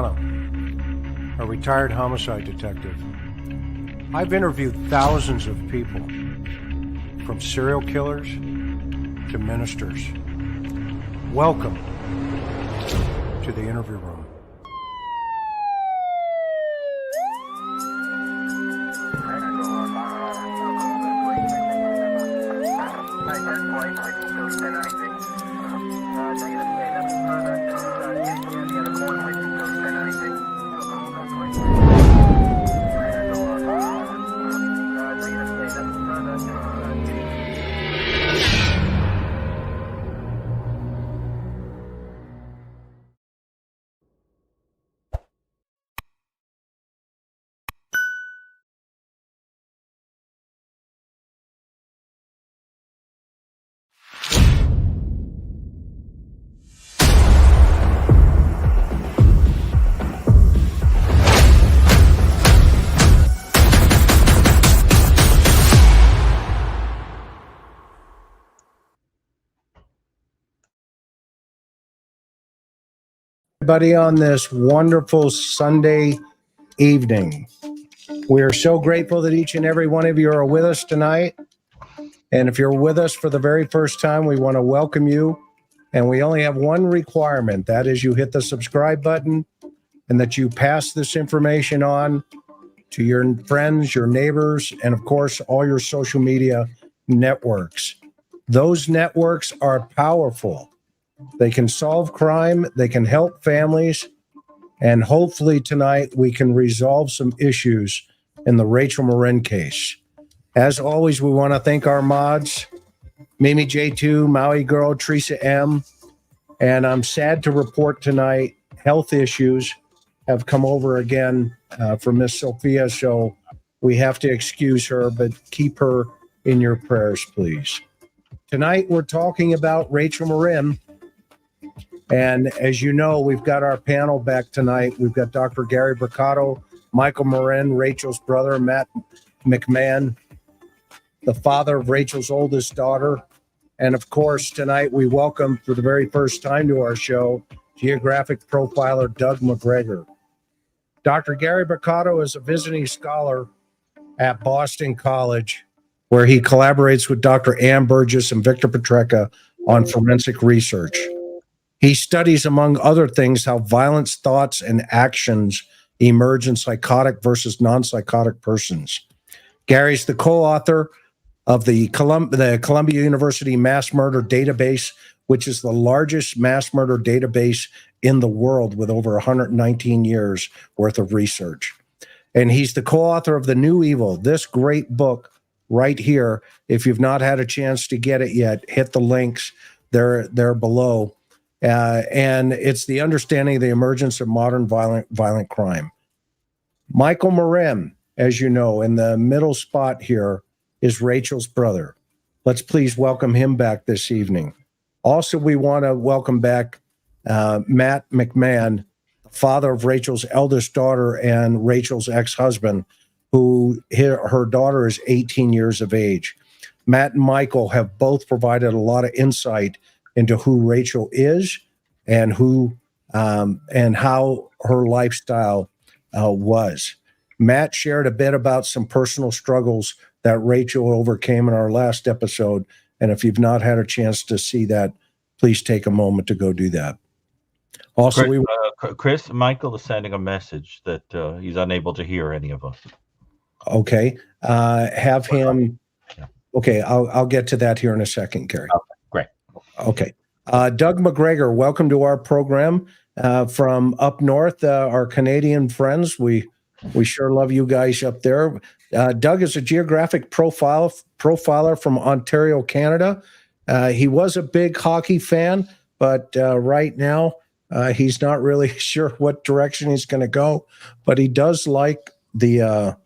Brucato, a retired homicide detective. I've interviewed thousands of people, from serial killers to ministers. Welcome to the interview room. Everybody on this wonderful Sunday evening. We are so grateful that each and every one of you are with us tonight. And if you're with us for the very first time, we want to welcome you. And we only have one requirement. That is you hit the subscribe button and that you pass this information on to your friends, your neighbors, and of course, all your social media networks. Those networks are powerful. They can solve crime, they can help families, and hopefully tonight we can resolve some issues in the Rachel Morin case. As always, we want to thank our mods, Mimi J2, Maui Girl, Teresa M, and I'm sad to report tonight health issues have come over again for Miss Sophia, so we have to excuse her, but keep her in your prayers, please. Tonight we're talking about Rachel Morin. And as you know, we've got our panel back tonight. We've got Dr. Gary Brucato, Michael Morin, Rachel's brother, Matt McMahon, the father of Rachel's oldest daughter. And of course, tonight we welcome for the very first time to our show, Geographic Profiler Doug MacGregor. Dr. Gary Brucato is a visiting scholar at Boston College, where he collaborates with Dr. Ann Burgess and Victor Petreka on forensic research. He studies, among other things, how violent thoughts and actions emerge in psychotic versus non-psychotic persons. Gary's the co-author of the Columbia University Mass Murder Database, which is the largest mass murder database in the world with over 119 years worth of research. And he's the co-author of The New Evil, this great book right here. If you've not had a chance to get it yet, hit the links. They're below. And it's the understanding of the emergence of modern violent crime. Michael Morin, as you know, in the middle spot here is Rachel's brother. Let's please welcome him back this evening. Also, we want to welcome back Matt McMahon, the father of Rachel's eldest daughter and Rachel's ex-husband, who her daughter is 18 years of age. Matt and Michael have both provided a lot of insight into who Rachel is and who and how her lifestyle was. Matt shared a bit about some personal struggles that Rachel overcame in our last episode. And if you've not had a chance to see that, please take a moment to go do that. Also, Chris, Michael is sending a message that he's unable to hear any of us. Okay. Have him. Okay, I'll get to that here in a second, Gary. Okay, great. Okay. Doug MacGregor, welcome to our program from up north, our Canadian friends. We sure love you guys up there. Doug is a geographic profiler from Ontario, Canada. He was a big hockey fan, but right now he's not really sure what direction he's going to go. But he does like the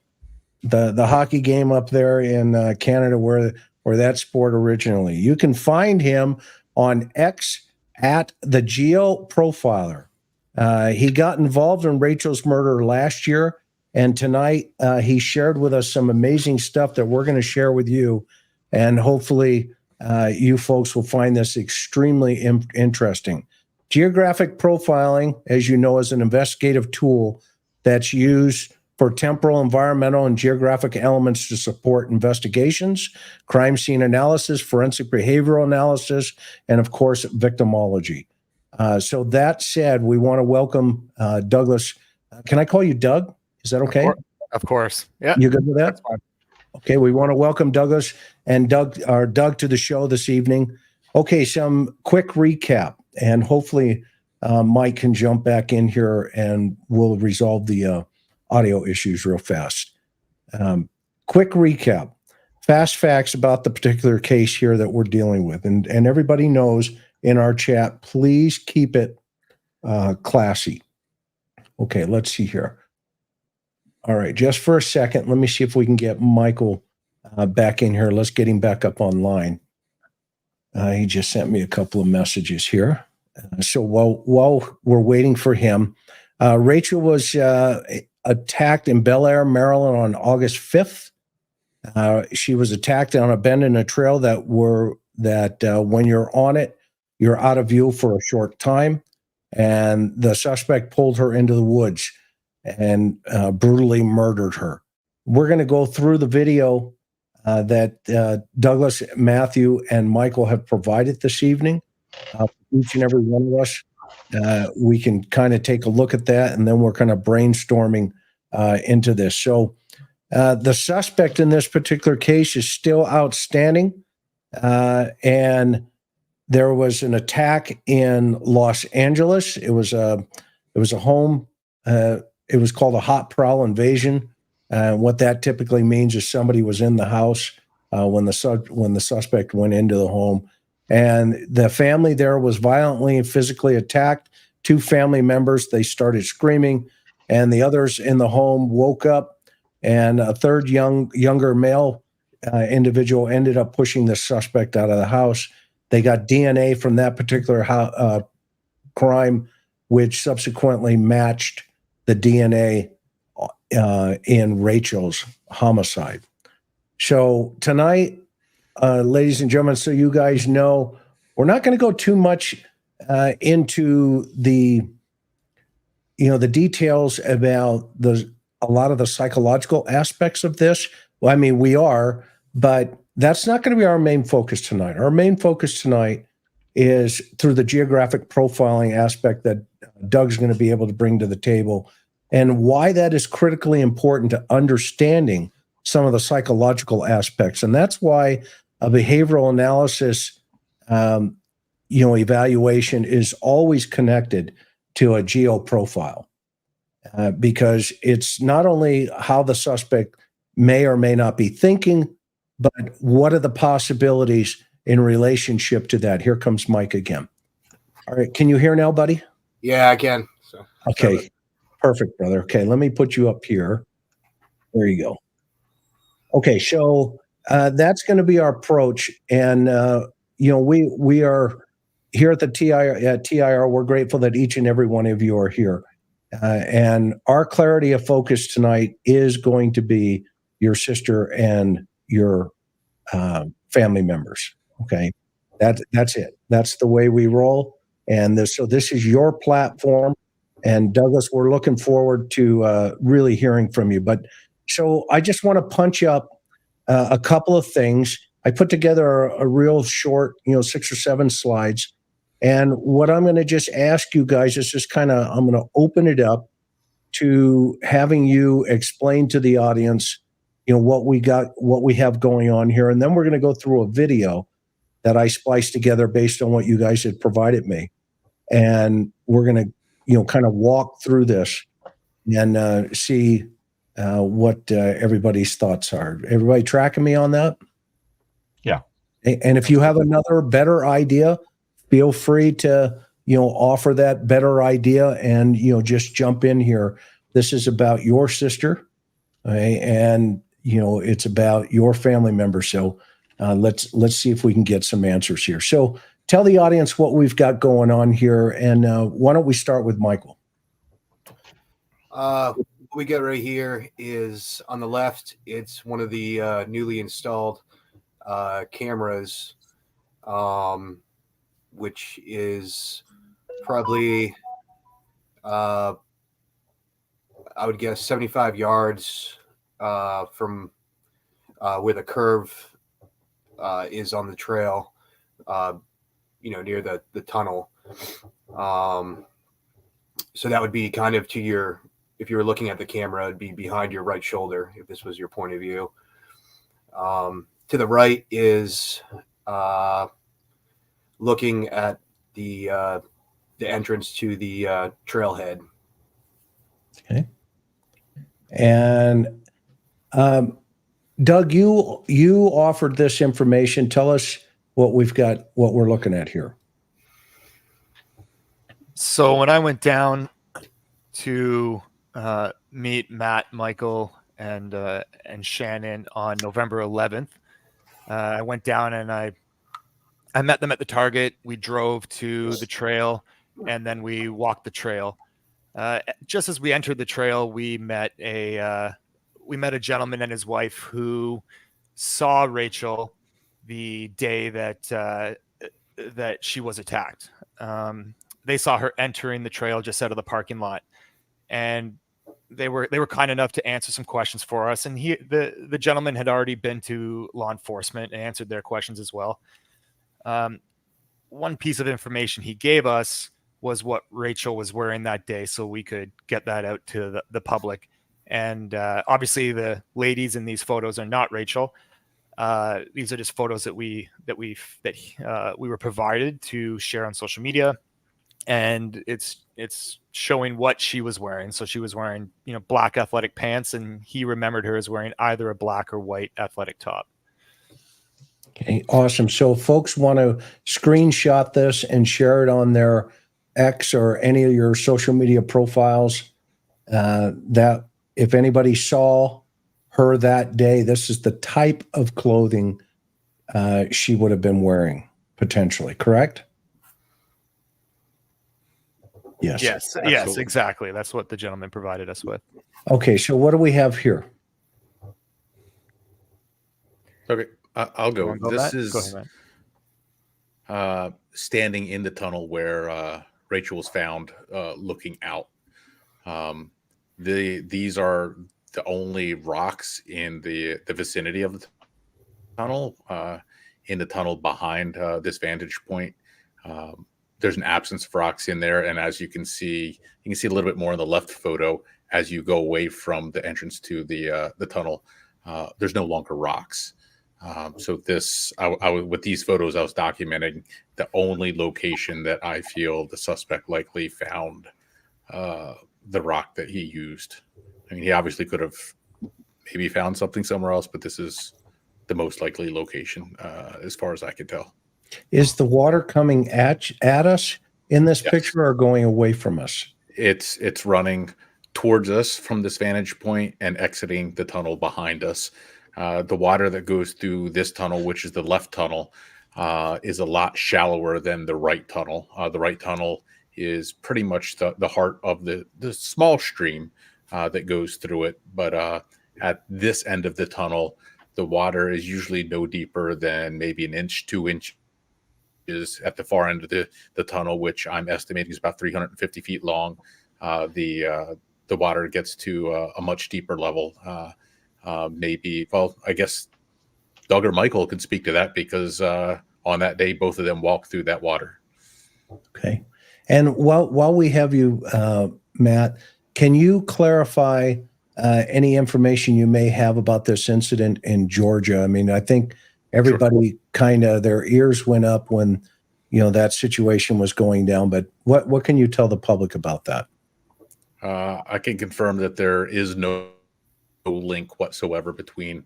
hockey game up there in Canada, where that sport originally. You can find him on X at the Geo Profiler. He got involved in Rachel's murder last year, and tonight he shared with us some amazing stuff that we're going to share with you, and hopefully you folks will find this extremely interesting. Geographic profiling, as you know, is an investigative tool that's used for temporal, environmental, and geographic elements to support investigations, crime scene analysis, forensic behavioral analysis, and of course, victimology. So that said, we want to welcome Douglas. Can I call you Doug? Is that okay? Of course. Yeah. You good with that? That's fine. Okay, we want to welcome Douglas and Doug to the show this evening. Okay, some quick recap, and hopefully Mike can jump back in here and we'll resolve the audio issues real fast. Quick recap, fast facts about the particular case here that we're dealing with. And everybody knows in our chat, please keep it classy. Okay, let's see here. All right, just for a second, let me see if we can get Michael back in here. Let's get him back up online. He just sent me a couple of messages here. So while we're waiting for him, Rachel was attacked in Bel Air, Maryland on August 5th. She was attacked on a bend in a trail that when you're on it, you're out of view for a short time. And the suspect pulled her into the woods and brutally murdered her. We're going to go through the video that Douglas, Matthew, and Michael have provided this evening. Each and every one of us, we can kind of take a look at that, and then we're kind of brainstorming into this. So the suspect in this particular case is still outstanding, and there was an attack in Los Angeles. It was a home. It was called a hot prowl invasion. What that typically means is somebody was in the house when the suspect went into the home, and the family there was violently and physically attacked. 2 family members, they started screaming, and the others in the home woke up, and a third younger male individual ended up pushing the suspect out of the house. They got DNA from that particular crime, which subsequently matched the DNA in Rachel's homicide. So tonight, ladies and gentlemen, so you guys know, we're not going to go too much into the details about a lot of the psychological aspects of this. Well, I mean, we are, but that's not going to be our main focus tonight. Our main focus tonight is through the geographic profiling aspect that Doug's going to be able to bring to the table, and why that is critically important to understanding some of the psychological aspects. And that's why a behavioral analysis, evaluation is always connected to a geo profile, because it's not only how the suspect may or may not be thinking, but what are the possibilities in relationship to that? Here comes Mike again. All right, can you hear now, buddy? Yeah, I can. So, okay, perfect, brother. Okay, let me put you up here. There you go. Okay, so that's going to be our approach, and we are here at the TIR. We're grateful that each and every one of you are here, and our clarity of focus tonight is going to be your sister and your family members. Okay, that's it. That's the way we roll, and this is your platform. And Douglas, we're looking forward to really hearing from you. But so I just want to punch up a couple of things. I put together a real short, 6 or 7 slides. And what I'm going to just ask you guys is just I'm going to open it up to having you explain to the audience, what we have going on here. And then we're going to go through a video that I spliced together based on what you guys had provided me. And we're going to, kind of walk through this and see what everybody's thoughts are. Everybody tracking me on that? Yeah. And if you have another better idea, feel free to, offer that better idea and, just jump in here. This is about your sister, okay? And, it's about your family member. So let's see if we can get some answers here. So tell the audience what we've got going on here. And why don't we start with Michael? What we got right here is on the left. It's one of the newly installed cameras, which is probably, I would guess 75 yards from where the curve is on the trail, near the tunnel. So that would be kind of if you were looking at the camera, it'd be behind your right shoulder, if this was your point of view. To the right is looking at the entrance to the trailhead. Okay. And Doug, you offered this information. Tell us what we're looking at here. So when I went down to meet Matt, Michael, and Shannon on November 11th, I went down and I met them at the target. We drove to the trail, and then we walked the trail. Just as we entered the trail, we met a gentleman and his wife who saw Rachel the day that she was attacked. They saw her entering the trail just out of the parking lot, and they were kind enough to answer some questions for us. And the gentleman had already been to law enforcement and answered their questions as well. One piece of information he gave us was what Rachel was wearing that day, so we could get that out to the public. And obviously, the ladies in these photos are not Rachel. These are just photos that we were provided to share on social media, and it's showing what she was wearing. So she was wearing black athletic pants, and he remembered her as wearing either a black or white athletic top. Okay, awesome. So if folks want to screenshot this and share it on their X or any of your social media profiles, that if anybody saw her that day, this is the type of clothing she would have been wearing, potentially, correct? Yes. Yes, exactly. That's what the gentleman provided us with. Okay, so what do we have here? Okay, I'll go. This Go is ahead, standing in the tunnel where Rachel was found looking out. These are the only rocks in the vicinity of the tunnel. In the tunnel behind this vantage point, there's an absence of rocks in there, and as you can see a little bit more in the left photo as you go away from the entrance to the tunnel. There's no longer rocks. So with these photos, I was documenting the only location that I feel the suspect likely found the rock that he used. I mean, he obviously could have maybe found something somewhere else, but this is the most likely location as far as I can tell. Is the water coming at us in this picture or going away from us? It's running towards us from this vantage point and exiting the tunnel behind us. The water that goes through this tunnel, which is the left tunnel, is a lot shallower than the right tunnel. The right tunnel is pretty much the heart of the small stream that goes through it. But at this end of the tunnel, the water is usually no deeper than maybe 1 inch, 2 inches at the far end of the tunnel, which I'm estimating is about 350 feet long. The water gets to a much deeper level. Maybe, well, I guess Doug or Michael could speak to that because on that day, both of them walked through that water. Okay. And while we have you, Matt, can you clarify any information you may have about this incident in Georgia? I mean, I think everybody kind of their ears went up when, that situation was going down, but what can you tell the public about that? I can confirm that there is no link whatsoever between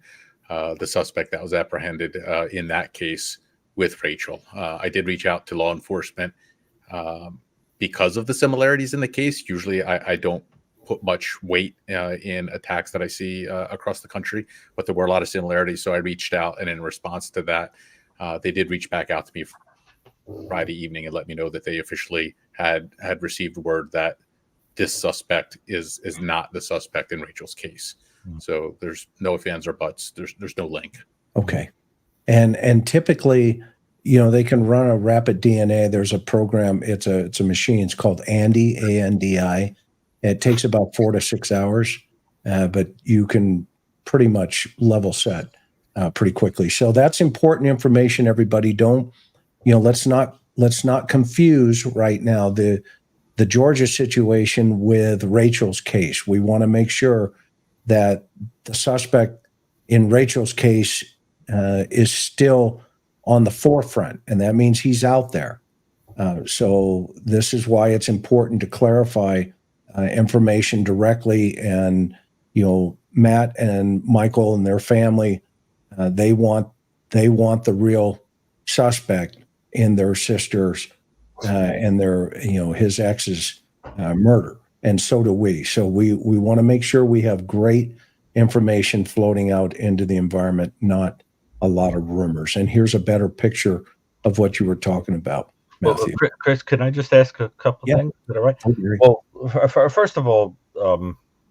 the suspect that was apprehended in that case with Rachel. I did reach out to law enforcement because of the similarities in the case. Usually I don't put much weight in attacks that I see across the country, but there were a lot of similarities. So I reached out, and in response to that, they did reach back out to me Friday evening and let me know that they officially had received word that this suspect is not the suspect in Rachel's case. So there's no ifs, ands, or buts. There's no link. Okay. And typically they can run a rapid DNA. There's a program. It's a machine. It's called Andy, ANDI. It takes about 4 to 6 hours, but you can pretty much level set pretty quickly. So that's important information. Everybody, don't let's not confuse right now the Georgia situation with Rachel's case. We want to make sure that the suspect in Rachel's case is still on the forefront, and that means he's out there. So this is why it's important to clarify information directly. And Matt and Michael and their family, they want the real suspect in their sister's and their his ex's murder, and so do we. So we want to make sure we have great information floating out into the environment, not a lot of rumors. And here's a better picture of what you were talking about, Matthew. Well, Chris, can I just ask a couple things? Is that all right? Well, first of all,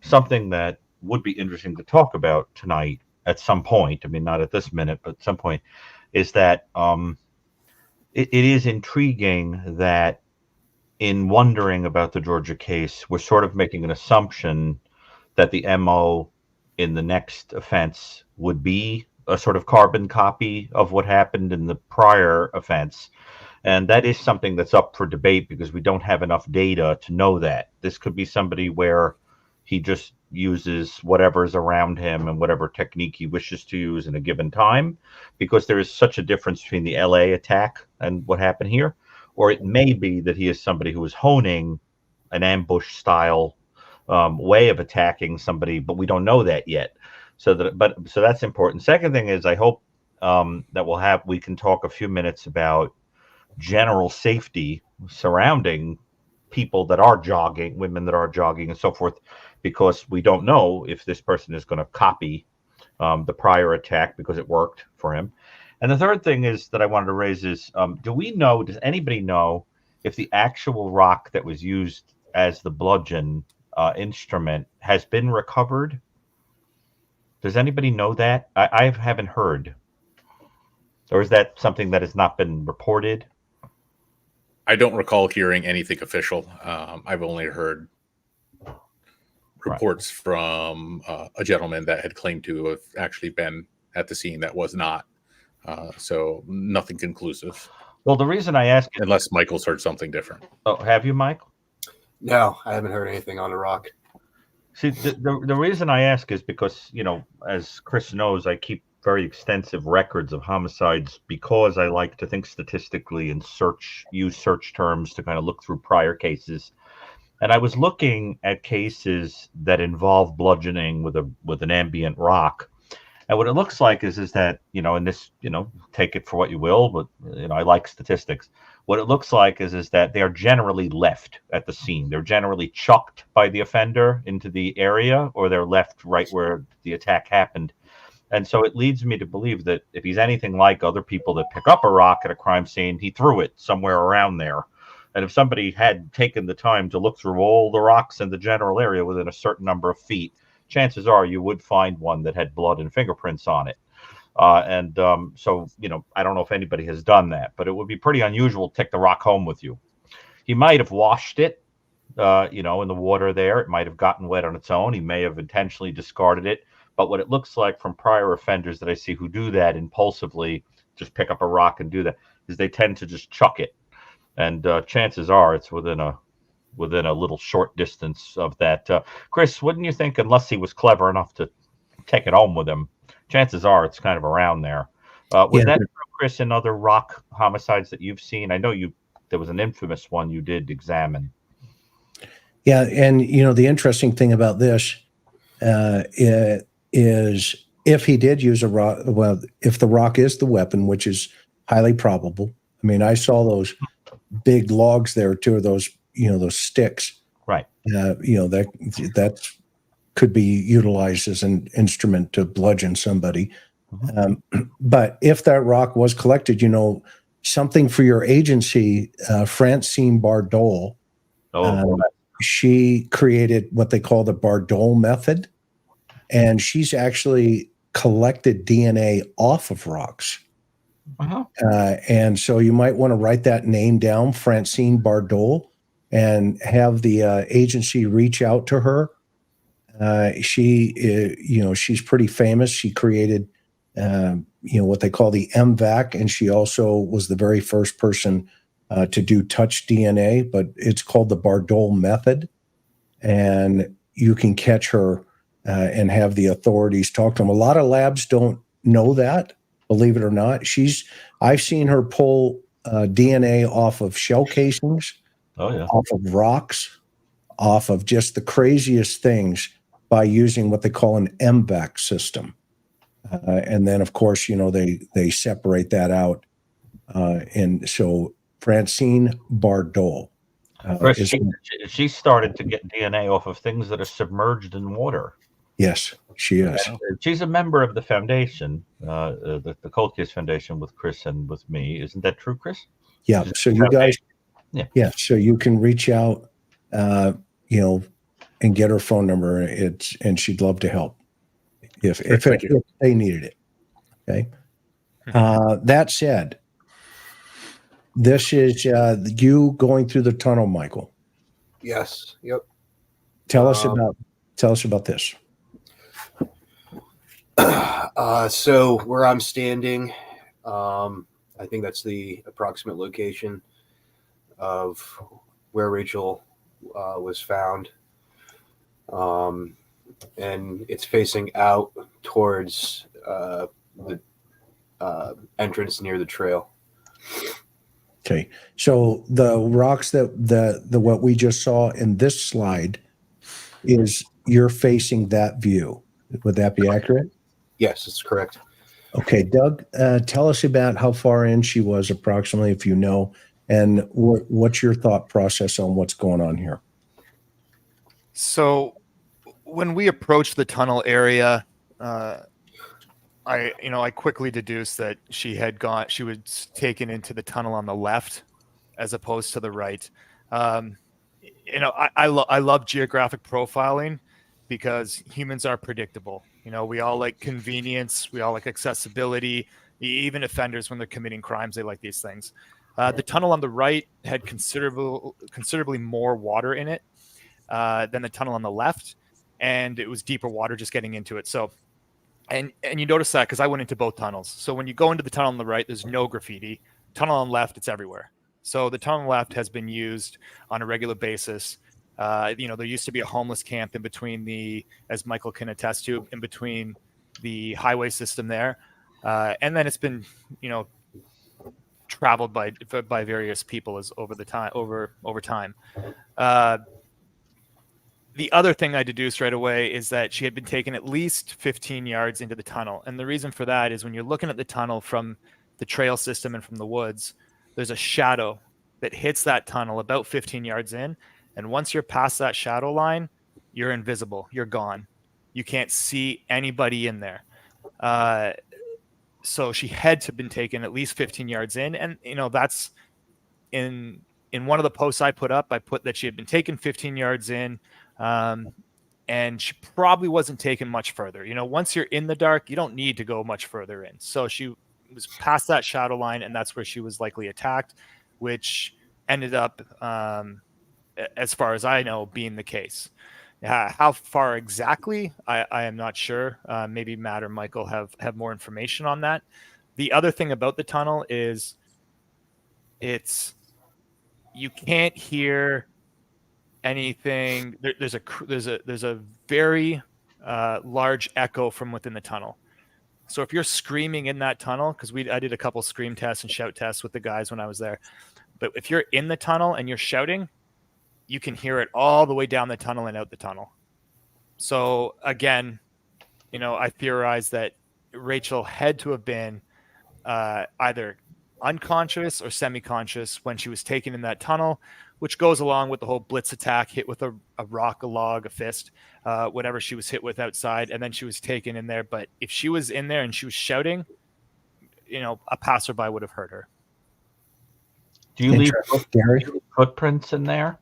something that would be interesting to talk about tonight at some point, I mean, not at this minute, but at some point, is that it is intriguing that in wondering about the Georgia case, we're sort of making an assumption that the MO in the next offense would be a sort of carbon copy of what happened in the prior offense. And that is something that's up for debate because we don't have enough data to know that. This could be somebody where he just uses whatever's around him and whatever technique he wishes to use in a given time, because there is such a difference between the LA attack and what happened here. Or it may be that he is somebody who is honing an ambush style way of attacking somebody, but we don't know that yet. So that's important. Second thing is, I hope that we can talk a few minutes about general safety surrounding people that are jogging, women that are jogging, and so forth, because we don't know if this person is going to copy the prior attack because it worked for him. And the third thing is that I wanted to raise is, does anybody know if the actual rock that was used as the bludgeon instrument has been recovered? Does anybody know that? I haven't heard. Or is that something that has not been reported? I don't recall hearing anything official. I've only heard reports from a gentleman that had claimed to have actually been at the scene that was not. So nothing conclusive. Well, the reason I ask, unless Michael's heard something different. Oh, have you, Michael? No, I haven't heard anything on the rock. See, the reason I ask is because, as Chris knows, I keep very extensive records of homicides because I like to think statistically and use search terms to kind of look through prior cases. And I was looking at cases that involve bludgeoning with an ambient rock. And what it looks like is that, in this, take it for what you will, but, I like statistics. What it looks like is that they are generally left at the scene. They're generally chucked by the offender into the area, or they're left right where the attack happened. And so it leads me to believe that if he's anything like other people that pick up a rock at a crime scene, he threw it somewhere around there. And if somebody had taken the time to look through all the rocks in the general area within a certain number of feet, chances are you would find one that had blood and fingerprints on it. So, I don't know if anybody has done that, but it would be pretty unusual to take the rock home with you. He might have washed it, in the water there. It might have gotten wet on its own. He may have intentionally discarded it. But what it looks like from prior offenders that I see who do that impulsively, just pick up a rock and do that, is they tend to just chuck it. And chances are it's within a little short distance of that. Chris, wouldn't you think, unless he was clever enough to take it home with him, chances are it's kind of around there. Was that true, Chris, in other rock homicides that you've seen? I know there was an infamous one you did examine. Yeah, and the interesting thing about this is if he did use a rock, well, if the rock is the weapon, which is highly probable. I mean, I saw those big logs there, two of those, those sticks. Right. That could be utilized as an instrument to bludgeon somebody. Mm-hmm. But if that rock was collected, something for your agency, Francine Bardol, she created what they call the Bardol method. And she's actually collected DNA off of rocks And so you might want to write that name down, Francine Bardot, and have the agency reach out to her. She's pretty famous. She created, what they call the MVAC, and she also was the very first person to do touch DNA, but it's called the Bardot method. And you can catch her and have the authorities talk to them. A lot of labs don't know that, believe it or not. I've seen her pull DNA off of shell casings, off of rocks, off of just the craziest things by using what they call an MVAC system. And then, of course, they separate that out. And so Francine Bardot. Chris, she started to get DNA off of things that are submerged in water. Yes, she is. She's a member of the foundation, the Cold Case Foundation, with Chris and with me. Isn't that true, Chris? Yeah. So you guys, so you can reach out, and get her phone number. And she'd love to help if they needed it. Okay. That said, this is you going through the tunnel, Michael. Yes. Yep. Tell us about this. So where I'm standing, I think that's the approximate location of where Rachel was found. And it's facing out towards the entrance near the trail. Okay. So the rocks that what we just saw in this slide is you're facing that view. Would that be accurate? Yes, that's correct. Okay, Doug, tell us about how far in she was approximately, if you know, and what's your thought process on what's going on here? So when we approached the tunnel area, I quickly deduced that she was taken into the tunnel on the left as opposed to the right. I love geographic profiling because humans are predictable. We all like convenience. We all like accessibility. Even offenders, when they're committing crimes, they like these things. The tunnel on the right had considerably more water in it than the tunnel on the left, and it was deeper water just getting into it. So, and you notice that because I went into both tunnels. So when you go into the tunnel on the right, there's no graffiti. Tunnel on the left, it's everywhere. So the tunnel on the left has been used on a regular basis. There used to be a homeless camp in between as Michael can attest to, in between the highway system there. And then it's been, traveled by various people over time. The other thing I deduced right away is that she had been taken at least 15 yards into the tunnel. And the reason for that is when you're looking at the tunnel from the trail system and from the woods, there's a shadow that hits that tunnel about 15 yards in. And once you're past that shadow line, you're invisible. You're gone. You can't see anybody in there. So she had to have been taken at least 15 yards in. And, that's in one of the posts I put up, I put that she had been taken 15 yards in. And she probably wasn't taken much further. Once you're in the dark, you don't need to go much further in. So she was past that shadow line, and that's where she was likely attacked, which ended up, as far as I know, being the case. How far exactly, I am not sure. Maybe Matt or Michael have more information on that. The other thing about the tunnel is you can't hear anything. There's a very large echo from within the tunnel. So if you're screaming in that tunnel, because I did a couple scream tests and shout tests with the guys when I was there, but if you're in the tunnel and you're shouting, you can hear it all the way down the tunnel and out the tunnel. So again, I theorize that Rachel had to have been either unconscious or semi-conscious when she was taken in that tunnel, which goes along with the whole blitz attack, hit with a rock, a log, a fist, whatever she was hit with outside, and then she was taken in there. But if she was in there and she was shouting, a passerby would have heard her. Do you leave footprints in there?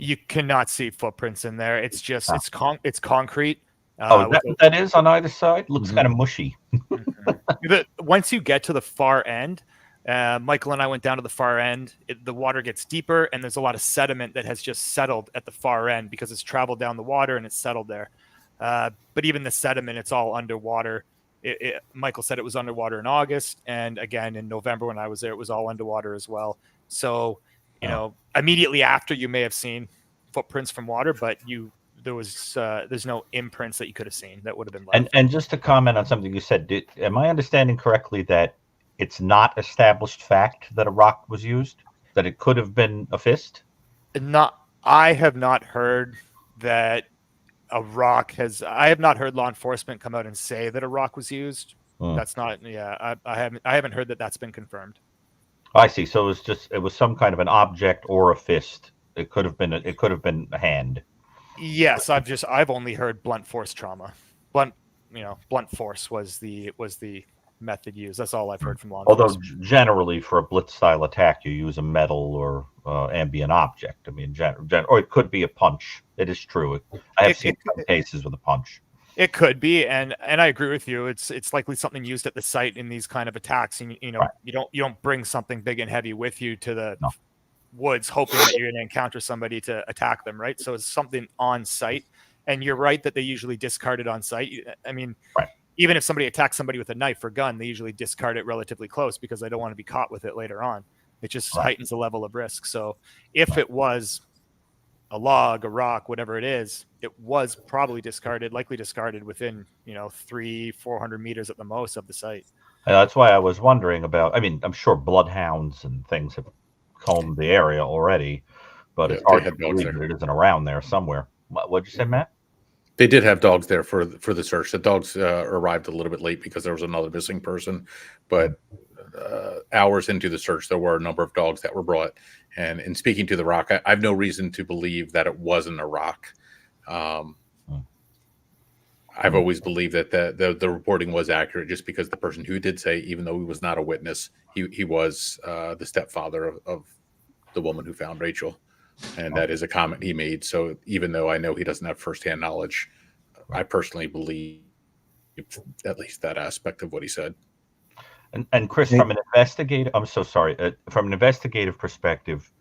You cannot see footprints in there. It's just it's concrete. That is on either side. Looks kind of mushy. once you get to the far end, Michael and I went down to the far end. The water gets deeper, and there's a lot of sediment that has just settled at the far end because it's traveled down the water and it's settled there. But even the sediment, it's all underwater. Michael said it was underwater in August, and again in November when I was there, it was all underwater as well. So, you know, immediately after you may have seen footprints from water, but there's no imprints that you could have seen that would have been left. And just to comment on something you said, am I understanding correctly that it's not established fact that a rock was used, that it could have been a fist? I have not heard that a rock has. I have not heard law enforcement come out and say that a rock was used. That's not. Yeah, I haven't heard that that's been confirmed. I see. So it was some kind of an object or a fist. It could have been a hand. Yes, I've only heard blunt force trauma. Blunt force was the method used. That's all I've heard from law enforcement. Although generally for a blitz style attack, you use a metal or ambient object. I mean, or it could be a punch. It is true. I have seen some cases with a punch. It could be, and I agree with you. It's likely something used at the site in these kind of attacks. And Right. you don't bring something big and heavy with you to the woods hoping that you're going to encounter somebody to attack them, right? So it's something on site. And you're right that they usually discard it on site. I mean, even if somebody attacks somebody with a knife or gun, they usually discard it relatively close because they don't want to be caught with it later on. It just heightens the level of risk. So if it was a log, a rock, whatever it is, it was probably likely discarded within 300-400 meters at the most of the site. That's why I was wondering about. I mean, I'm sure bloodhounds and things have combed the area already, but it's hard to believe that it isn't around there somewhere. What'd you say, Matt? They did have dogs there for the search. The dogs arrived a little bit late because there was another missing person, but hours into the search, there were a number of dogs that were brought. And in speaking to the rock, I have no reason to believe that it wasn't a rock. I've always believed that the reporting was accurate, just because the person who did say, even though he was not a witness, he was the stepfather of the woman who found Rachel. And that is a comment he made. So even though I know he doesn't have firsthand knowledge, I personally believe at least that aspect of what he said. And Chris, from an investigative, I'm so sorry, from an investigative perspective,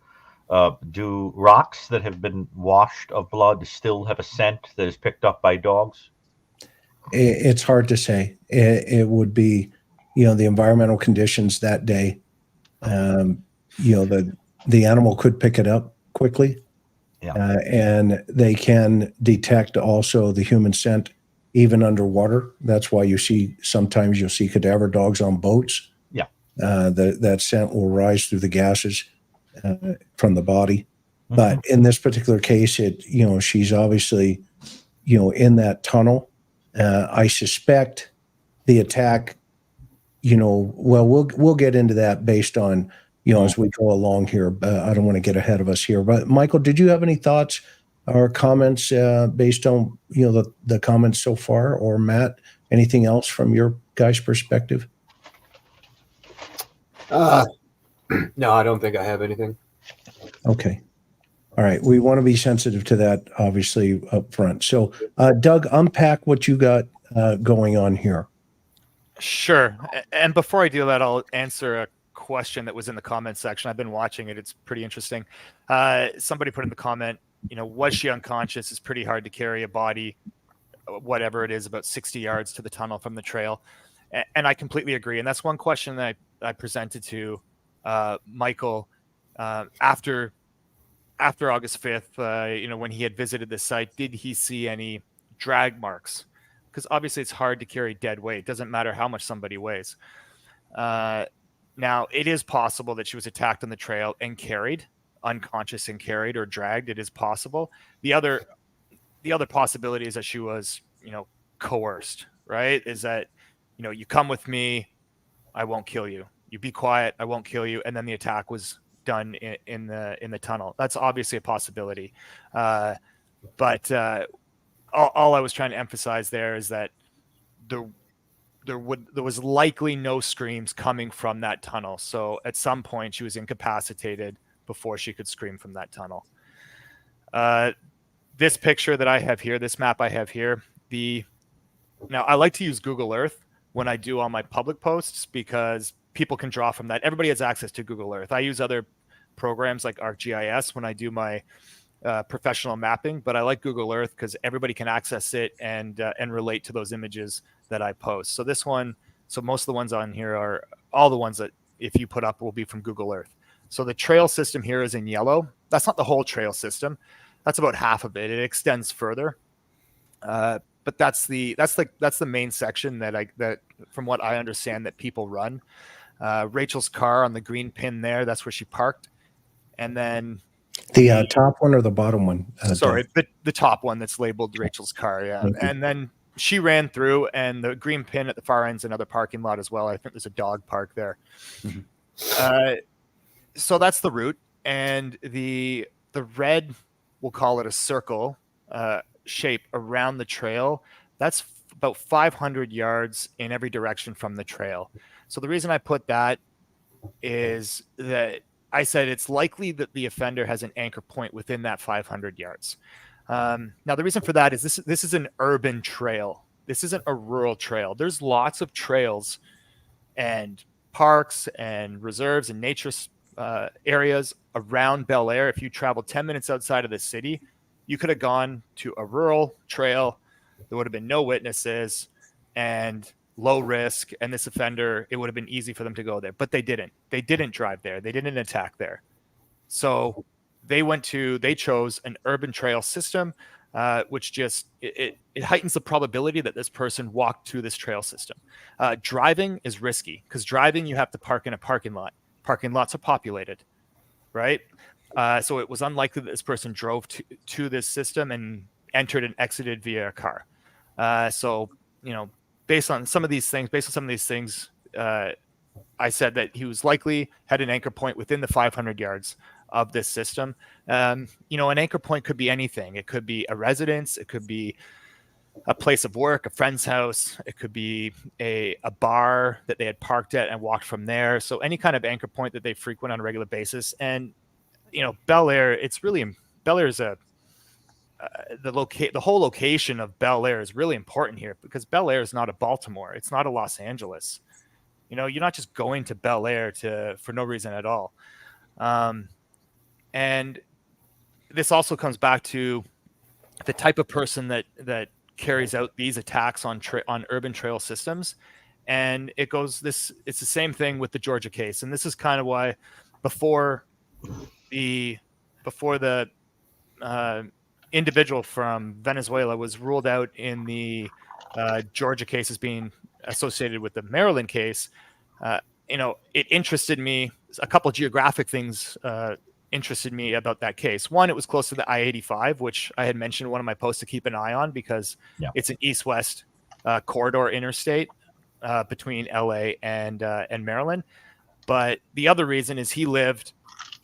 do rocks that have been washed of blood still have a scent that is picked up by dogs? It's hard to say. It would be, the environmental conditions that day. The animal could pick it up quickly, and they can detect also the human scent even underwater. That's why sometimes you'll see cadaver dogs on boats. That scent will rise through the gases from the body. Mm-hmm. But in this particular case, she's obviously in that tunnel. I suspect the attack, we'll get into that based on as we go along here. I don't want to get ahead of us here. But Michael, did you have any thoughts or comments based on the comments so far, or Matt, anything else from your guys' perspective? No, I don't think I have anything. Okay. All right. We want to be sensitive to that, obviously, up front. So, Doug, unpack what you got going on here. Sure. And before I do that, I'll answer a question that was in the comment section. I've been watching it. It's pretty interesting. Somebody put in the comment, was she unconscious? It's pretty hard to carry a body, whatever it is, about 60 yards to the tunnel from the trail. And I completely agree. And that's one question that I presented to Michael after August 5th, when he had visited the site. Did he see any drag marks? Because obviously it's hard to carry dead weight. It doesn't matter how much somebody weighs. Now, it is possible that she was attacked on the trail and carried, unconscious and carried or dragged. It is possible. The other possibility is that she was, coerced, right? Is that, you come with me, I won't kill you. You be quiet, I won't kill you. And then the attack was done in the tunnel. That's obviously a possibility. But all I was trying to emphasize there is that there was likely no screams coming from that tunnel. So at some point she was incapacitated before she could scream from that tunnel. This picture that I have here, this map I have here, now I like to use Google Earth when I do all my public posts, because people can draw from that. Everybody has access to Google Earth. I use other programs like ArcGIS when I do my professional mapping, but I like Google Earth because everybody can access it and relate to those images that I post. So this one, so most of the ones on here are all the ones that if you put up will be from Google Earth. So the trail system here is in yellow. That's not the whole trail system. That's about half of it. It extends further. But that's the main section that from what I understand that people run. Rachel's car on the green pin there, that's where she parked. And then the top one or the bottom one? Sorry, the top one that's labeled Rachel's car, yeah. And then she ran through, and the green pin at the far end's another parking lot as well. I think there's a dog park there. Mm-hmm. So that's the route, and the red, we'll call it a circle shape around the trail. That's about 500 yards in every direction from the trail. So the reason I put that is that I said it's likely that the offender has an anchor point within that 500 yards. Now, the reason for that is this is an urban trail. This isn't a rural trail. There's lots of trails and parks and reserves and nature areas around Bel Air. If you travel 10 minutes outside of the city, you could have gone to a rural trail. There would have been no witnesses and low risk. And this offender, it would have been easy for them to go there, but they didn't. They didn't drive there. They didn't attack there. So they chose an urban trail system, which just it heightens the probability that this person walked through this trail system. Driving is risky because driving, you have to park in a parking lot. Parking lots are populated, right? So it was unlikely that this person drove to this system and entered and exited via a car. So, based on some of these things, I said that he was likely had an anchor point within the 500 yards of this system. An anchor point could be anything. It could be a residence. It could be a place of work, a friend's house. It could be a bar that they had parked at and walked from there. So any kind of anchor point that they frequent on a regular basis. And, Bel Air, Bel Air is the whole location of Bel Air is really important here because Bel Air is not a Baltimore. It's not a Los Angeles. You're not just going to Bel Air for no reason at all. And this also comes back to the type of person that carries out these attacks on urban trail systems. And it's the same thing with the Georgia case. And this is kind of why before the individual from Venezuela was ruled out in the Georgia case as being associated with the Maryland case, it interested me. A couple of geographic things interested me about that case. One, it was close to the I-85, which I had mentioned in one of my posts to keep an eye on because it's an east-west corridor interstate between LA and Maryland. But the other reason is he lived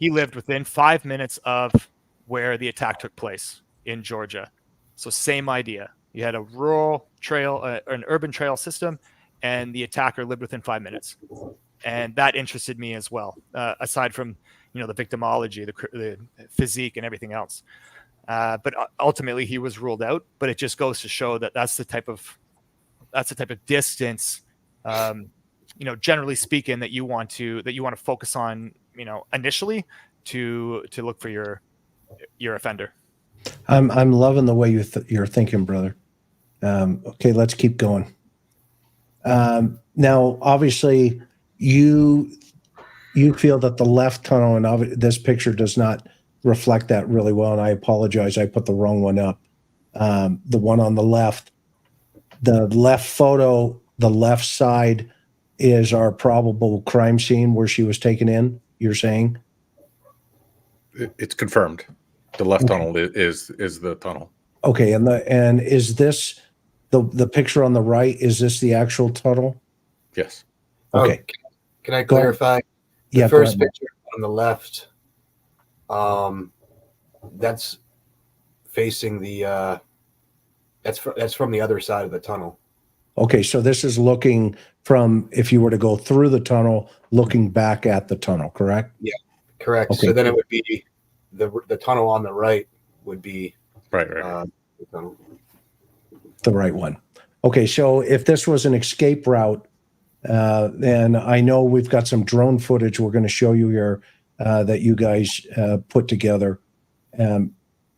within 5 minutes of where the attack took place in Georgia. So same idea. You had a rural trail, an urban trail system, and the attacker lived within 5 minutes. And that interested me as well, aside from, the victimology, the physique and everything else. But ultimately he was ruled out, but it just goes to show that that's the type of distance, generally speaking, that you want to focus on, initially to look for your offender. I'm loving the way you're thinking, brother. Okay, let's keep going. Now, obviously, you feel that the left tunnel, and this picture does not reflect that really well, and I apologize. I put the wrong one up. The one on the left photo, the left side is our probable crime scene where she was taken in, you're saying? It's confirmed. The left tunnel is the tunnel. Okay, and is this the picture on the right? Is this the actual tunnel? Yes. Okay. Can I clarify? The first picture on the left, that's facing the that's from the other side of the tunnel. Okay, so this is looking from, if you were to go through the tunnel, looking back at the tunnel, correct? Yeah, correct. Okay. So then it would be the tunnel on the right would be right. The right one. Okay, so if this was an escape route, and I know we've got some drone footage we're going to show you here that you guys put together.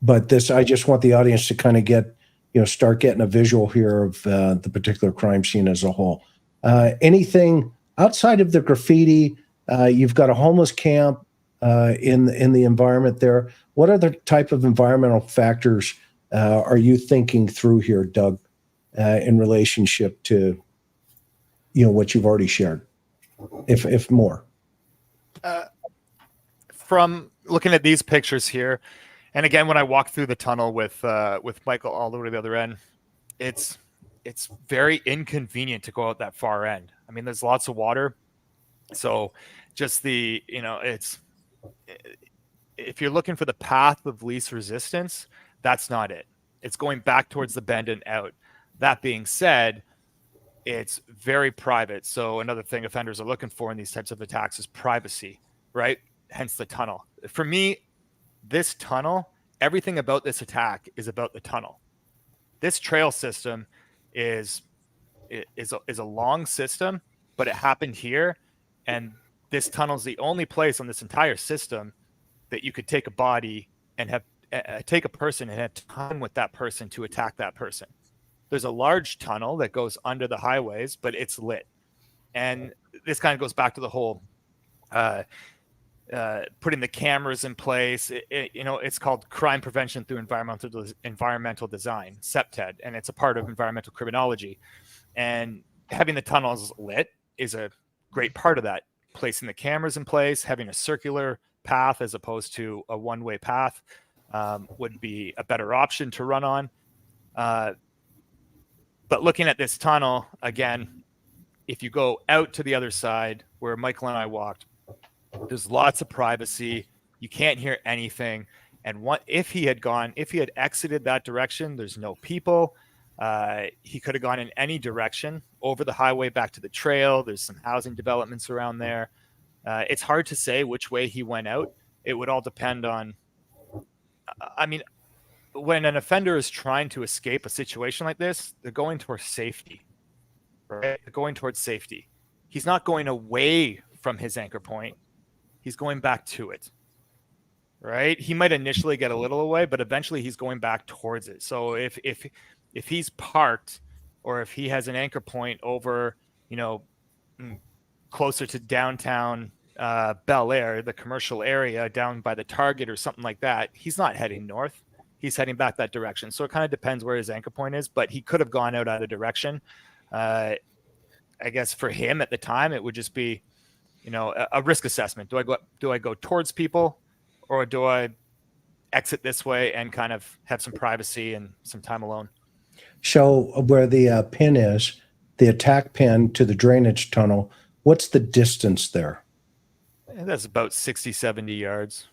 But this, I just want the audience to kind of get, start getting a visual here of the particular crime scene as a whole. Anything outside of the graffiti, you've got a homeless camp in the environment there. What other type of environmental factors are you thinking through here, Doug, in relationship to what you've already shared, if more? From looking at these pictures here, and again, when I walked through the tunnel with Michael all the way to the other end, it's very inconvenient to go out that far end. I mean, there's lots of water, so just it's, if you're looking for the path of least resistance, that's not it. It's going back towards the bend and out. That being said, it's very private. So another thing offenders are looking for in these types of attacks is privacy, right? Hence the tunnel. For me, this tunnel, everything about this attack is about the tunnel. This trail system is a long system, but it happened here, and this tunnel is the only place on this entire system that you could take a body and have take a person and have time with that person to attack that person. There's a large tunnel that goes under the highways, but it's lit. And this kind of goes back to the whole putting the cameras in place. It's called crime prevention through environmental design, CPTED, and it's a part of environmental criminology. And having the tunnels lit is a great part of that. Placing the cameras in place, having a circular path as opposed to a one-way path would be a better option to run on. But looking at this tunnel, again, if you go out to the other side where Michael and I walked, there's lots of privacy. You can't hear anything. And if he had exited that direction, there's no people. He could have gone in any direction over the highway back to the trail. There's some housing developments around there. It's hard to say which way he went out. It would all depend on, when an offender is trying to escape a situation like this, they're going towards safety, right? They're going towards safety. He's not going away from his anchor point. He's going back to it, right? He might initially get a little away, but eventually he's going back towards it. So if he's parked, or if he has an anchor point over, closer to downtown Bel Air, the commercial area down by the Target or something like that, he's not heading north. He's heading back that direction. So it kind of depends where his anchor point is, but he could have gone out either direction. I guess for him at the time, it would just be, a risk assessment. Do I go towards people, or do I exit this way and kind of have some privacy and some time alone? So where the pin is, the attack pin to the drainage tunnel, what's the distance there? That's about 60, 70 yards.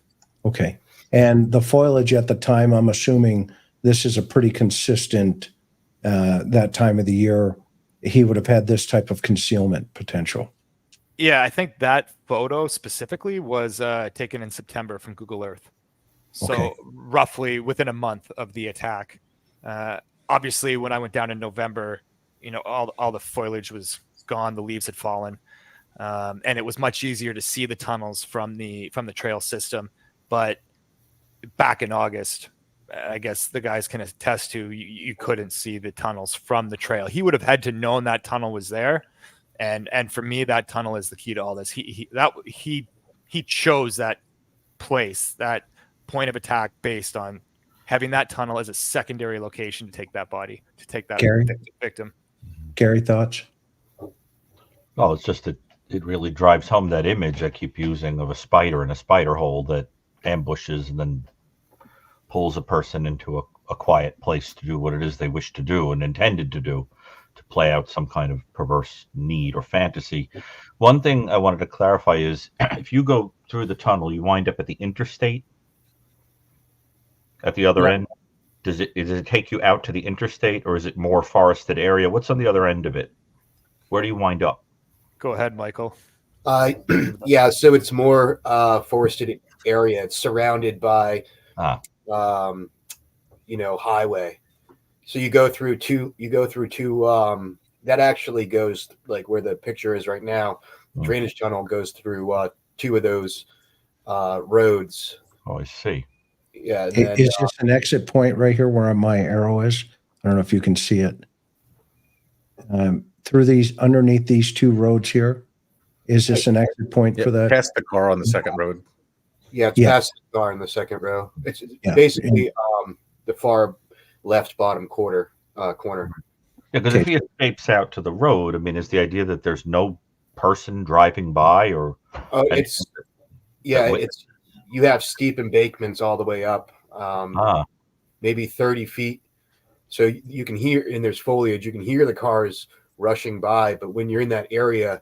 Okay. And the foliage at the time, I'm assuming this is a pretty consistent, that time of the year, he would have had this type of concealment potential. Yeah, I think that photo specifically was taken in September from Google Earth. So roughly within a month of the attack. Obviously, when I went down in November, all the foliage was gone, the leaves had fallen. And it was much easier to see the tunnels from the trail system. But back in August, I guess the guys can attest to, you couldn't see the tunnels from the trail. He would have had to known that tunnel was there. And for me, that tunnel is the key to all this. He chose that place, that point of attack, based on having that tunnel as a secondary location to take that body, to take that victim. Gary, thoughts? Well, it's just that it really drives home that image I keep using of a spider in a spider hole that ambushes and then pulls a person into a quiet place to do what it is they wish to do and intended to do, to play out some kind of perverse need or fantasy. One thing I wanted to clarify is, if you go through the tunnel, you wind up at the interstate at the other end. Does it take you out to the interstate, or is it more forested area? What's on the other end of it? Where do you wind up? Go ahead, Michael. Yeah, so it's more forested area. It's surrounded by, highway. So you go through two. That actually goes like where the picture is right now. The drainage tunnel goes through two of those roads. Oh, I see. Yeah. And then, Is this an exit point right here where my arrow is? I don't know if you can see it. Through these, underneath these two roads here, is this an exit point for that? Past the car on the second road. Yeah, it's past the car in the second row. It's basically the far left bottom corner. Yeah, because if he escapes out to the road, I mean, is the idea that there's no person driving by, or you have steep embankments all the way up, maybe 30 feet. So you can hear, and there's foliage. You can hear the cars rushing by, but when you're in that area,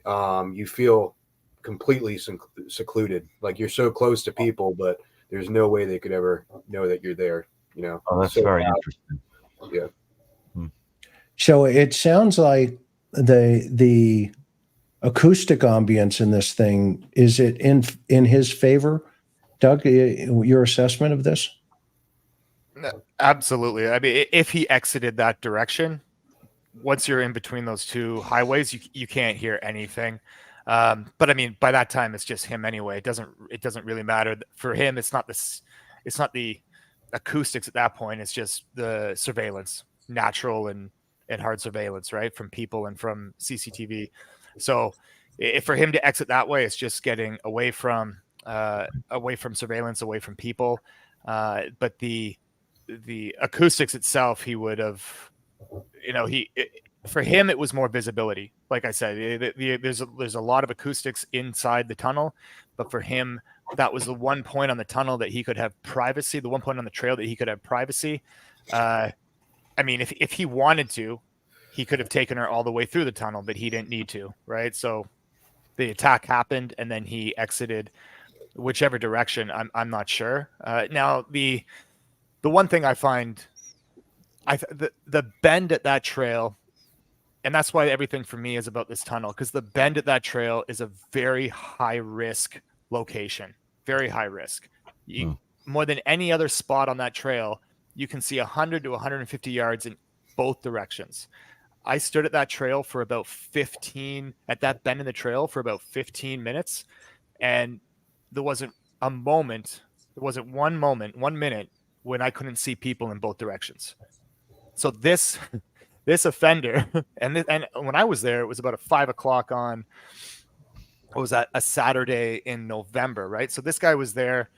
you feel completely secluded. Like you're so close to people, but there's no way they could ever know that you're there. You know. Oh, that's very interesting. Yeah. So it sounds like the acoustic ambience in this thing, is it in his favor? Doug, your assessment of this? Absolutely. I mean, if he exited that direction, once you're in between those two highways, you can't hear anything. But I mean, by that time, it's just him anyway. It doesn't really matter for him. It's not the acoustics at that point. It's just the surveillance, natural and hard surveillance, right, from people and from CCTV. So if for him to exit that way, it's just getting away from surveillance, away from people. But the acoustics itself, he would have, for him, it was more visibility. Like I said, there's a lot of acoustics inside the tunnel, but for him, that was the one point on the tunnel that he could have privacy. The one point on the trail that he could have privacy. I mean, if he wanted to, he could have taken her all the way through the tunnel, but he didn't need to, right? So the attack happened, and then he exited whichever direction. I'm not sure. Now the one thing I find, the bend at that trail, and that's why everything for me is about this tunnel, because the bend at that trail is a very high risk location, very high risk. More than any other spot on that trail, you can see 100 to 150 yards in both directions. I stood at that trail for about 15, at that bend in the trail for about 15 minutes. And there wasn't one minute when I couldn't see people in both directions. So this offender, and when I was there, it was about 5 o'clock on, what was that, a Saturday in November, right? So this guy was there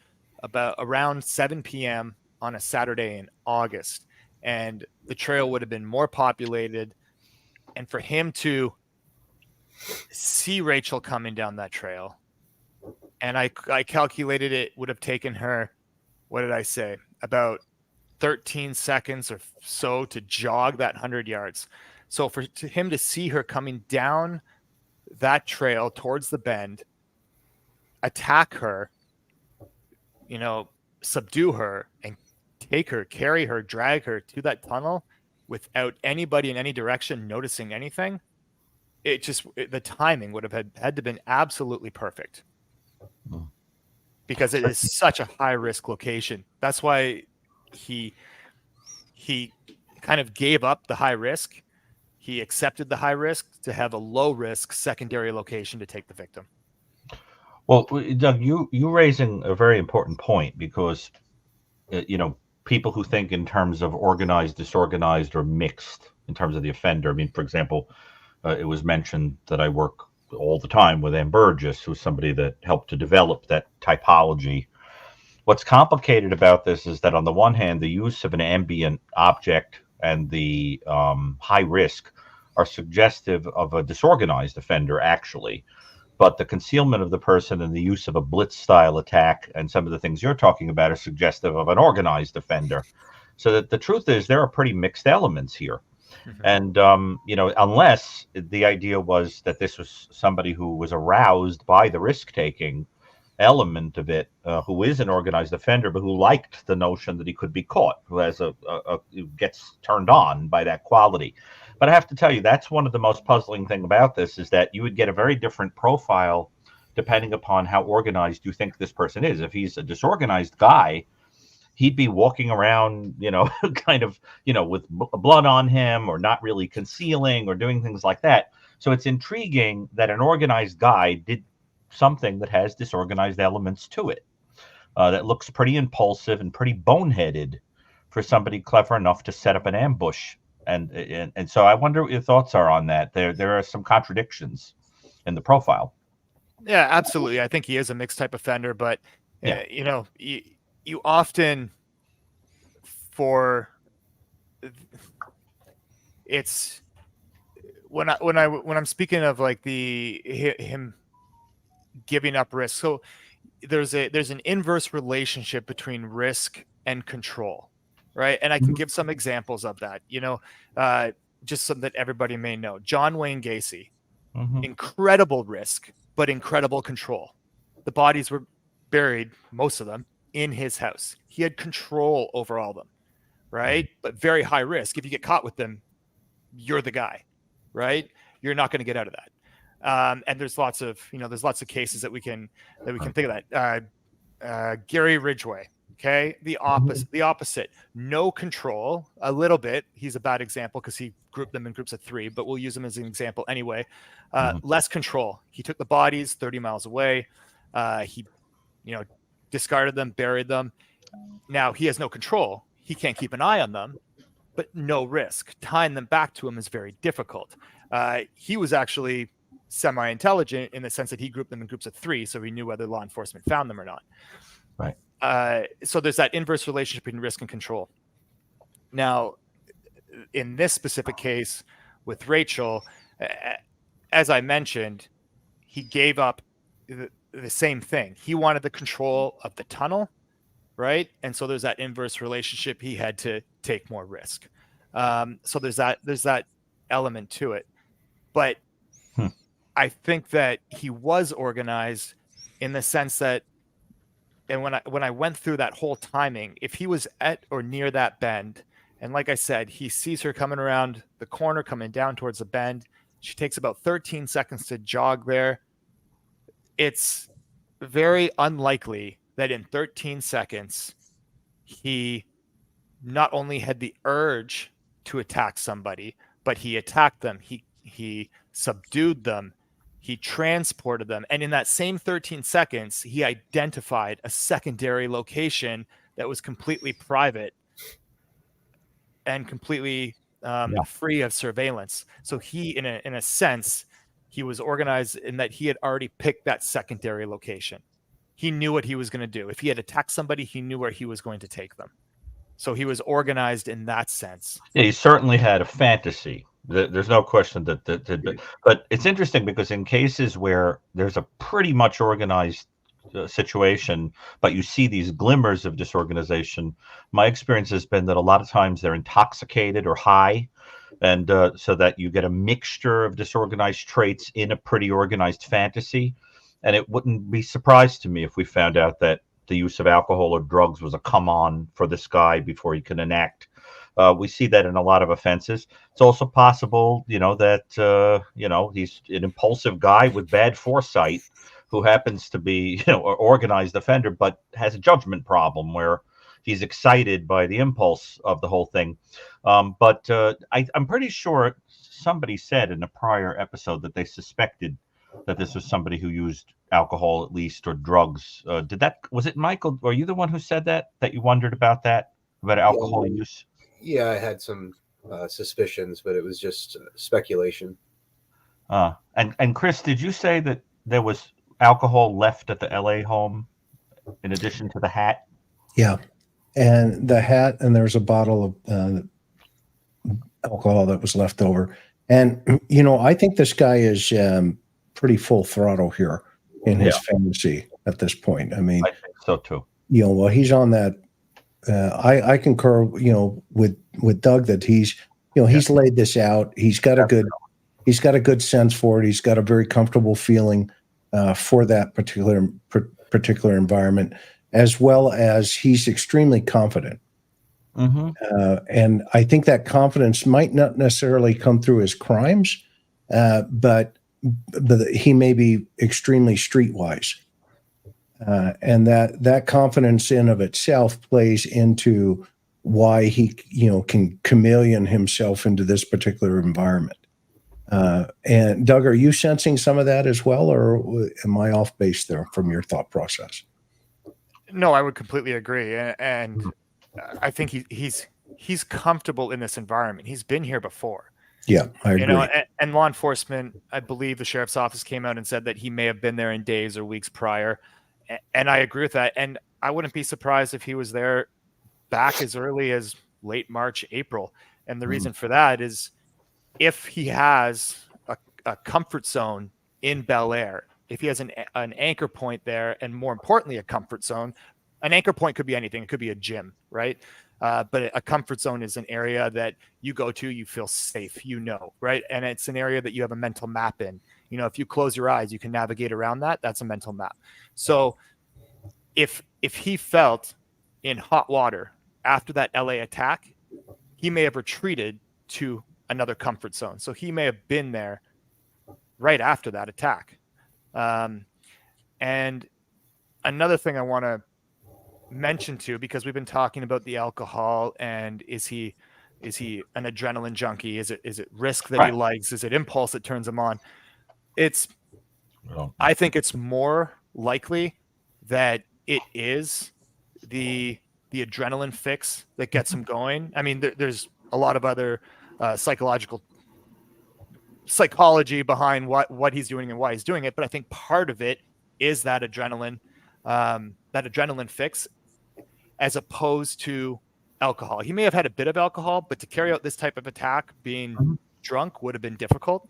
about around 7 p.m. on a Saturday in August, and the trail would have been more populated. And for him to see Rachel coming down that trail, and I calculated it would have taken her, what did I say, about 13 seconds or so to jog that 100 yards. So for him to see her coming down that trail towards the bend, attack her, subdue her, and take her, carry her, drag her to that tunnel without anybody in any direction noticing anything, the timing would have had to have been absolutely perfect, because it is such a high risk location. That's why he kind of gave up the high risk. He accepted the high risk to have a low risk secondary location to take the victim. Well, Doug, you raising a very important point, because people who think in terms of organized, disorganized, or mixed in terms of the offender. I mean, for example, it was mentioned that I work all the time with Ann Burgess, who's somebody that helped to develop that typology. What's complicated about this is that on the one hand, the use of an ambient object and the high risk are suggestive of a disorganized offender, actually. But the concealment of the person and the use of a blitz style attack and some of the things you're talking about are suggestive of an organized offender. So that the truth is there are pretty mixed elements here. Mm-hmm. And, unless the idea was that this was somebody who was aroused by the risk taking element of it, who is an organized offender, but who liked the notion that he could be caught, who has who gets turned on by that quality. But I have to tell you, that's one of the most puzzling thing about this, is that you would get a very different profile depending upon how organized you think this person is. If he's a disorganized guy, he'd be walking around, kind of, with blood on him, or not really concealing or doing things like that. So it's intriguing that an organized guy did something that has disorganized elements to it, that looks pretty impulsive and pretty boneheaded for somebody clever enough to set up an ambush. And so I wonder what your thoughts are on that. There are some contradictions in the profile. Yeah, absolutely. I think he is a mixed type offender, but you often, it's when I'm speaking of like him giving up risk. So there's an inverse relationship between risk and control, right? And I can give some examples of that. Just something that everybody may know. John Wayne Gacy, incredible risk, but incredible control. The bodies were buried, most of them, in his house. He had control over all of them, right? But very high risk. If you get caught with them, you're the guy, right? You're not going to get out of that. And there's lots of cases that we can think of that. Gary Ridgway, okay, the opposite, no control, a little bit. He's a bad example because he grouped them in groups of 3, but we'll use him as an example anyway. Less control. He took the bodies 30 miles away. He, discarded them, buried them. Now he has no control. He can't keep an eye on them, but no risk. Tying them back to him is very difficult. He was actually semi-intelligent in the sense that he grouped them in groups of 3, so he knew whether law enforcement found them or not. Right. So there's that inverse relationship between risk and control. Now, in this specific case with Rachel, as I mentioned, he gave up the same thing. He wanted the control of the tunnel, right? And so there's that inverse relationship. He had to take more risk. So there's that element to it. But I think that he was organized in the sense that, and when I went through that whole timing, if he was at or near that bend, and like I said, he sees her coming around the corner, coming down towards the bend. She takes about 13 seconds to jog there. It's very unlikely that in 13 seconds, he not only had the urge to attack somebody, but he attacked them. He subdued them. He transported them. And in that same 13 seconds, he identified a secondary location that was completely private and completely free of surveillance. So he, in a sense, he was organized in that he had already picked that secondary location. He knew what he was going to do. If he had attacked somebody, he knew where he was going to take them. So he was organized in that sense. Yeah, he certainly had a fantasy. There's no question but it's interesting because in cases where there's a pretty much organized situation, but you see these glimmers of disorganization, my experience has been that a lot of times they're intoxicated or high, and so that you get a mixture of disorganized traits in a pretty organized fantasy. And it wouldn't be surprised to me if we found out that the use of alcohol or drugs was a come on for this guy before he could enact. We see that in a lot of offenses. It's also possible, that, he's an impulsive guy with bad foresight who happens to be, an organized offender, but has a judgment problem where he's excited by the impulse of the whole thing. But I'm pretty sure somebody said in a prior episode that they suspected that this was somebody who used alcohol at least, or drugs. Was it Michael? Were you the one who said that you wondered about alcohol use? Yeah, I had some suspicions, but it was just speculation. And Chris, did you say that there was alcohol left at the LA home in addition to the hat? Yeah, and the hat, and there's a bottle of alcohol that was left over. And, I think this guy is pretty full throttle here in his fantasy at this point. I mean, I think so too. Well, he's on that. I concur, with Doug that he's laid this out. He's got a good sense for it. He's got a very comfortable feeling for that particular environment, as well as he's extremely confident. And I think that confidence might not necessarily come through his crimes, but he may be extremely streetwise. And that confidence in of itself plays into why he, can chameleon himself into this particular environment. And Doug, are you sensing some of that as well, or am I off base there from your thought process? No, I would completely agree, and I think he's comfortable in this environment. He's been here before. Yeah, I agree. And law enforcement, I believe the sheriff's office came out and said that he may have been there in days or weeks prior. And I agree with that. And I wouldn't be surprised if he was there back as early as late March, April. And the reason for that is if he has a comfort zone in Bel Air, if he has an anchor point there, and more importantly, a comfort zone, an anchor point could be anything. It could be a gym, right? But a comfort zone is an area that you go to, you feel safe, right? And it's an area that you have a mental map in. If you close your eyes, you can navigate around that. That's a mental map. So if he felt in hot water after that LA attack, he may have retreated to another comfort zone. So he may have been there right after that attack. And another thing I want to mention too, because we've been talking about the alcohol and is he an adrenaline junkie? Is it risk that he likes? Is it impulse that turns him on? I think it's more likely that it is the adrenaline fix that gets him going. I mean, there's a lot of other psychology behind what he's doing and why he's doing it, but I think part of it is that adrenaline fix, as opposed to alcohol. He may have had a bit of alcohol, but to carry out this type of attack being drunk would have been difficult.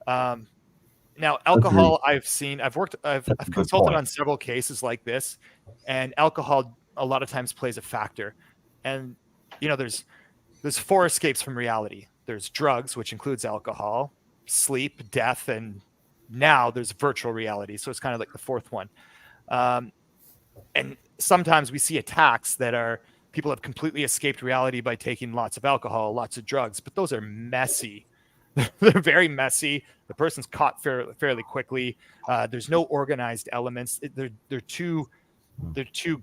Now, alcohol, I've consulted on several cases like this, and alcohol a lot of times plays a factor. And there's 4 escapes from reality. There's drugs, which includes alcohol, sleep, death, and now there's virtual reality. So it's kind of like the 4th one. And sometimes we see attacks that are people have completely escaped reality by taking lots of alcohol, lots of drugs, but those are messy. They're very messy. The person's caught fairly quickly. There's no organized elements. They're too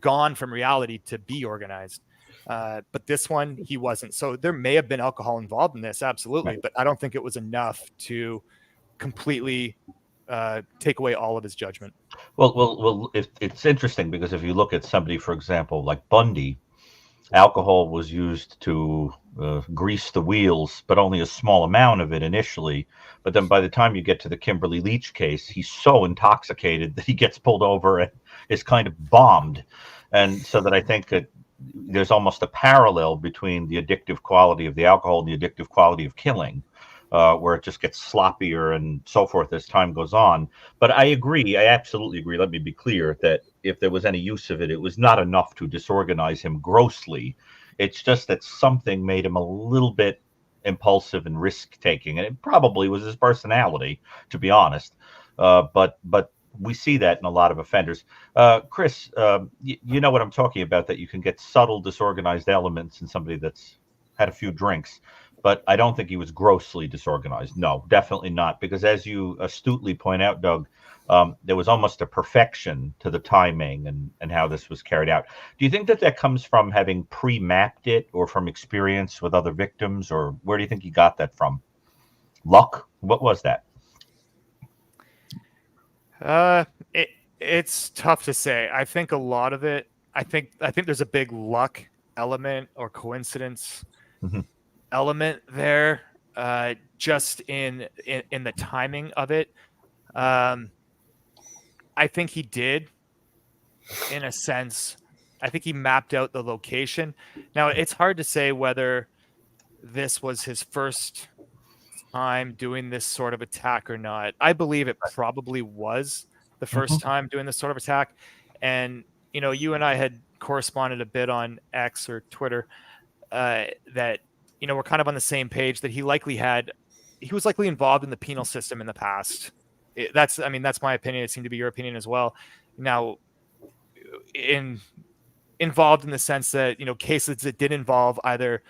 gone from reality to be organized. But this one, he wasn't. So there may have been alcohol involved in this, absolutely, but I don't think it was enough to completely take away all of his judgment. Well, it's interesting because if you look at somebody, for example, like Bundy, alcohol was used to grease the wheels, but only a small amount of it initially. But then by the time you get to the Kimberly Leach case, he's so intoxicated that he gets pulled over and is kind of bombed. And so that I think that there's almost a parallel between the addictive quality of the alcohol and the addictive quality of killing. Where it just gets sloppier and so forth as time goes on. But I agree. I absolutely agree. Let me be clear that if there was any use of it, it was not enough to disorganize him grossly. It's just that something made him a little bit impulsive and risk-taking. And it probably was his personality, to be honest. But we see that in a lot of offenders. Chris, you know what I'm talking about, that you can get subtle disorganized elements in somebody that's had a few drinks. But I don't think he was grossly disorganized. No, definitely not. Because as you astutely point out, Doug, there was almost a perfection to the timing and how this was carried out. Do you think that comes from having pre-mapped it or from experience with other victims? Or where do you think he got that from? Luck? What was that? It's tough to say. I think a lot of it, I think there's a big luck element or coincidence element there, just in the timing of it. I think he did, in a sense. I think he mapped out the location. Now, it's hard to say whether this was his first time doing this sort of attack or not. I believe it probably was the first time doing this sort of attack. And, you and I had corresponded a bit on X or Twitter, that, we're kind of on the same page that he was likely involved in the penal system in the past. That's my opinion. It seemed to be your opinion as well. Now, involved in the sense that, cases that did involve either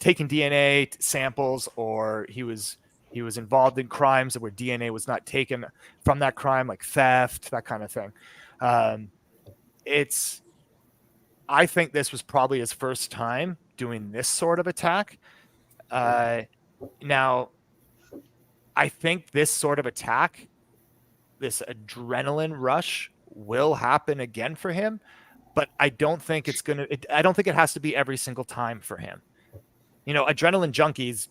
taking DNA samples, or he was involved in crimes where DNA was not taken from that crime, like theft, that kind of thing. I think this was probably his first time doing this sort of attack. Now, I think this sort of attack, this adrenaline rush, will happen again for him, but I don't think I don't think it has to be every single time for him. You know, adrenaline junkies,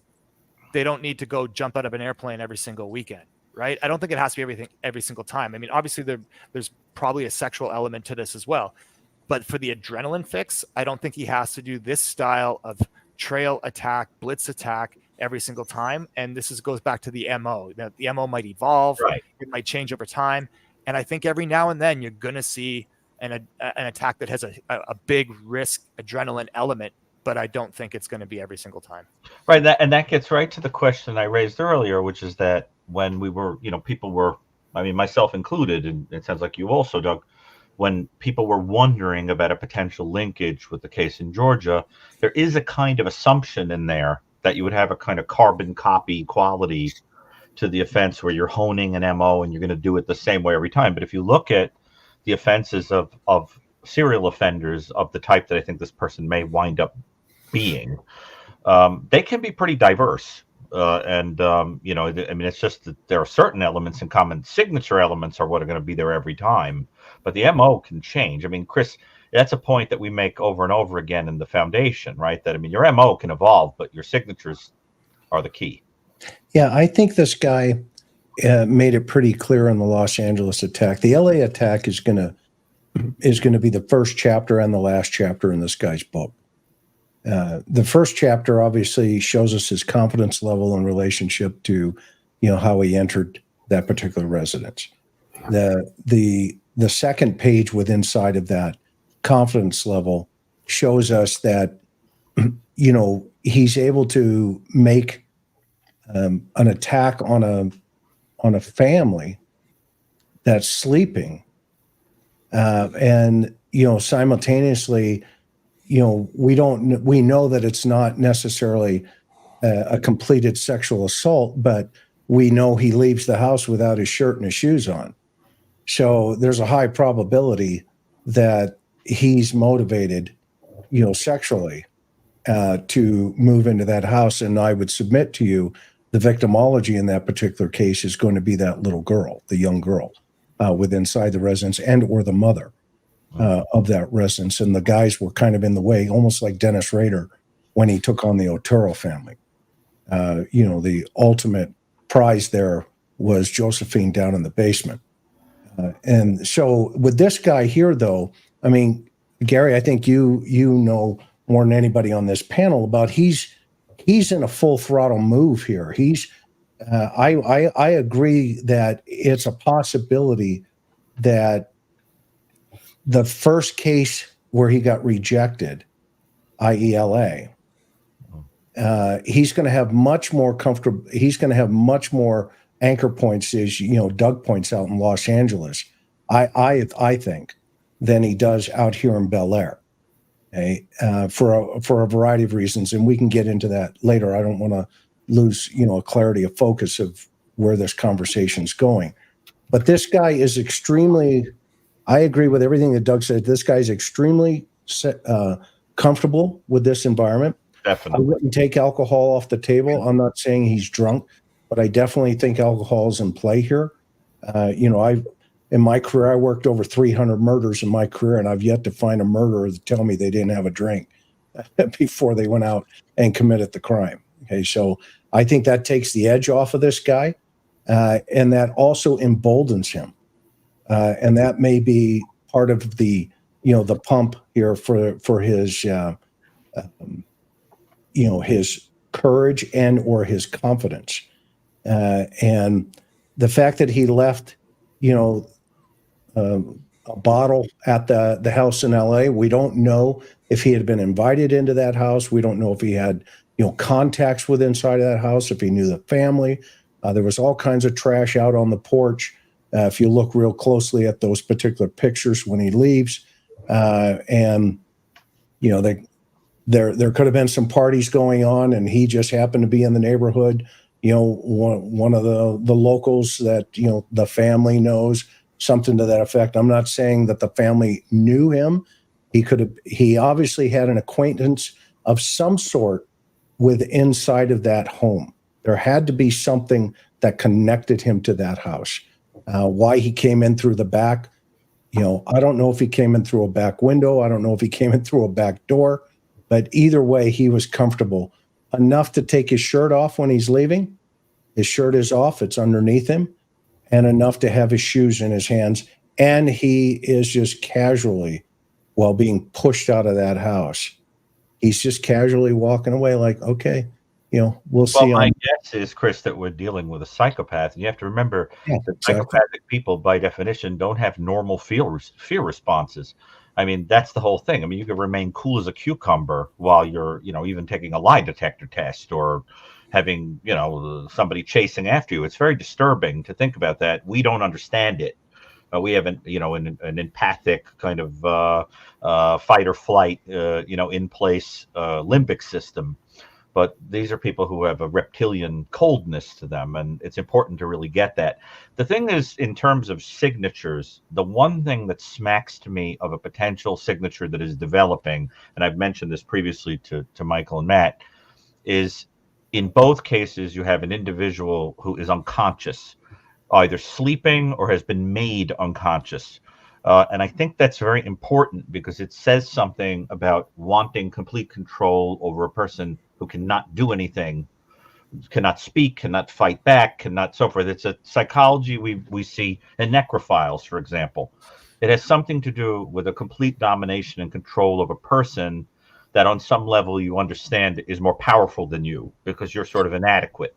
they don't need to go jump out of an airplane every single weekend, right? I don't think it has to be every single time. I mean, obviously there's probably a sexual element to this as well, but for the adrenaline fix, I don't think he has to do this style of trail attack, blitz attack every single time. And this goes back to the MO. Now, the MO might evolve, right? It might change over time. And I think every now and then you're going to see an attack that has a big risk adrenaline element, but I don't think it's going to be every single time. Right. That gets right to the question I raised earlier, which is that when we were, people were, I mean, myself included, and it sounds like you also, Doug, when people were wondering about a potential linkage with the case in Georgia, there is a kind of assumption in there that you would have a kind of carbon copy quality to the offense where you're honing an MO and you're going to do it the same way every time. But if you look at the offenses of serial offenders of the type that I think this person may wind up being, they can be pretty diverse. I mean, it's just that there are certain elements in common. Signature elements are what are going to be there every time, but the MO can change. I mean, Chris, that's a point that we make over and over again in the foundation, right? That, I mean, your MO can evolve, but your signatures are the key. Yeah, I think this guy made it pretty clear in the Los Angeles attack. The LA attack is going to be the first chapter and the last chapter in this guy's book. The first chapter obviously shows us his confidence level in relationship to, how he entered that particular residence. The second page inside of that confidence level shows us that, he's able to make an attack on a family that's sleeping, and simultaneously, we know that it's not necessarily a completed sexual assault, but we know he leaves the house without his shirt and his shoes on. So there's a high probability that he's motivated, sexually, to move into that house. And I would submit to you, the victimology in that particular case is going to be that little girl, the young girl, inside the residence and or the mother of that residence. And the guys were kind of in the way, almost like Dennis Rader when he took on the Otero family. The ultimate prize there was Josephine down in the basement. And so with this guy here, though, I mean, Gary, I think you know more than anybody on this panel about he's in a full throttle move here. I agree that it's a possibility that the first case where he got rejected, i.e. LA, he's going to have much more comfortable. He's going to have much more anchor points, as Doug points out, in Los Angeles. I think than he does out here in Bel Air. Okay? For a variety of reasons, and we can get into that later. I don't want to lose a clarity of focus of where this conversation's going. But this guy is extremely. I agree with everything that Doug said. This guy's extremely comfortable with this environment. Definitely. I wouldn't take alcohol off the table. I'm not saying he's drunk, but I definitely think alcohol is in play here. In my career, I worked over 300 murders in my career, and I've yet to find a murderer to tell me they didn't have a drink before they went out and committed the crime. Okay, so I think that takes the edge off of this guy, and that also emboldens him. And that may be part of the pump here for his his courage and or his confidence, and the fact that he left a bottle at the house in LA. We don't know if he had been invited into that house. We don't know if he had contacts with inside of that house, if he knew the family. There was all kinds of trash out on the porch. If you look real closely at those particular pictures when he leaves, and there could have been some parties going on, and he just happened to be in the neighborhood. One of the locals that the family knows something to that effect. I'm not saying that the family knew him. He obviously had an acquaintance of some sort with inside of that home. There had to be something that connected him to that house. Why he came in through the back, I don't know if he came in through a back window. I don't know if he came in through a back door, but either way, he was comfortable enough to take his shirt off when he's leaving. His shirt is off. It's underneath him, and enough to have his shoes in his hands. And he is just casually, while being pushed out of that house, he's just casually walking away like, okay, we'll see. Well, my guess is, Chris, that we're dealing with a psychopath. And you have to remember that psychopathic people, by definition, don't have normal fear responses. I mean, that's the whole thing. I mean, you can remain cool as a cucumber while you're, even taking a lie detector test or having, somebody chasing after you. It's very disturbing to think about that. We don't understand it. We have an empathic kind of fight or flight, in place limbic system. But these are people who have a reptilian coldness to them, and it's important to really get that. The thing is, in terms of signatures, the one thing that smacks to me of a potential signature that is developing, and I've mentioned this previously to Michael and Matt, is in both cases you have an individual who is unconscious, either sleeping or has been made unconscious. And I think that's very important because it says something about wanting complete control over a person who cannot do anything, cannot speak, cannot fight back, cannot so forth. It's a psychology we see in necrophiles, for example. It has something to do with a complete domination and control of a person that on some level you understand is more powerful than you because you're sort of inadequate.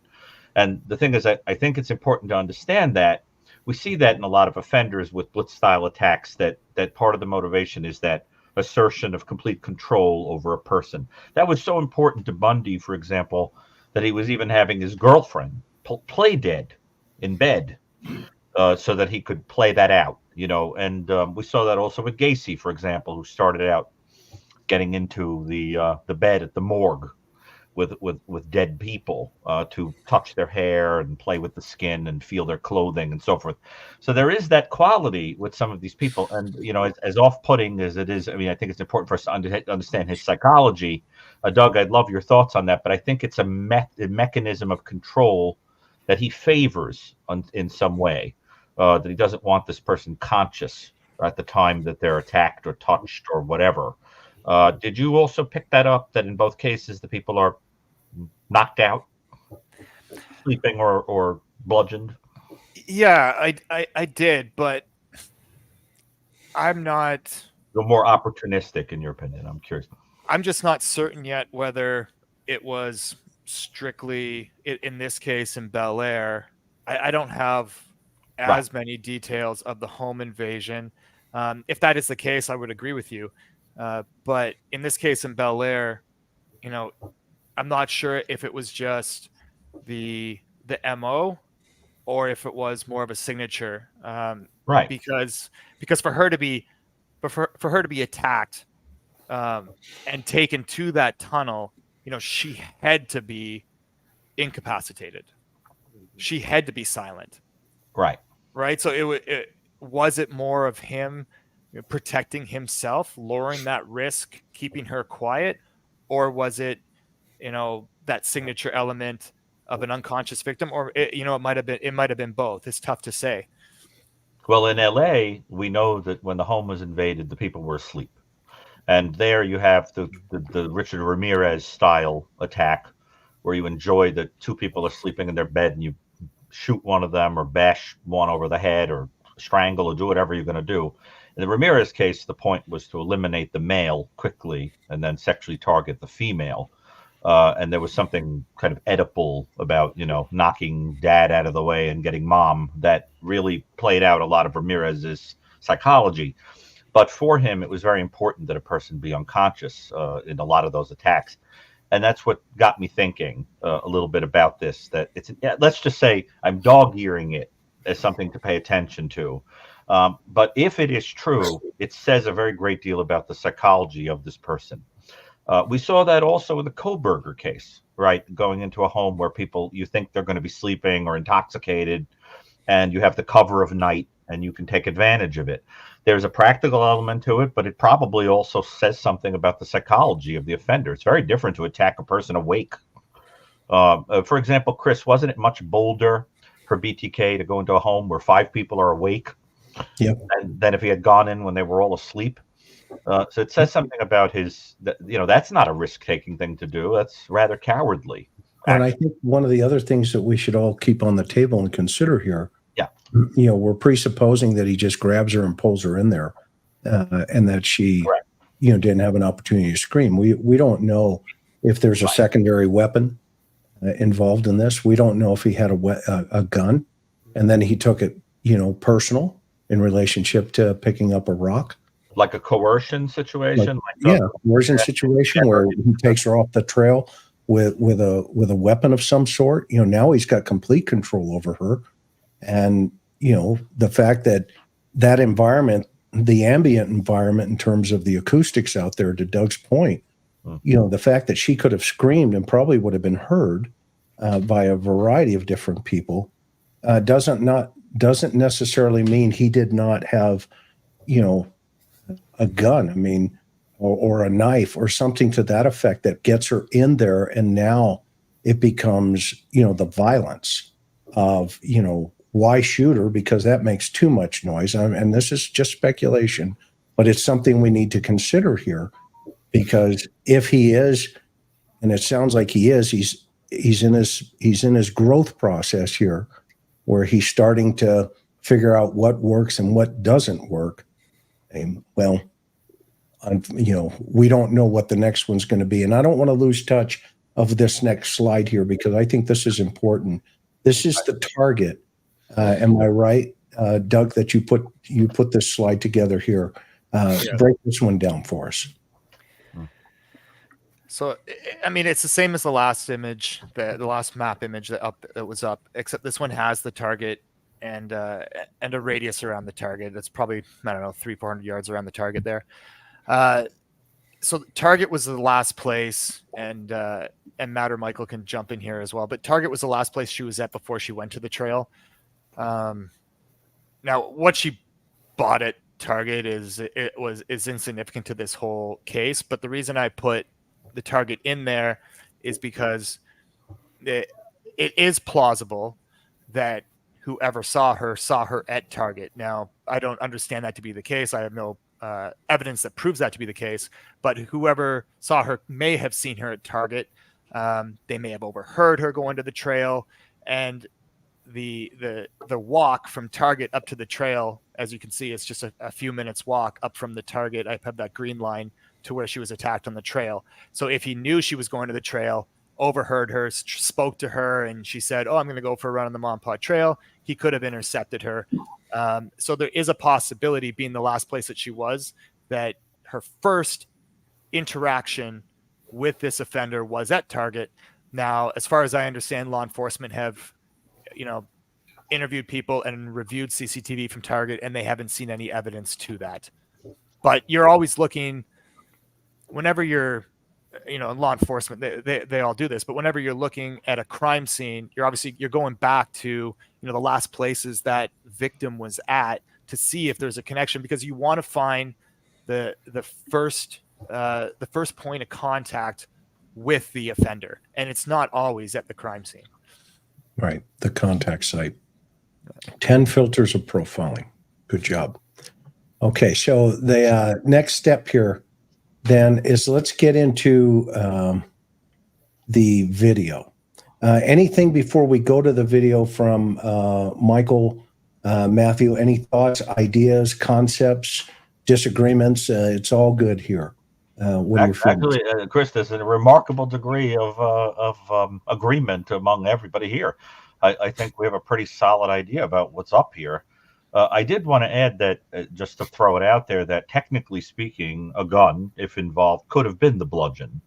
And the thing is, I think it's important to understand that. We see that in a lot of offenders with blitz-style attacks, that part of the motivation is that assertion of complete control over a person. That was so important to Bundy, for example, that he was even having his girlfriend play dead in bed so that he could play that out, And we saw that also with Gacy, for example, who started out getting into the bed at the morgue with dead people to touch their hair and play with the skin and feel their clothing and so forth. So there is that quality with some of these people. And, as off-putting as it is, I mean, I think it's important for us to understand his psychology. Doug, I'd love your thoughts on that, but I think it's a mechanism of control that he favors in some way, that he doesn't want this person conscious at the time that they're attacked or touched or whatever. Did you also pick that up, that in both cases the people are knocked out, sleeping or bludgeoned? Yeah, I did, but I'm not. You're more opportunistic, in your opinion. I'm curious. I'm just not certain yet whether it was strictly, in this case, in Bel Air. I don't have as many details of the home invasion. If that is the case, I would agree with you. But in this case in Bel Air, I'm not sure if it was just the MO or if it was more of a signature. Right. Because for her to be attacked and taken to that tunnel, she had to be incapacitated. She had to be silent. Right. Right. So was it more of him protecting himself, lowering that risk, keeping her quiet, or was it, that signature element of an unconscious victim, or it might have been both. It's tough to say. Well, in LA, we know that when the home was invaded, the people were asleep, and there you have the Richard Ramirez style attack, where you enjoy that two people are sleeping in their bed and you shoot one of them or bash one over the head or strangle or do whatever you're going to do. In the Ramirez case, the point was to eliminate the male quickly and then sexually target the female. And there was something kind of Oedipal about, knocking dad out of the way and getting mom that really played out a lot of Ramirez's psychology. But for him, it was very important that a person be unconscious in a lot of those attacks. And that's what got me thinking a little bit about this, that let's just say I'm dog-earing it as something to pay attention to. But if it is true, it says a very great deal about the psychology of this person. We saw that also in the Koberger case, right? Going into a home where you think they're going to be sleeping or intoxicated, and you have the cover of night, and you can take advantage of it. There's a practical element to it, but it probably also says something about the psychology of the offender. It's very different to attack a person awake. For example, Chris, wasn't it much bolder for BTK to go into a home where 5 people are awake? Yep. And then if he had gone in when they were all asleep? So it says something about that's not a risk-taking thing to do. That's rather cowardly. And I think one of the other things that we should all keep on the table and consider here, we're presupposing that he just grabs her and pulls her in there, and that she, Correct. Didn't have an opportunity to scream. We don't know if there's a secondary weapon involved in this. We don't know if he had a gun, and then he took it, personal in relationship to picking up a rock. Like a coercion situation? Coercion situation where he takes her off the trail with a weapon of some sort. Now he's got complete control over her. And, the fact that environment, the ambient environment in terms of the acoustics out there, to Doug's point, the fact that she could have screamed and probably would have been heard by a variety of different people doesn't necessarily mean he did not have, a gun, or a knife or something to that effect that gets her in there. And now it becomes, the violence of, why shoot her? Because that makes too much noise. And this is just speculation, but it's something we need to consider here, because if he is, and it sounds like he is, he's in his growth process here, where he's starting to figure out what works and what doesn't work. And we don't know what the next one's going to be. And I don't want to lose touch of this next slide here, because I think this is important. This is the target. Am I right, Doug, that you put this slide together here? Break this one down for us. So, it's the same as the last image, the last map image that was up, except this one has the target and a radius around the target. That's probably, 300-400 yards around the target there. So the target was the last place, and Matt or Michael can jump in here as well. But target was the last place she was at before she went to the trail. Now, what she bought at target is insignificant to this whole case. But the reason I put the target in there is because it is plausible that whoever saw her at target. Now, I don't understand that to be the case. I have no evidence that proves that to be the case, but whoever saw her may have seen her at target. They may have overheard her going to the trail, and the walk from target up to the trail, as you can see, it's just a few minutes walk up from the target. I have that green line to where she was attacked on the trail. So if he knew she was going to the trail, overheard her, spoke to her, and she said, "Oh, I'm going to go for a run on the Monpont Trail," he could have intercepted her. So there is a possibility, being the last place that she was, that her first interaction with this offender was at target. Now, as far as I understand, law enforcement have, interviewed people and reviewed CCTV from target, and they haven't seen any evidence to that. But you're always looking, whenever you're, law enforcement, they all do this, but whenever you're looking at a crime scene, you're going back to, the last places that victim was at to see if there's a connection, because you want to find the first point of contact with the offender, and it's not always at the crime scene. Right, the contact site. 10 filters of profiling. Good job. Okay, so the next step here then is, let's get into the video. Anything before we go to the video from Michael, Matthew? Any thoughts, ideas, concepts, disagreements? It's all good here. Actually, Chris, there's a remarkable degree of agreement among everybody here. I think we have a pretty solid idea about what's up here. I did want to add that, just to throw it out there, that technically speaking, a gun, if involved, could have been the bludgeon.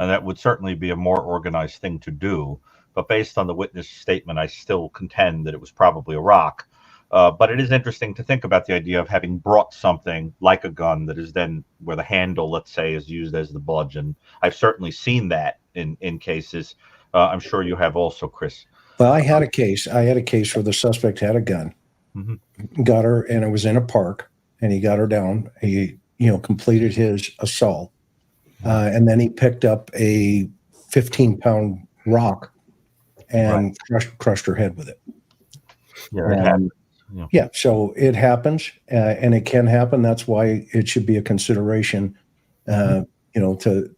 And that would certainly be a more organized thing to do. But based on the witness statement, I still contend that it was probably a rock. But it is interesting to think about the idea of having brought something like a gun that is then where the handle, let's say, is used as the bludgeon. I've certainly seen that in cases. I'm sure you have also, Chris. Well, I had a case where the suspect had a gun. got her, and it was in a park, and he got her down. He, completed his assault. And then he picked up a 15-pound rock and crushed her head with it. Yeah, it happens. Yeah, so it happens, and it can happen. That's why it should be a consideration, to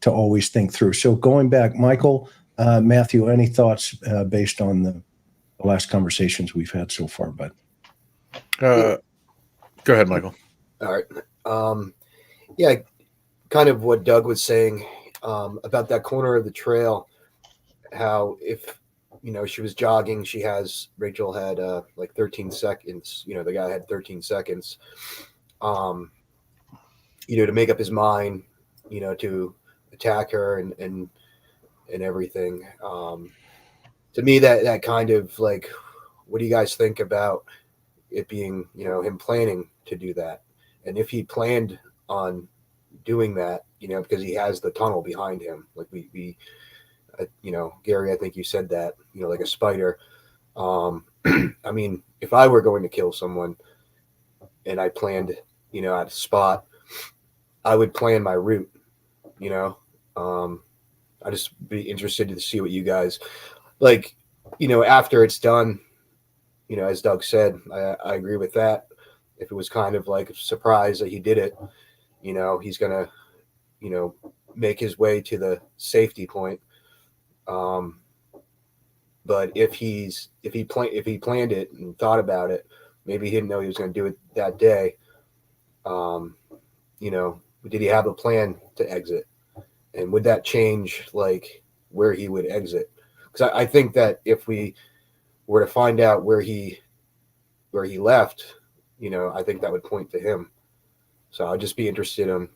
always think through. So going back, Michael, Matthew, any thoughts based on the last conversations we've had so far, bud? Go ahead, Michael. All right. Yeah, kind of what Doug was saying about that corner of the trail, how if, she was jogging, Rachel had like 13 seconds, the guy had 13 seconds, to make up his mind, to attack her and everything. To me, that kind of like, what do you guys think about it being, him planning to do that? And if he planned on doing that, because he has the tunnel behind him, like we Gary, I think you said that, like a spider. I mean, if I were going to kill someone and I planned, at a spot, I would plan my route, I'd just be interested to see what you guys like, after it's done, as Doug said, I agree with that. If it was kind of like a surprise that he did it, he's going to, make his way to the safety point. But if he planned it and thought about it, maybe he didn't know he was going to do it that day. Did he have a plan to exit? And would that change like where he would exit? Because I think that if we were to find out where he left, I think that would point to him. So I'd just be interested in,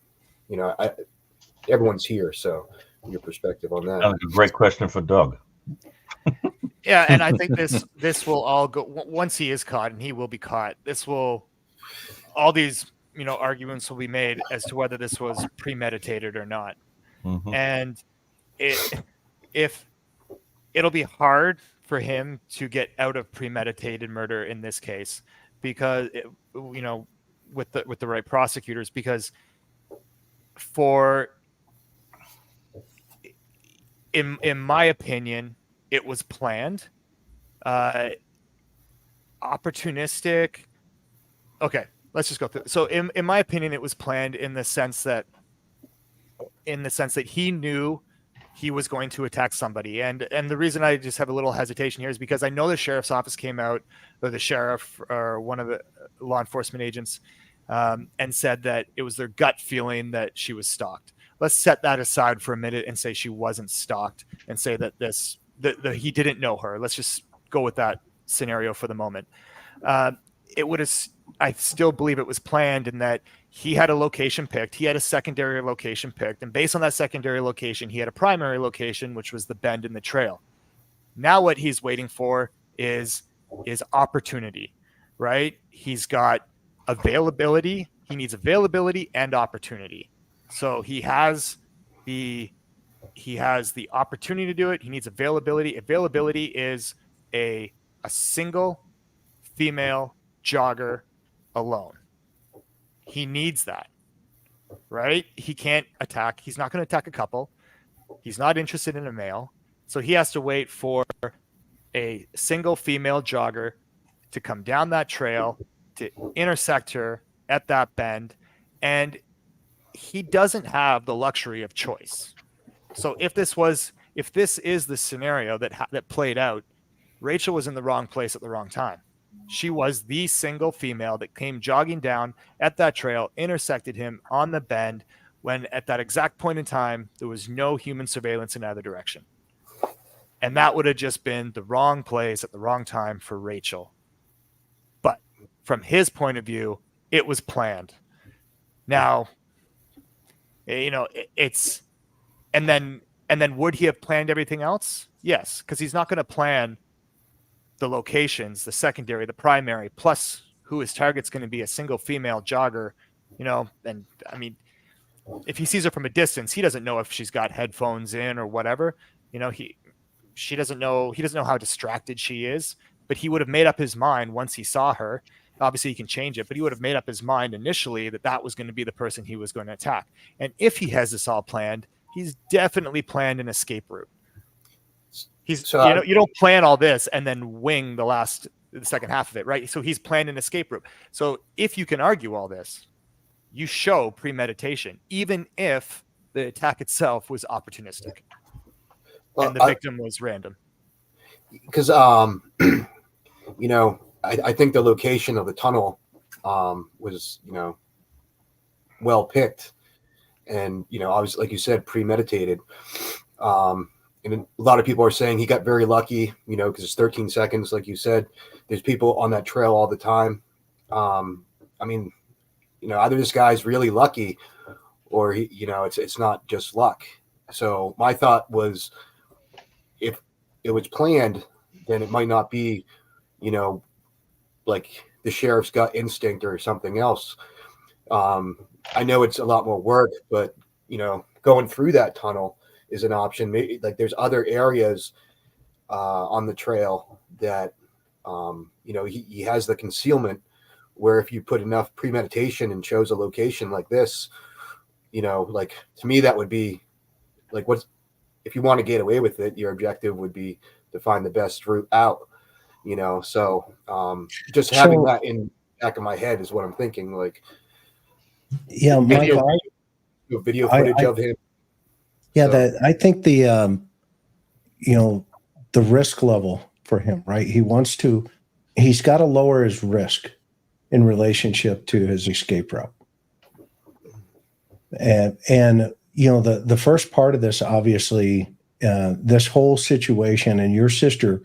everyone's here, so your perspective on that. That was a great question for Doug. Yeah, and I think this will all go once he is caught, and he will be caught. All these arguments will be made as to whether this was premeditated or not. And it'll be hard for him to get out of premeditated murder in this case, because with the right prosecutors, because in my opinion, it was planned, opportunistic. Okay, let's just go through. So in my opinion, it was planned in the sense that he knew he was going to attack somebody. And the reason I just have a little hesitation here is because I know the sheriff's office came out, or the sheriff or one of the law enforcement agents, and said that it was their gut feeling that she was stalked. Let's set that aside for a minute and say she wasn't stalked, and say that he didn't know her. Let's just go with that scenario for the moment. I still believe it was planned, in that he had a location picked. He had a secondary location picked. And based on that secondary location, he had a primary location, which was the bend in the trail. Now what he's waiting for is opportunity, right? He's got availability. He needs availability and opportunity. So he has the opportunity to do it. He needs availability. Availability is a single female jogger alone. He needs that, right? He can't attack. He's not going to attack a couple. He's not interested in a male. So he has to wait for a single female jogger to come down that trail, to intersect her at that bend. And he doesn't have the luxury of choice. So if this is the scenario that played out, Rachel was in the wrong place at the wrong time. She was the single female that came jogging down at that trail, intersected him on the bend, when at that exact point in time, there was no human surveillance in either direction. And that would have just been the wrong place at the wrong time for Rachel. But from his point of view, it was planned. Now, it's, and then would he have planned everything else? Yes, because he's not going to plan the locations, the secondary, the primary, plus who his target's going to be, a single female jogger, and I mean, if he sees her from a distance, he doesn't know if she's got headphones in or whatever, he doesn't know how distracted she is, but he would have made up his mind once he saw her. Obviously, he can change it, but he would have made up his mind initially that that was going to be the person he was going to attack. And if he has this all planned, he's definitely planned an escape route. He's so, you don't plan all this and then wing the second half of it, right? So he's planned an escape route. So if you can argue all this, you show premeditation, even if the attack itself was opportunistic and the victim was random. Because you know, I think the location of the tunnel was, you know, well picked, and, you know, obviously, like you said, premeditated. And a lot of people are saying he got very lucky, you know, because it's 13 seconds, like you said. There's people on that trail all the time. I mean, you know, either this guy's really lucky, or he, you know, it's not just luck. So my thought was, if it was planned, then it might not be, you know, like the sheriff's gut instinct or something else. I know it's a lot more work, but, you know, going through that tunnel is an option. Maybe, like, there's other areas on the trail that, you know, he has the concealment, where if you put enough premeditation and chose a location like this, you know, like, to me, that would be like, if you want to get away with it, your objective would be to find the best route out, you know? So just having that in the back of my head is what I'm thinking. Like, yeah, video footage of him. Yeah, so. I think the, you know, the risk level for him, right? He's got to lower his risk in relationship to his escape route. And you know, the first part of this, obviously, this whole situation, and your sister,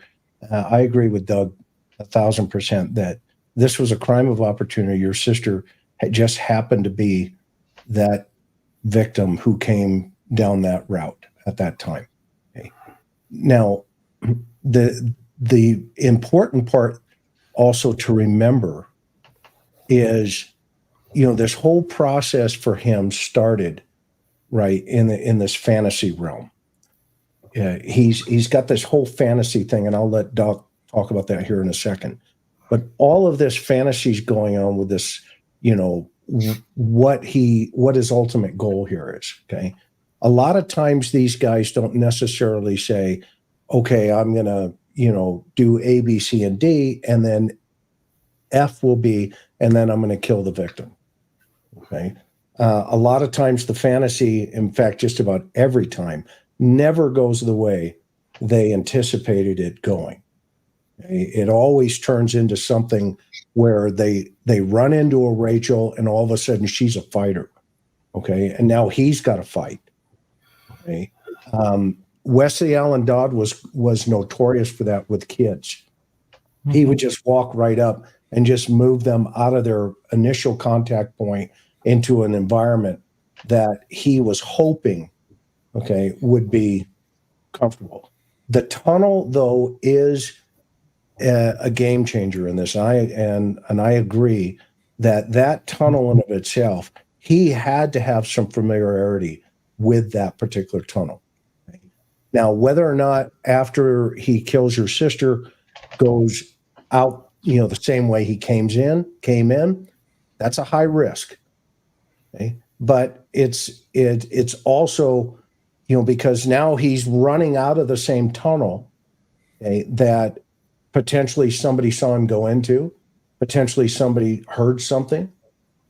I agree with Doug 1,000% that this was a crime of opportunity. Your sister had just happened to be that victim who came down that route at that time. Okay. Now, the important part also to remember is, you know, this whole process for him started right in this fantasy realm. He's got this whole fantasy thing, and I'll let Doc talk about that here in a second. But all of this fantasy is going on with this, you know, what his ultimate goal here is. Okay. A lot of times these guys don't necessarily say, okay, I'm going to, you know, do A, B, C, and D, and then F will be, and then I'm going to kill the victim. Okay. A lot of times the fantasy, in fact, just about every time, never goes the way they anticipated it going. Okay? It always turns into something where they run into a Rachel, and all of a sudden she's a fighter. Okay. And now he's got to fight. Okay. Wesley Allen Dodd was notorious for that with kids. He would just walk right up and just move them out of their initial contact point into an environment that he was hoping, okay, would be comfortable. The tunnel, though, is a game changer in this. And I agree that tunnel in of itself, he had to have some familiarity with that particular tunnel. Okay? Now, whether or not after he kills your sister goes out, you know, the same way he came in, that's a high risk. Okay? But it's also, you know, because now he's running out of the same tunnel, okay, that potentially somebody saw him go into, potentially somebody heard something,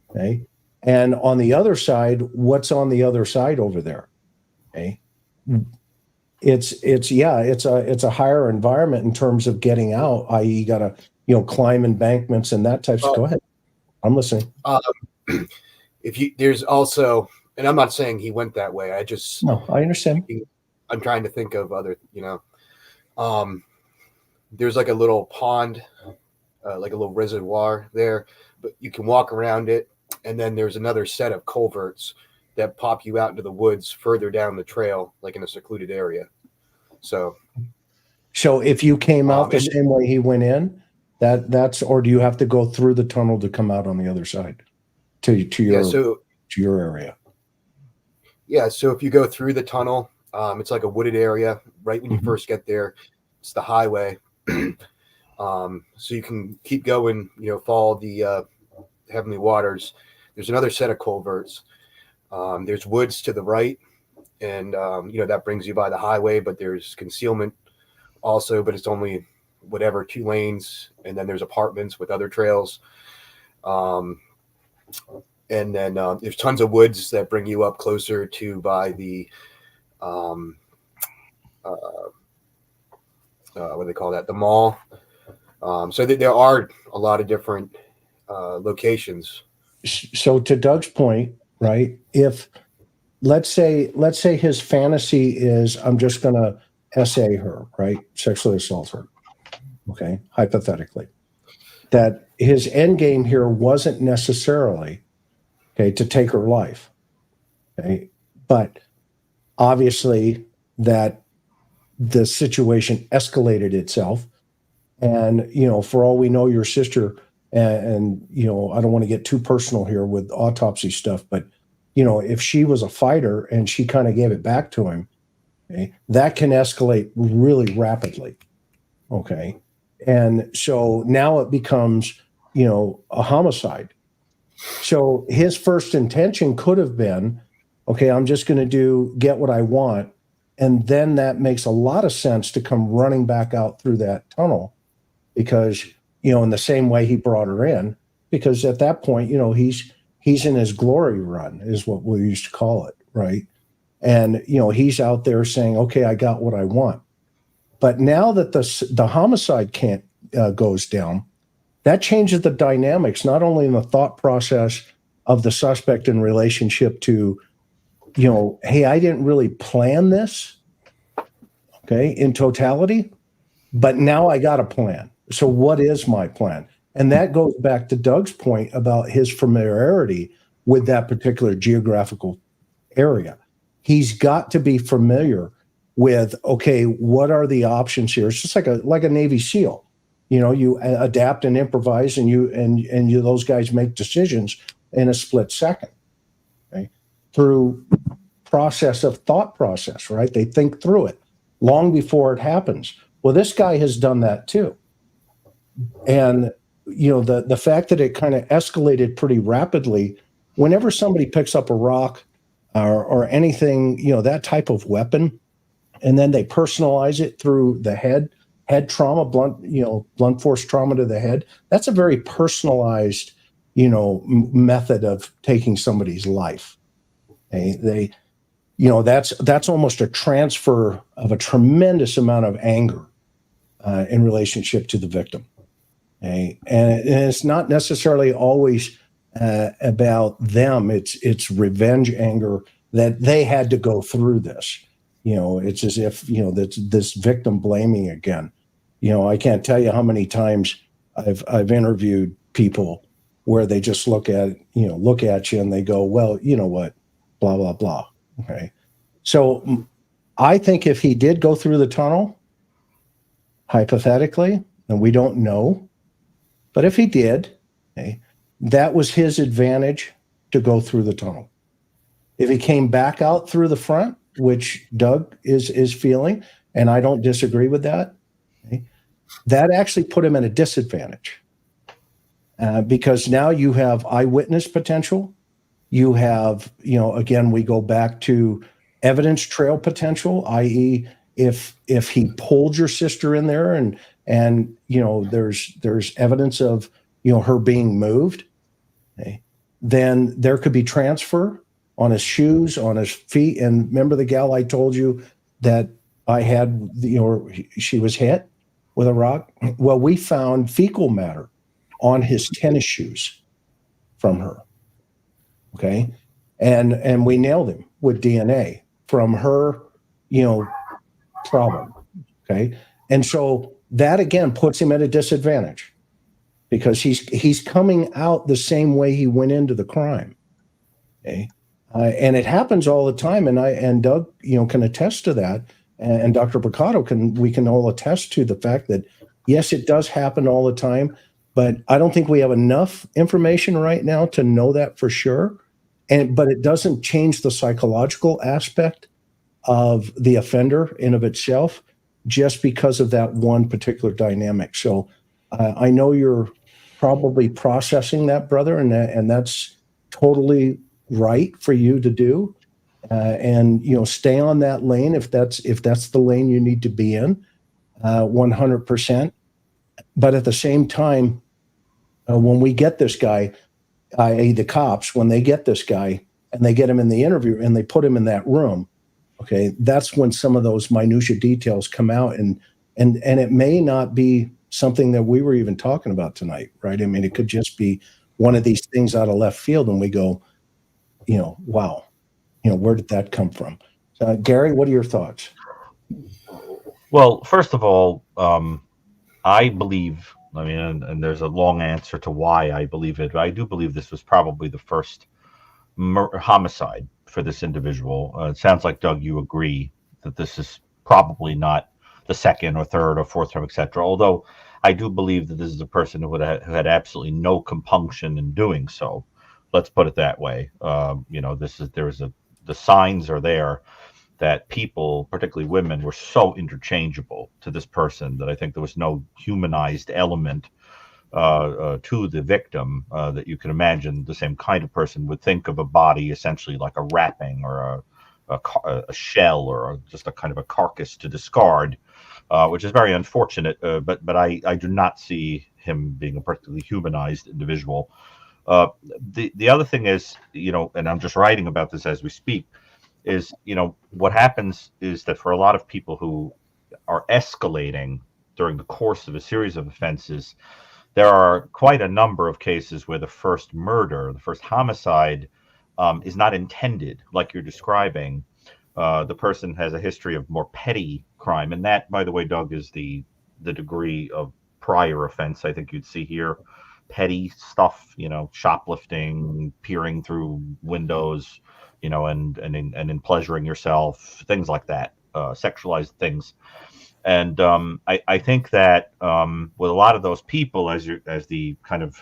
okay? And on the other side, what's on the other side over there? Okay. It's a higher environment in terms of getting out, i.e., you gotta, you know, climb embankments and that type of stuff. Go ahead. I'm listening. There's also, and I'm not saying he went that way. No, I understand. I'm trying to think of other, you know, there's like a little pond, like a little reservoir there, but you can walk around it. And then there's another set of culverts that pop you out into the woods further down the trail, like in a secluded area. So if you came out the same way he went in, that's, or do you have to go through the tunnel to come out on the other side to your area? Yeah. So if you go through the tunnel, it's like a wooded area right when you first get there. It's the highway. So you can keep going, follow the heavenly waters. There's another set of culverts. There's woods to the right, and that brings you by the highway, but there's concealment also, but it's only 2 lanes, and then there's apartments with other trails. And then there's tons of woods that bring you up closer to by the what do they call that? The mall. So there are a lot of different locations. So to Doug's point, right? If let's say his fantasy is I'm just going to essay her, right? Sexually assault her. Okay, hypothetically, that his end game here wasn't necessarily to take her life. Okay, but obviously that the situation escalated itself, and for all we know, your sister and I don't want to get too personal here with autopsy stuff, but if she was a fighter and she kind of gave it back to him, that can escalate really rapidly. Okay. And so now it becomes, a homicide. So his first intention could have been, okay, I'm just going to get what I want. And then that makes a lot of sense to come running back out through that tunnel because, in the same way he brought her in, because at that point, he's in his glory run is what we used to call it. Right. And, he's out there saying, okay, I got what I want. But now that the homicide can't goes down, that changes the dynamics, not only in the thought process of the suspect in relationship to, hey, I didn't really plan this, okay, in totality, but now I got a plan. So what is my plan? And that goes back to Doug's point about his familiarity with that particular geographical area. He's got to be familiar with, okay, what are the options here? It's just like a Navy SEAL. You adapt and improvise, and you those guys make decisions in a split second, okay? Through thought process, right? They think through it long before it happens. Well, this guy has done that too. And the fact that it kind of escalated pretty rapidly, whenever somebody picks up a rock or anything, that type of weapon, and then they personalize it through the head trauma, blunt force trauma to the head. That's a very personalized, method of taking somebody's life. Okay? That's almost a transfer of a tremendous amount of anger in relationship to the victim. Okay? And it's not necessarily always about them. It's revenge anger that they had to go through this. It's as if, this victim blaming again. I can't tell you how many times I've interviewed people where they just look at you and they go, well, you know what, blah, blah, blah. Okay. So I think if he did go through the tunnel, hypothetically, and we don't know, but if he did, okay, that was his advantage to go through the tunnel. If he came back out through the front, which Doug is feeling, and I don't disagree with that, okay, that actually put him at a disadvantage because now you have eyewitness potential. You have, again, we go back to evidence trail potential, i.e., if he pulled your sister in there and there's evidence of her being moved, okay, then there could be transfer on his shoes, on his feet. And remember the gal I told you that I had, she was hit with a rock? Well, we found fecal matter on his tennis shoes from her. Okay. And we nailed him with DNA from her, problem. Okay. And so that again puts him at a disadvantage because he's coming out the same way he went into the crime. Okay. And it happens all the time. And Doug, can attest to that. And Dr. Brucato we can all attest to the fact that, yes, it does happen all the time, but I don't think we have enough information right now to know that for sure. But it doesn't change the psychological aspect of the offender in of itself just because of that one particular dynamic. So I know you're probably processing that, brother, and that's totally right for you to do. And stay on that lane if that's the lane you need to be in, 100%. But at the same time, when we get this guy, i.e. the cops, when they get this guy and they get him in the interview and they put him in that room, okay, that's when some of those minutia details come out, and it may not be something that we were even talking about tonight, right? I mean, it could just be one of these things out of left field, and we go, wow, where did that come from? Gary, what are your thoughts? Well, first of all, I believe, I mean, and there's a long answer to why I believe it, but I do believe this was probably the first homicide for this individual. It sounds like, Doug, you agree that this is probably not the second or third or fourth time, etc. Although I do believe that this is a person who had absolutely no compunction in doing so. Let's put it that way. The signs are there that people, particularly women, were so interchangeable to this person that I think there was no humanized element to the victim that you can imagine the same kind of person would think of a body essentially like a wrapping or a shell or just a kind of a carcass to discard, which is very unfortunate. But I do not see him being a particularly humanized individual. The other thing is, and I'm just writing about this as we speak, is, what happens is that for a lot of people who are escalating during the course of a series of offenses, there are quite a number of cases where the first murder, the first homicide, is not intended, like you're describing. The person has a history of more petty crime. And that, by the way, Doug, is the degree of prior offense I think you'd see here. Petty stuff, shoplifting, peering through windows, and in pleasuring yourself, things like that, sexualized things. And I think that with a lot of those people, as the kind of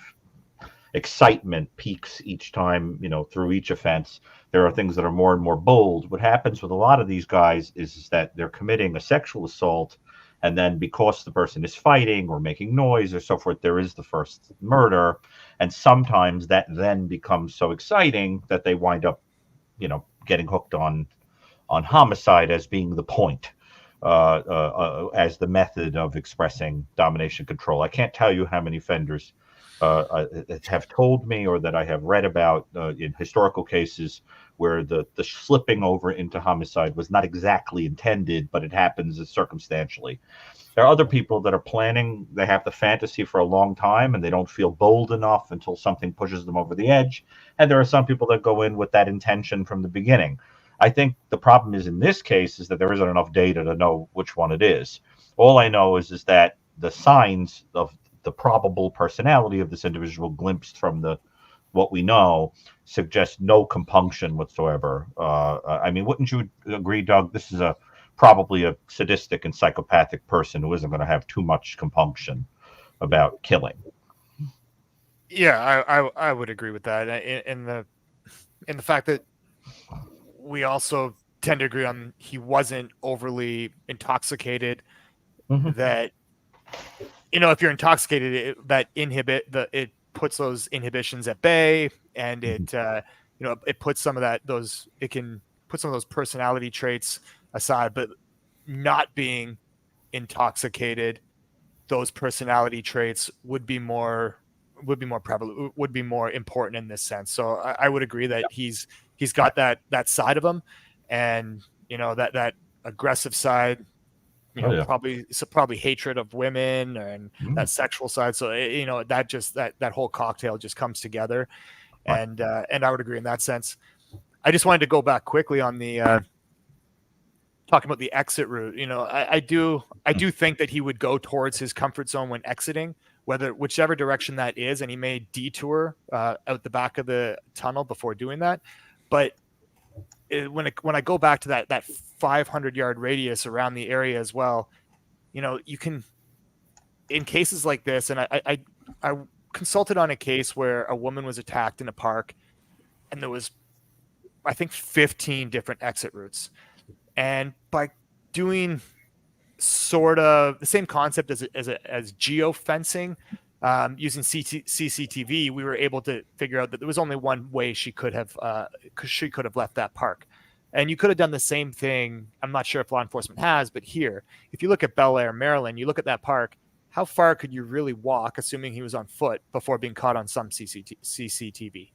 excitement peaks each time, through each offense, there are things that are more and more bold. What happens with a lot of these guys is that they're committing a sexual assault, and then because the person is fighting or making noise or so forth, there is the first murder. And sometimes that then becomes so exciting that they wind up, getting hooked on homicide as being the point, as the method of expressing domination control. I can't tell you how many offenders have told me, or that I have read about in historical cases, where the slipping over into homicide was not exactly intended, but it happens circumstantially. There are other people that are planning, they have the fantasy for a long time, and they don't feel bold enough until something pushes them over the edge. And there are some people that go in with that intention from the beginning. I think the problem is, in this case, is that there isn't enough data to know which one it is. All I know is that the signs of the probable personality of this individual, glimpsed from what we know, suggest no compunction whatsoever. I mean, wouldn't you agree, Doug? This is probably a sadistic and psychopathic person who isn't going to have too much compunction about killing. Yeah, I would agree with that. In the fact that we also tend to agree on he wasn't overly intoxicated. Mm-hmm. That, if you're intoxicated, it puts those inhibitions at bay, and it it puts some of it can put some of those personality traits aside. But not being intoxicated, those personality traits would be more prevalent, would be more important in this sense. So I would agree that he's got that side of him, and that aggressive side, probably hatred of women, and that sexual side. So that whole cocktail just comes together, and I would agree in that sense. I just wanted to go back quickly on the talking about the exit route. I do think that he would go towards his comfort zone when exiting, whichever direction that is, and he may detour out the back of the tunnel before doing that. But when I go back to that 500-yard radius around the area as well, you can, in cases like this, and I consulted on a case where a woman was attacked in a park, and there was, I think, 15 different exit routes. And by doing sort of the same concept as geofencing. Using CCTV, we were able to figure out that there was only one way she could have left that park. And you could have done the same thing. I'm not sure if law enforcement has, but here, if you look at Bel Air, Maryland, you look at that park, how far could you really walk, assuming he was on foot, before being caught on some CCTV?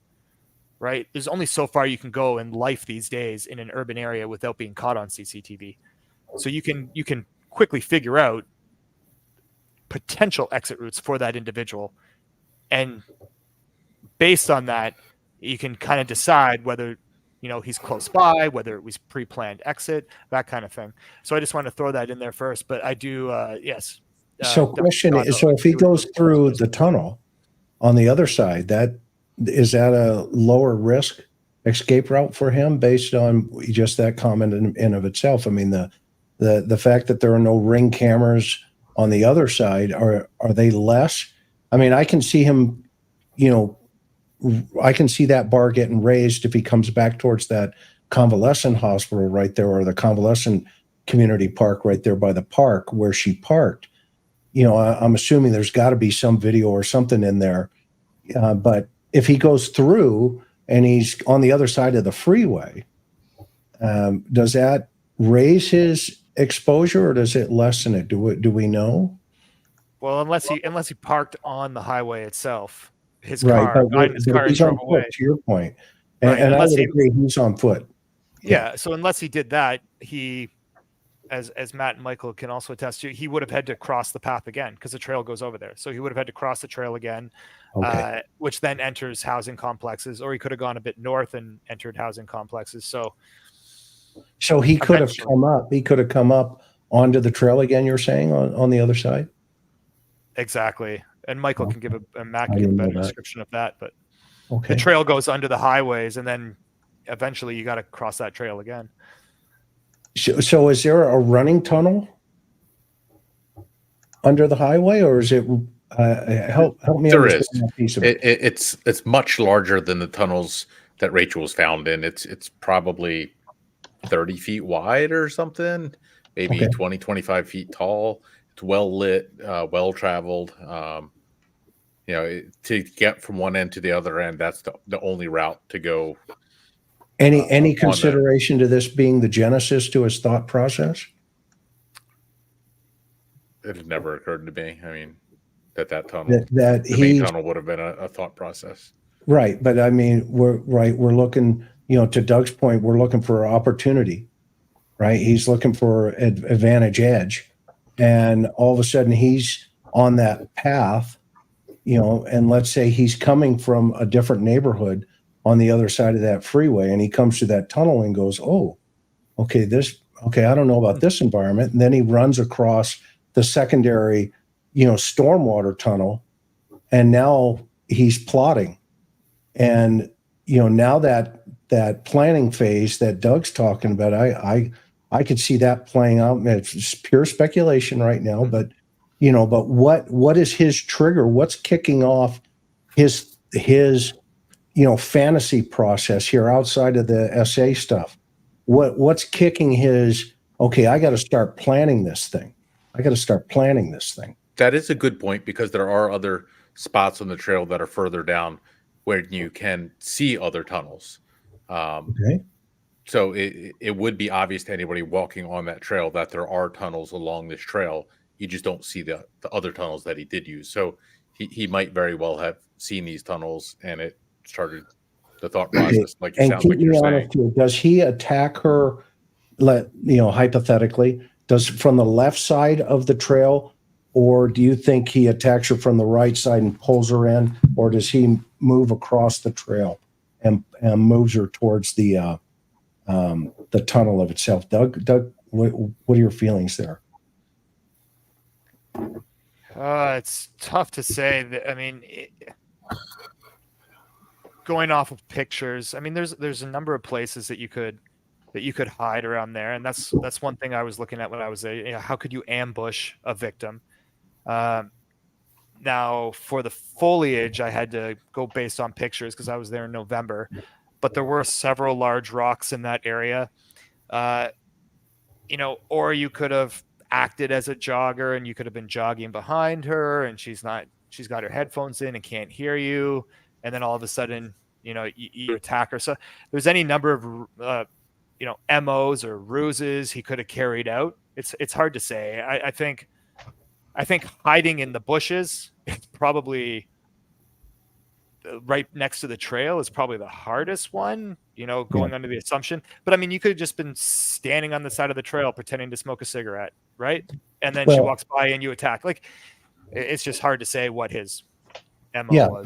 Right? There's only so far you can go in life these days in an urban area without being caught on CCTV. So you can quickly figure out potential exit routes for that individual. And based on that, you can kind of decide whether, he's close by, whether it was pre-planned exit, that kind of thing. So I just want to throw that in there first, but I do, yes. So question is, so if he goes through the tunnel on the other side, is that a lower risk escape route for him based on just that comment in of itself? I mean, the fact that there are no ring cameras on the other side, are they less? I mean, I can see him, I can see that bar getting raised if he comes back towards that convalescent hospital right there, or the convalescent community park right there by the park where she parked. I'm assuming there's got to be some video or something in there. But if he goes through and he's on the other side of the freeway, does that raise his exposure or does it lessen it? Do we know? Well, unless he parked on the highway itself, his right, car, but his car he's on foot, away. To your point, and I would agree, he's on foot. Yeah. So unless he did that, he, as Matt and Michael can also attest to, he would have had to cross the path again because the trail goes over there. So he would have had to cross the trail again, which then enters housing complexes, or he could have gone a bit north and entered housing complexes. So he could have come up. He could have come up onto the trail again. You're saying on the other side. Exactly, and Michael can give a Matt can give a better description of that. But the trail goes under the highways, and then eventually you got to cross that trail again. So is there a running tunnel under the highway, or is it? Help me. There is. It's much larger than the tunnels that Rachel was found in. It's probably 30 feet wide or something, maybe 20, 25 feet tall. It's well lit, well traveled. To get from one end to the other end, that's the only route to go. Any consideration to this being the genesis to his thought process? It had never occurred to me. I mean, that tunnel, the main tunnel would have been a thought process. Right. But I mean, we're looking, to Doug's point, we're looking for opportunity, right? He's looking for advantage edge. And all of a sudden he's on that path, and let's say he's coming from a different neighborhood on the other side of that freeway, and he comes to that tunnel and goes, I don't know about this environment. And then he runs across the secondary, stormwater tunnel, and now he's plotting. And, now that planning phase that Doug's talking about, I could see that playing out. It's pure speculation right now, but what is his trigger? What's kicking off his fantasy process here outside of the SA stuff? What's kicking his, I got to start planning this thing. That is a good point, because there are other spots on the trail that are further down where you can see other tunnels. So it would be obvious to anybody walking on that trail that there are tunnels along this trail. You just don't see the other tunnels that he did use. So he might very well have seen these tunnels, and it started the thought process, like it sounds like you're saying. Does he attack her, hypothetically, from the left side of the trail, or do you think he attacks her from the right side and pulls her in, or does he move across the trail and moves her towards the tunnel of itself? Doug, what are your feelings there? It's tough to say. I mean, going off of pictures, I mean, there's a number of places that you could hide around there, and that's one thing I was looking at when I was there. How could you ambush a victim? Now, for the foliage, I had to go based on pictures because I was there in November, but there were several large rocks in that area. Or you could have acted as a jogger, and you could have been jogging behind her, and she's got her headphones in and can't hear you, and then all of a sudden, you attack her. So there's any number of MOs or ruses he could have carried out. It's hard to say. I think hiding in the bushes, it's probably right next to the trail, is probably the hardest one, going under the assumption. But I mean, you could have just been standing on the side of the trail pretending to smoke a cigarette, right? And then she walks by and you attack. Like, it's just hard to say what his MO was.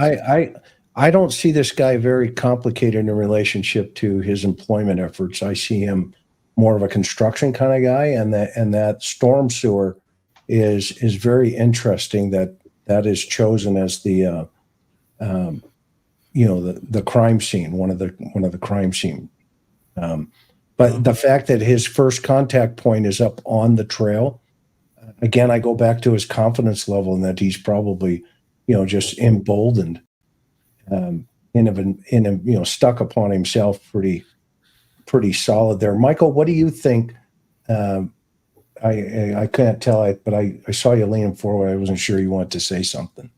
I don't see this guy very complicated in relationship to his employment efforts. I see him more of a construction kind of guy, and that storm sewer is very interesting. That is chosen as the the crime scene, one of the crime scene. But the fact that his first contact point is up on the trail, again, I go back to his confidence level and that he's probably, just emboldened, stuck upon himself pretty solid there. Michael, what do you think? I can't tell, but I saw you leaning forward. I wasn't sure you wanted to say something.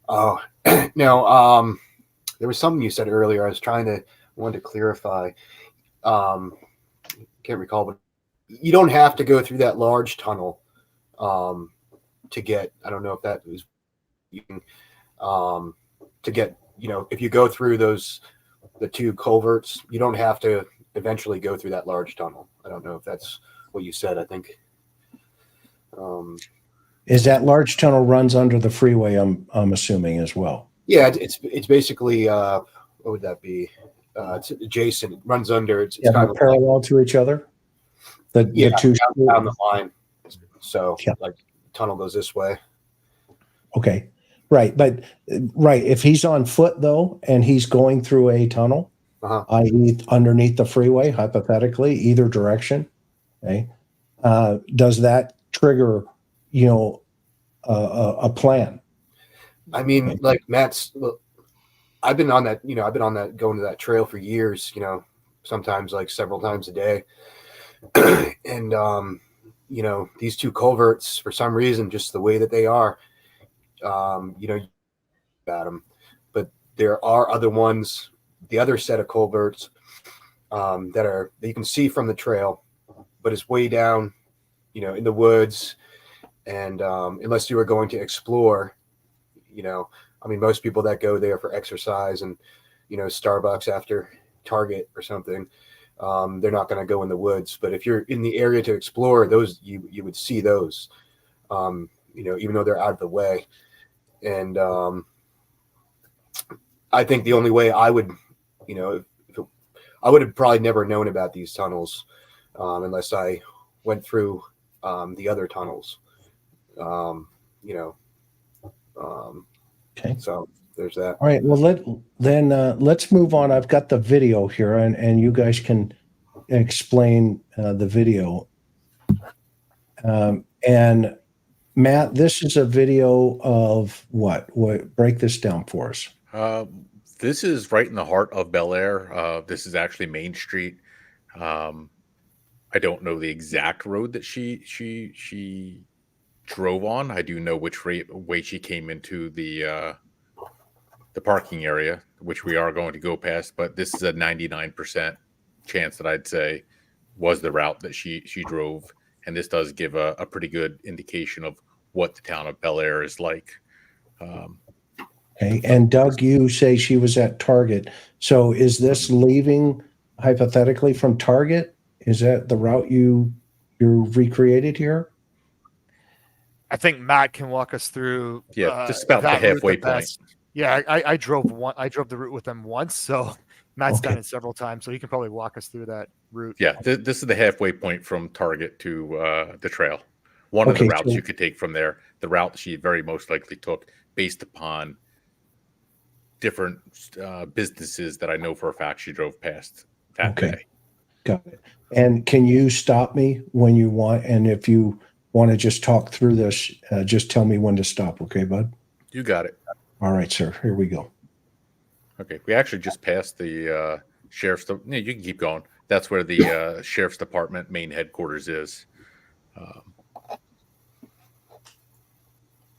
Oh, no. There was something you said earlier. I wanted to clarify. Can't recall, but you don't have to go through that large tunnel to get. I don't know if that was to get. If you go through the two culverts, you don't have to eventually go through that large tunnel. I don't know if that's what you said. I think. Is that large tunnel runs under the freeway? I'm assuming as well. Yeah, it's basically what would that be? It's adjacent. It runs under. It's kind of parallel to each other. The two down the line. So like tunnel goes this way. Okay, right, but if he's on foot though, and he's going through a tunnel, i.e., underneath the freeway, hypothetically, either direction, okay, does that trigger, a plan? I mean, like I've been on that, going to that trail for years, sometimes like several times a day. And, these two culverts, for some reason, just the way that they are, about them. But there are other ones, the other set of culverts that you can see from the trail, but it's way down, in the woods. And unless you were going to explore, most people that go there for exercise and, Starbucks after Target or something, they're not going to go in the woods. But if you're in the area to explore, those you would see those, even though they're out of the way. And I think the only way I would, I would have probably never known about these tunnels unless I went through the other tunnels. Okay. So there's that. All right. Well, let's move on. I've got the video here, and you guys can explain the video. And Matt, this is a video of what? Break this down for us. This is right in the heart of Bel Air. This is actually Main Street. I don't know the exact road that she drove on. I do know which way she came into the parking area, which we are going to go past. But this is a 99% chance that I'd say was the route that she drove, and this does give a pretty good indication of what the town of Bel Air is like. Okay, and Doug, you say she was at Target. So is this leaving hypothetically from Target? Is that the route you recreated here? I think Matt can walk us through. Yeah, just about the halfway point. Yeah, I drove the route with them once, so Matt's done it several times, so he can probably walk us through that route. Yeah, this is the halfway point from Target to the trail. One of the routes you could take from there, the route she very most likely took based upon different businesses that I know for a fact she drove past that day. Got it. And can you stop me when you want? And if you want to just talk through this, just tell me when to stop. Okay, bud? You got it. All right, sir. Here we go. Okay. We actually just passed the sheriff's. You can keep going. That's where the sheriff's department main headquarters is.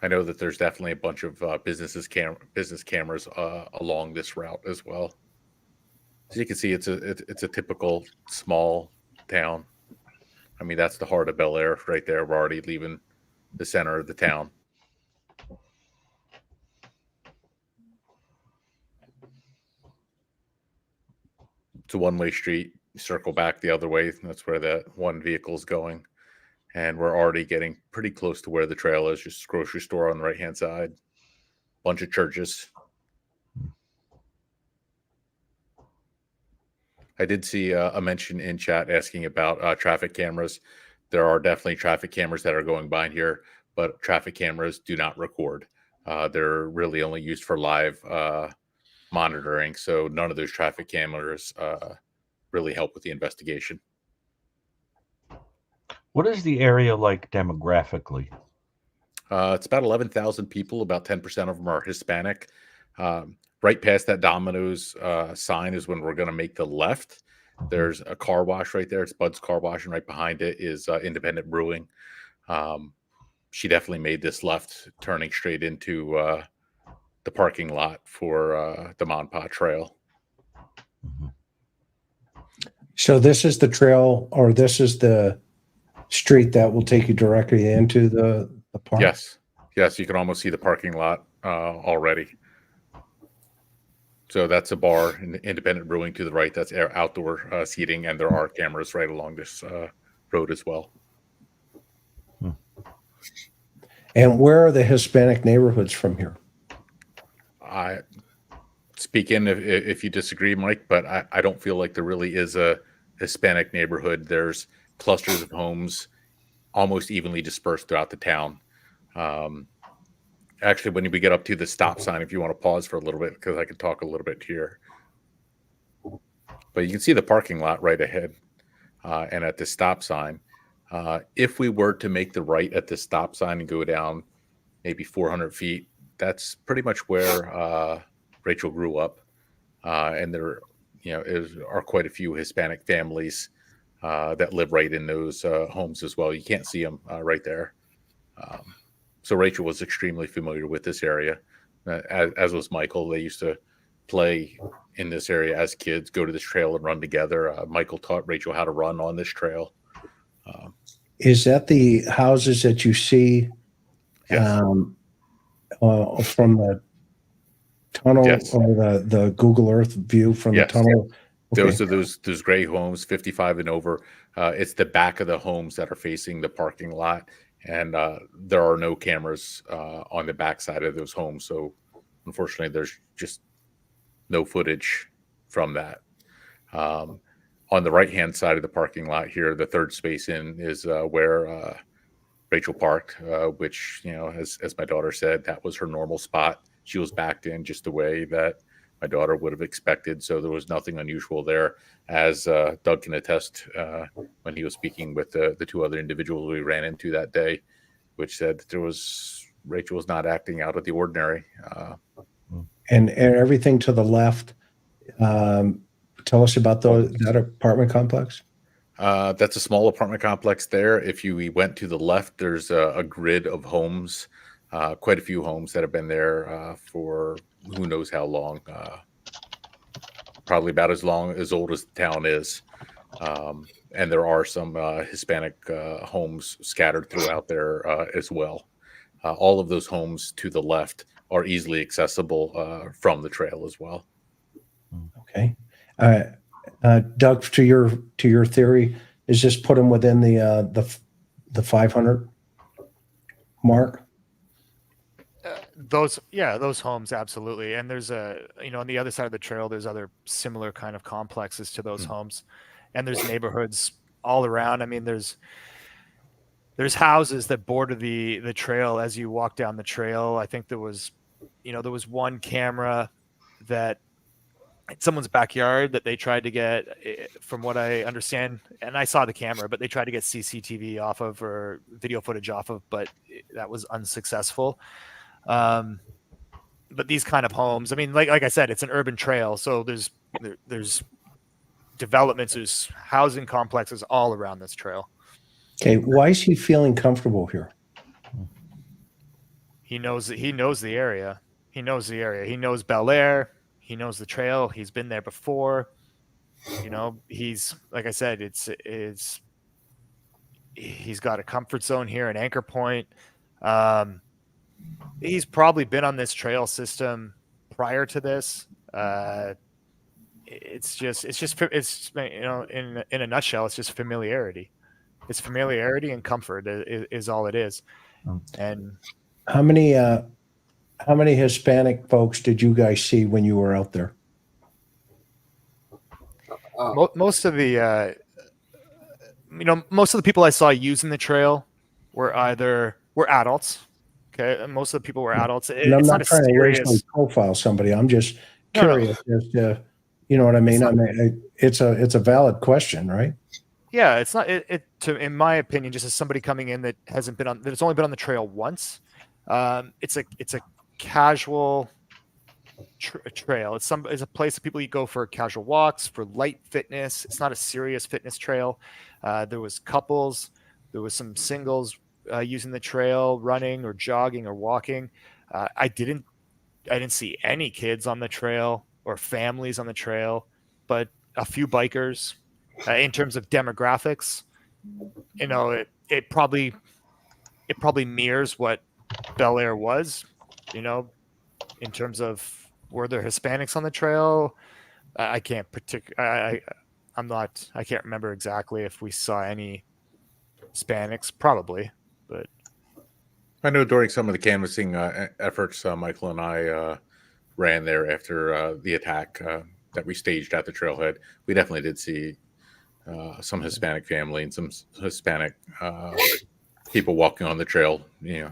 I know that there's definitely a bunch of business cameras along this route as well. So you can see it's a typical small town. I mean, that's the heart of Bel Air right there. We're already leaving the center of the town. It's a one-way street. You circle back the other way. That's where that one vehicle is going. And we're already getting pretty close to where the trail is. Just grocery store on the right-hand side. Bunch of churches. I did see a mention in chat asking about traffic cameras. There are definitely traffic cameras that are going by here, but traffic cameras do not record. They're really only used for live monitoring, so none of those traffic cameras really help with the investigation. What is the area like demographically? It's about 11,000 people. About 10% of them are Hispanic. Right past that Domino's sign is when we're going to make the left. There's a car wash right there. It's Bud's Car Wash, and right behind it is Independent Brewing. She definitely made this left, turning straight into the parking lot for the Monpa Trail. So this is the trail, or this is the street that will take you directly into the park? Yes. You can almost see the parking lot already. So that's a bar, Independent Brewing to the right. That's outdoor seating, and there are cameras right along this road as well. And where are the Hispanic neighborhoods from here? I speak in if you disagree, Mike, but I don't feel like there really is a Hispanic neighborhood. There's clusters of homes almost evenly dispersed throughout the town. Actually, when we get up to the stop sign, if you want to pause for a little bit, because I can talk a little bit here. But you can see the parking lot right ahead. And at the stop sign, if we were to make the right at the stop sign and go down maybe 400 feet, that's pretty much where Rachel grew up. And there are quite a few Hispanic families that live right in those homes as well. You can't see them right there. So Rachel was extremely familiar with this area, as was Michael. They used to play in this area as kids, go to this trail and run together. Michael taught Rachel how to run on this trail. Is that the houses that you see from the tunnel, Yes. or the Google Earth view from the tunnel? Okay. Those are those gray homes, 55 and over. It's the back of the homes that are facing the parking lot. And there are no cameras on the backside of those homes. So unfortunately, there's just no footage from that. On the right-hand side of the parking lot here, the third space in is where Rachel parked, which, as my daughter said, that was her normal spot. She was backed in just the way that my daughter would have expected. So there was nothing unusual there, as Doug can attest when he was speaking with the two other individuals we ran into that day, which said that Rachel was not acting out of the ordinary. And everything to the left, tell us about that apartment complex. That's a small apartment complex there. If we went to the left, there's a grid of homes, quite a few homes that have been there for who knows how long, probably about as old as the town is. And there are some Hispanic homes scattered throughout there as well. All of those homes to the left are easily accessible from the trail as well. Okay. Doug, to your theory, is just put them within the 500 mark? Those homes, absolutely. And there's on the other side of the trail, there's other similar kind of complexes to those homes, and there's neighborhoods all around. I mean, there's houses that border the trail as you walk down the trail. I think there was one camera that in someone's backyard that they tried to get, from what I understand, and I saw the camera, but they tried to get CCTV off of, or video footage off of, but that was unsuccessful. But these kind of homes, I mean, like I said, it's an urban trail, so there's developments, there's housing complexes all around this trail. Okay, why is he feeling comfortable here? He knows the area. He knows the area. He knows Bel Air. He knows the trail. He's been there before. He's, like I said, he's got a comfort zone here, an anchor point. He's probably been on this trail system prior to this. It's in a nutshell, it's just familiarity. It's familiarity and comfort is all it is. And how many Hispanic folks did you guys see when you were out there? Most of the people I saw using the trail were adults. Okay, most of the people were adults. And I'm not trying to racially profile somebody. I'm just curious as to, you know what I mean. It's a valid question, right? Yeah, it's not. In my opinion, just as somebody coming in that hasn't been on, that's only been on the trail once. It's a casual trail. It's a place that people go for casual walks, for light fitness. It's not a serious fitness trail. There was couples, there was some singles using the trail, running or jogging or walking. I didn't see any kids on the trail or families on the trail, but a few bikers. In terms of demographics, it probably mirrors what Bel Air was, in terms of were there Hispanics on the trail. I can't I can't remember exactly if we saw any Hispanics, probably, but I know during some of the canvassing efforts Michael and I ran there after the attack that we staged at the trailhead, we definitely did see some Hispanic family and some Hispanic people walking on the trail,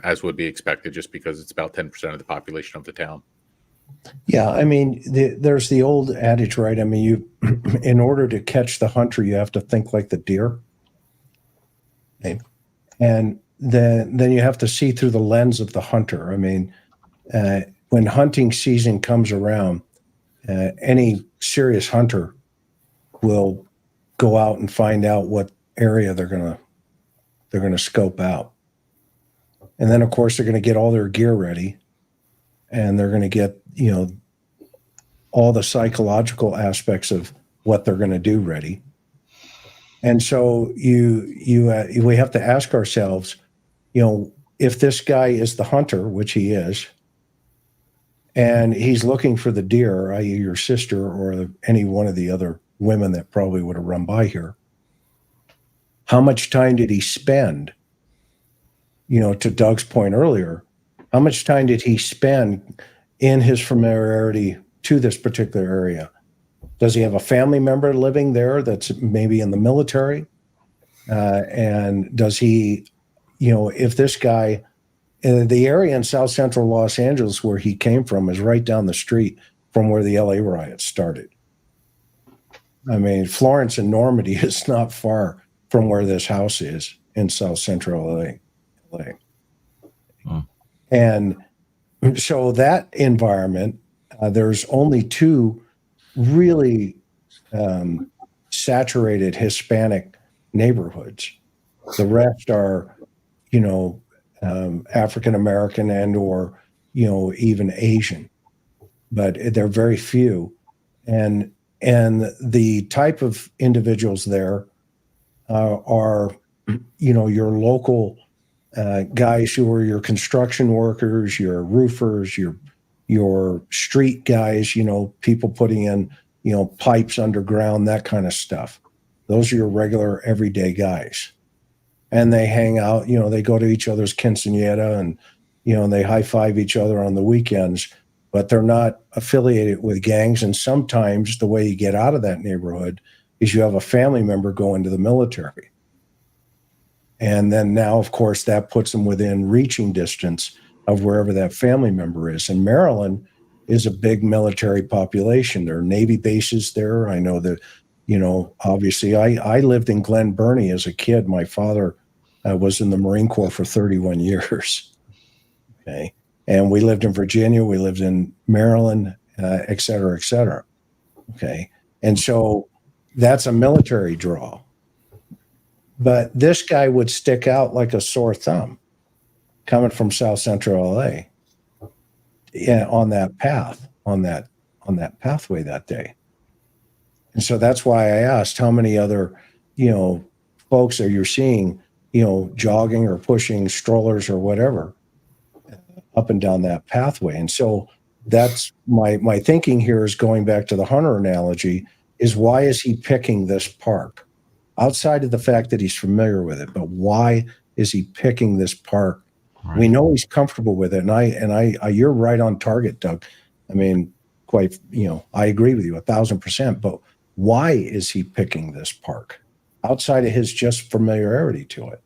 as would be expected, just because it's about 10% of the population of the town. Yeah, I mean, there's the old adage, right? I mean, you, in order to catch the hunter, you have to think like the deer, okay? And then you have to see through the lens of the hunter. I mean, when hunting season comes around, any serious hunter will go out and find out what area they're gonna scope out, and then of course they're gonna get all their gear ready, and they're gonna get all the psychological aspects of what they're gonna do ready. And so we have to ask ourselves, if this guy is the hunter, which he is, and he's looking for the deer, i.e. your sister or any one of the other women that probably would have run by here, how much time did he spend, to Doug's point earlier, how much time did he spend in his familiarity to this particular area? Does he have a family member living there that's maybe in the military? And does he, if this guy, the area in South Central Los Angeles where he came from is right down the street from where the LA riots started. I mean, Florence and Normandy is not far from where this house is in South Central LA. And so that environment, there's only two really saturated Hispanic neighborhoods. The rest are, African American and or, even Asian, but they're very few. And the type of individuals there are, your local guys who are your construction workers, your roofers, your street guys, people putting in, pipes underground, that kind of stuff. Those are your regular everyday guys. And they hang out, they go to each other's quinceañera and, they high five each other on the weekends, but they're not affiliated with gangs. And sometimes the way you get out of that neighborhood is you have a family member go into the military. And then now, of course, that puts them within reaching distance of wherever that family member is. And Maryland is a big military population. There are Navy bases there. I know that, obviously I lived in Glen Burnie as a kid. My father was in the Marine Corps for 31 years. Okay. And we lived in Virginia, we lived in Maryland, et cetera, et cetera. Okay. And so that's a military draw. But this guy would stick out like a sore thumb. coming from South Central LA, on that path, on that pathway that day. And so that's why I asked how many other, folks are you seeing, jogging or pushing strollers or whatever up and down that pathway. And so that's my thinking here is going back to the hunter analogy is why is he picking this park outside of the fact that he's familiar with it, but why is he picking this park? Right. We know he's comfortable with it. And you're right on target, Doug. I mean, I agree with you 1,000%, but why is he picking this park outside of his just familiarity to it?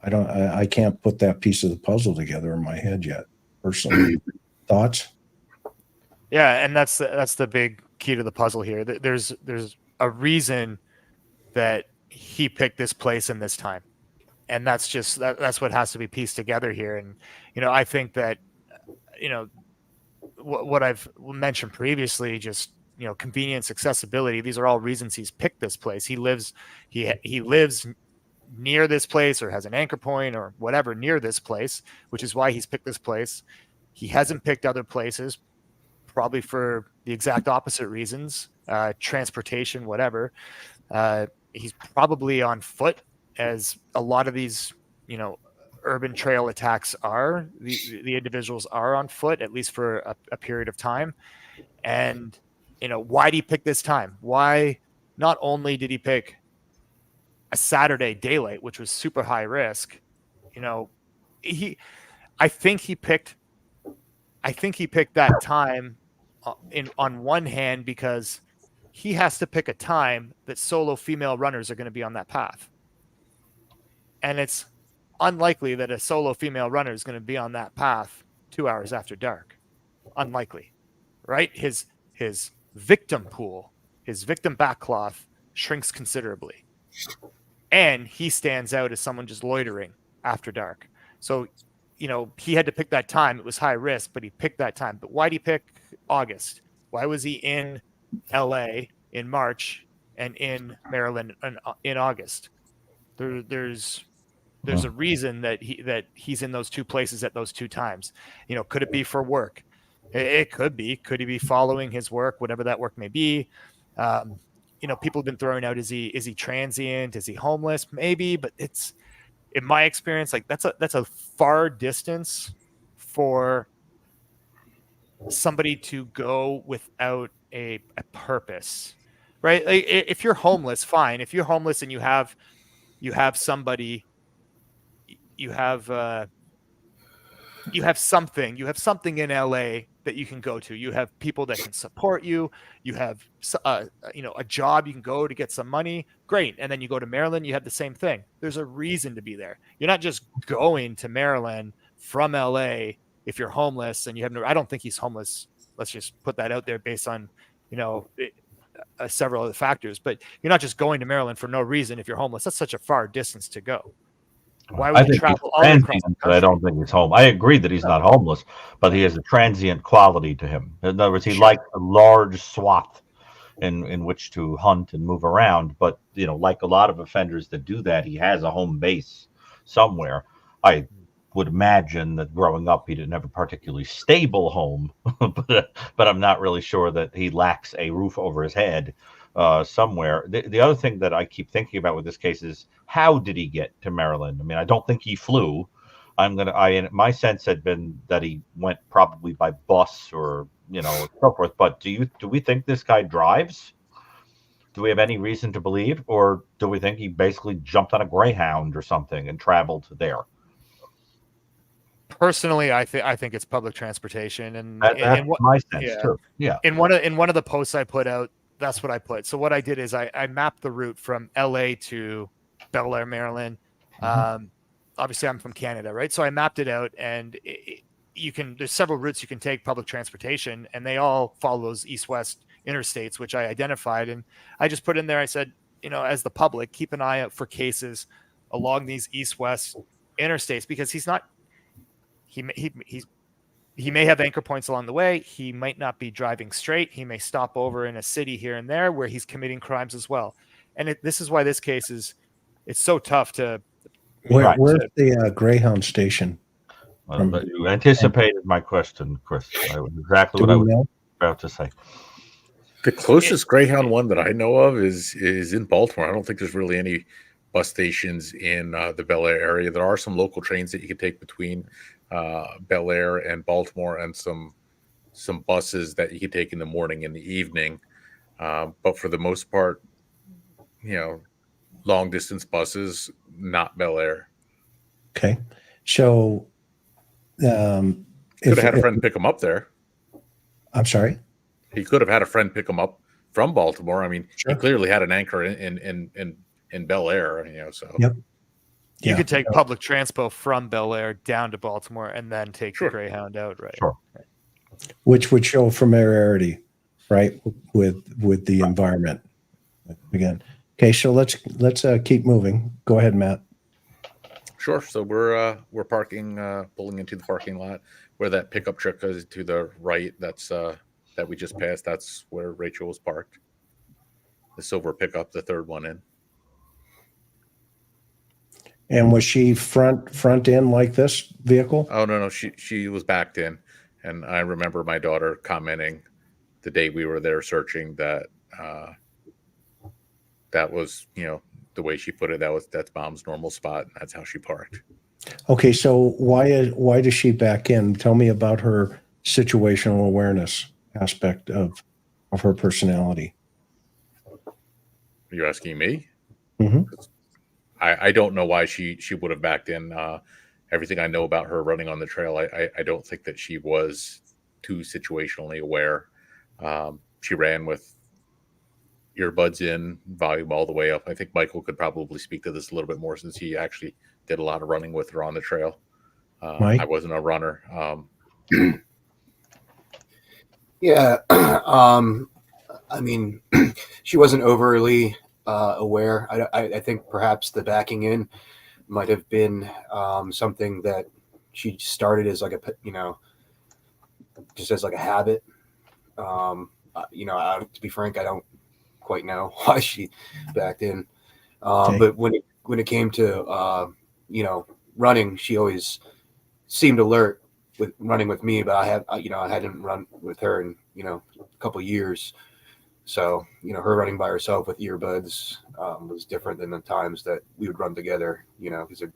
I can't put that piece of the puzzle together in my head yet. Personally, thoughts? Yeah, and that's the big key to the puzzle here. There's a reason that he picked this place and this time, and that's what has to be pieced together here. And I think that what I've mentioned previously, just convenience, accessibility. These are all reasons he's picked this place. He lives near this place or has an anchor point or whatever near this place, which is why he's picked this place. He hasn't picked other places, probably for the exact opposite reasons, transportation, whatever. He's probably on foot, as a lot of these, urban trail attacks are. The individuals are on foot, at least for a period of time. And, why did he pick this time? Why not only did he pick a Saturday daylight, which was super high risk, I think he picked that time on one hand because he has to pick a time that solo female runners are going to be on that path. And it's unlikely that a solo female runner is going to be on that path 2 hours after dark. Unlikely, right? His victim pool, his victim backcloth shrinks considerably. And he stands out as someone just loitering after dark. So, he had to pick that time. It was high risk, but he picked that time. But why did he pick August? Why was he in LA in March and in Maryland in August? There's a reason that he's in those two places at those two times. Could it be for work? It could be. Could he be following his work, whatever that work may be? People have been throwing out, is he transient? Is he homeless? Maybe, but it's, in my experience, like that's a far distance for somebody to go without a purpose, right? Like, if you're homeless, fine. If you're homeless and you have somebody, you have something in LA that you can go to. You have people that can support you. You have a job you can go to get some money. Great. And then you go to Maryland, you have the same thing. There's a reason to be there. You're not just going to Maryland from LA if you're homeless and you have I don't think he's homeless. Let's just put that out there based on, several other factors, but you're not just going to Maryland for no reason. If you're homeless, that's such a far distance to go. Why would you travel all across the country? I don't think he's home. I agree that he's not homeless, but he has a transient quality to him. In other words, he likes a large swath in which to hunt and move around. But, like a lot of offenders that do that, he has a home base somewhere. I would imagine that growing up, he didn't have a particularly stable home, but I'm not really sure that he lacks a roof over his head somewhere. The other thing that I keep thinking about with this case is, how did he get to Maryland? I mean, I don't think he flew. My sense had been that he went probably by bus or, so forth. But do we think this guy drives? Do we have any reason to believe, or do we think he basically jumped on a Greyhound or something and traveled there? Personally, I think it's public transportation, and that's my sense too. Yeah. In one of the posts I put out, that's what I put. So what I did is I mapped the route from LA to Bel Air, Maryland. Mm-hmm. Obviously, I'm from Canada, right? So I mapped it out, and there's several routes you can take public transportation, and they all follow those east-west interstates, which I identified, and I just put in there. I said, as the public, keep an eye out for cases along these east-west interstates, because he's not. He may have anchor points along the way. He might not be driving straight. He may stop over in a city here and there where he's committing crimes as well. And this is why this case it's so tough to. Where's the Greyhound station? You anticipated my question, Chris. Exactly Do what I we was know? about to say. The closest Greyhound one that I know of is in Baltimore. I don't think there's really any bus stations in the Bel Air area. There are some local trains that you can take between Bel Air and Baltimore, and some buses that you can take in the morning and the evening. But for the most part, long distance buses, not Bel Air. Okay. So could have had a friend pick him up there. I'm sorry? He could have had a friend pick him up from Baltimore. I mean, Sure. he clearly had an anchor in Bel Air, so. Yep. You could take public transpo from Bel Air down to Baltimore and then take the Greyhound out, right? Sure. Which would show familiarity, right, with the environment. Again. Okay, so let's keep moving. Go ahead, Matt. Sure. So we're parking, pulling into the parking lot where that pickup truck goes to the right. That's that we just passed. That's where Rachel was parked. The silver pickup, the third one in. And was she front in like this vehicle? Oh no, she was backed in, and I remember my daughter commenting the day we were there searching that that was the way she put it. That's Mom's normal spot, and that's how she parked. Okay, so why does she back in? Tell me about her situational awareness aspect of her personality. Are you asking me? Mm-hmm. I don't know why she would have backed in. Everything I know about her running on the trail, I don't think that she was too situationally aware. She ran with earbuds in, volume all the way up. I think Michael could probably speak to this a little bit more since he actually did a lot of running with her on the trail. I wasn't a runner. Yeah. I mean, she wasn't overly aware. I think perhaps the backing in might have been something that she started as like just as like a habit. To be frank, I don't quite know why she backed in. But when it came to running, she always seemed alert with running with me. But I hadn't run with her in a couple of years. So, her running by herself with earbuds was different than the times that we would run together, because there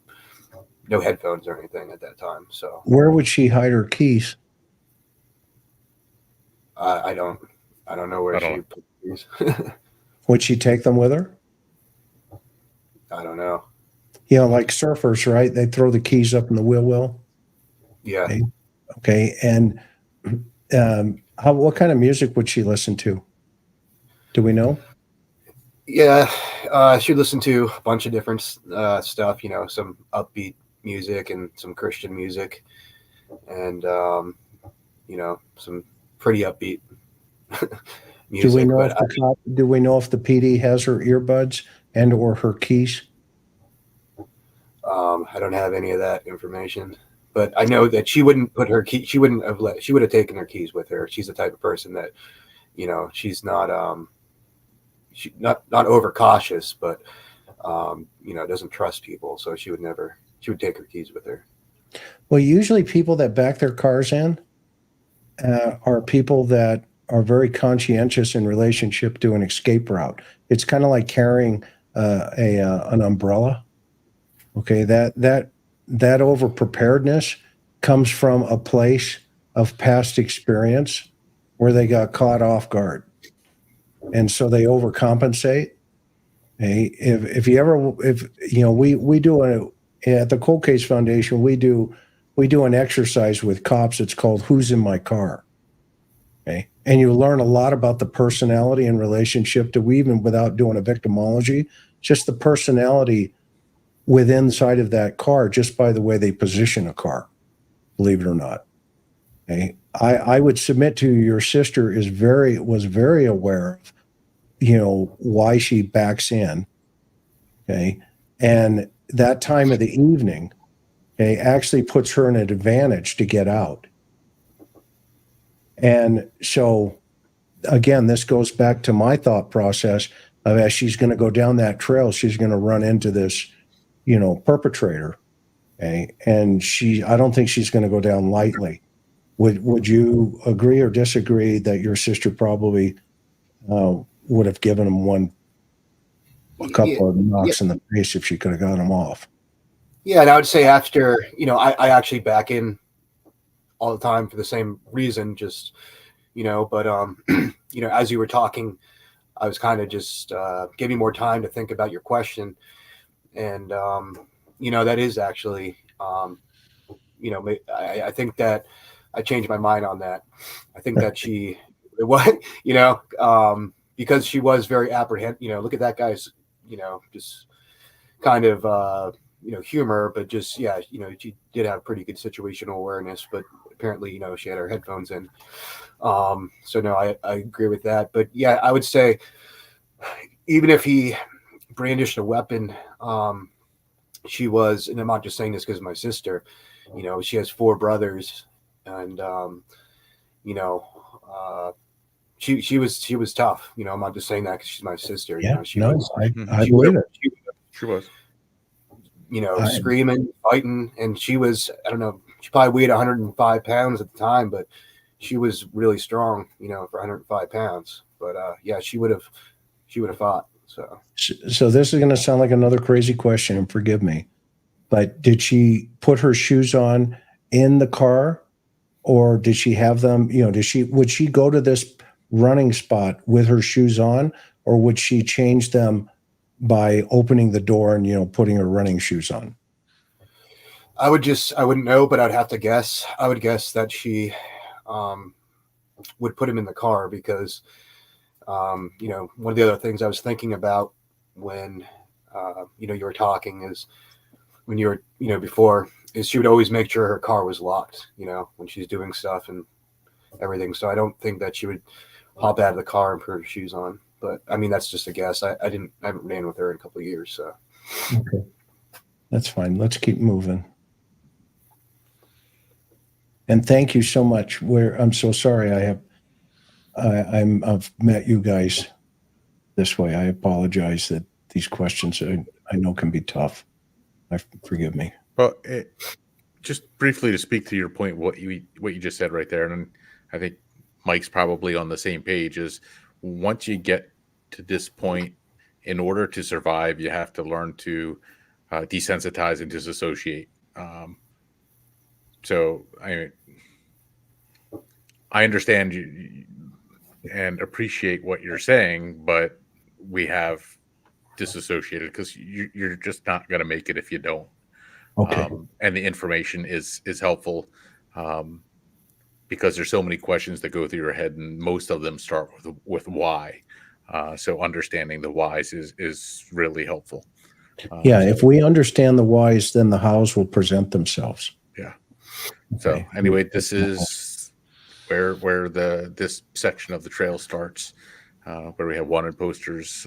were no headphones or anything at that time. So where would she hide her keys? I don't know where she put the keys. Would she take them with her? I don't know. Like surfers, right? They throw the keys up in the wheel well. Yeah. Okay. And what kind of music would she listen to? Do we know? Yeah, she listened to a bunch of different stuff, some upbeat music and some Christian music and, some pretty upbeat music. Do we know if the PD has her earbuds and or her keys? I don't have any of that information, but I know that she wouldn't put her key. She would have taken her keys with her. She's the type of person that, she's not, she's not overcautious, but doesn't trust people. So she would take her keys with her. Well, usually people that back their cars in are people that are very conscientious in relationship to an escape route. It's kind of like carrying an umbrella. Okay, that over preparedness comes from a place of past experience where they got caught off guard. And so they overcompensate. Hey, we do at the Cold Case Foundation, we do an exercise with cops. It's called Who's in My Car? Okay. And you learn a lot about the personality in relationship to, even without doing a victimology, just the personality within inside of that car, just by the way they position a car, believe it or not. Okay. I would submit to you, your sister was very aware of, why she backs in. Okay. And that time of the evening, okay, actually puts her in an advantage to get out. And so, again, this goes back to my thought process of, as she's going to go down that trail, she's going to run into this, perpetrator. Okay. And I don't think she's going to go down lightly. Would you agree or disagree that your sister probably would have given him a couple of knocks in the face if she could have got him off? Yeah, and I would say after, I actually back in all the time for the same reason, just, but, as you were talking, I was kind of just giving more time to think about your question. And, that is actually, I think that I changed my mind on that. I think that because she was very apprehensive, look at that guy's, just kind of, humor, but just, yeah, she did have pretty good situational awareness, but apparently, she had her headphones in. So no, I agree with that. But yeah, I would say even if he brandished a weapon, she was, and I'm not just saying this because of my sister, she has 4 brothers, and she was tough. I'm not just saying that because she's my sister. Yeah, she I believe it. She was. Screaming, fighting, and she was, I don't know, she probably weighed 105 pounds at the time, but she was really strong, for 105 pounds. But yeah, she would have fought. So this is going to sound like another crazy question, and forgive me, but did she put her shoes on in the car, or did she have them? Would she go to this running spot with her shoes on, or would she change them by opening the door and putting her running shoes on? I wouldn't know, but I'd have to guess. I would guess that she would put him in the car because one of the other things I was thinking about when you were talking is when you were before, is she would always make sure her car was locked when she's doing stuff and everything. So I don't think that she would hop out of the car and put her shoes on. But I mean, that's just a guess. I haven't ran with her in a couple of years, so okay, that's fine. Let's keep moving. And thank you so much. I'm so sorry. I've met you guys this way. I apologize that these questions I know can be tough. Forgive me. Well, just briefly to speak to your point, what you just said right there, and I think Mike's probably on the same page, is once you get to this point, in order to survive, you have to learn to desensitize and disassociate. So I understand you and appreciate what you're saying, but we have disassociated because you're just not going to make it if you don't. Okay. And the information is helpful because there's so many questions that go through your head, and most of them start with why. So understanding the whys is really helpful. If we understand the whys, then the hows will present themselves. Yeah. Okay. So anyway, this is where this section of the trail starts, where we have wanted posters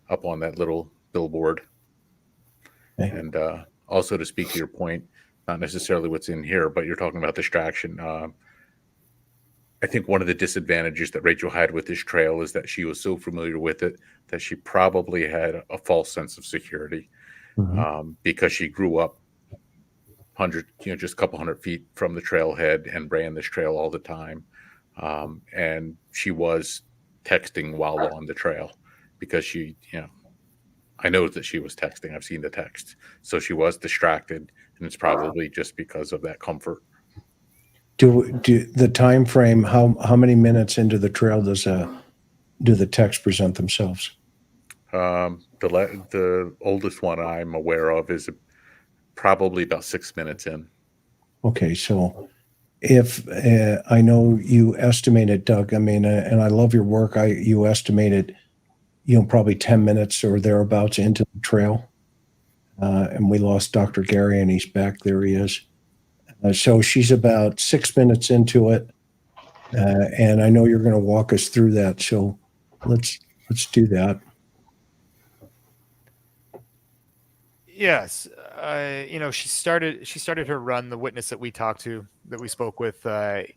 up on that little billboard. Okay. And also, to speak to your point, not necessarily what's in here, but you're talking about distraction. I think one of the disadvantages that Rachel had with this trail is that she was so familiar with it that she probably had a false sense of security, because she grew up just a couple hundred feet from the trailhead and ran this trail all the time. And she was texting while on the trail because she, I know that she was texting. I've seen the text. So she was distracted, and it's probably just because of that comfort. Do the time frame, how many minutes into the trail do the texts present themselves? The oldest one I'm aware of is probably about 6 minutes in. Okay, so if I know you estimated, Doug, and I love your work. You estimated, probably 10 minutes or thereabouts into the trail, and we lost Dr. Gary, and he's back. There he is. So she's about 6 minutes into it, and I know you're going to walk us through that. So let's do that. Yes, she started her run. The witness that we spoke with,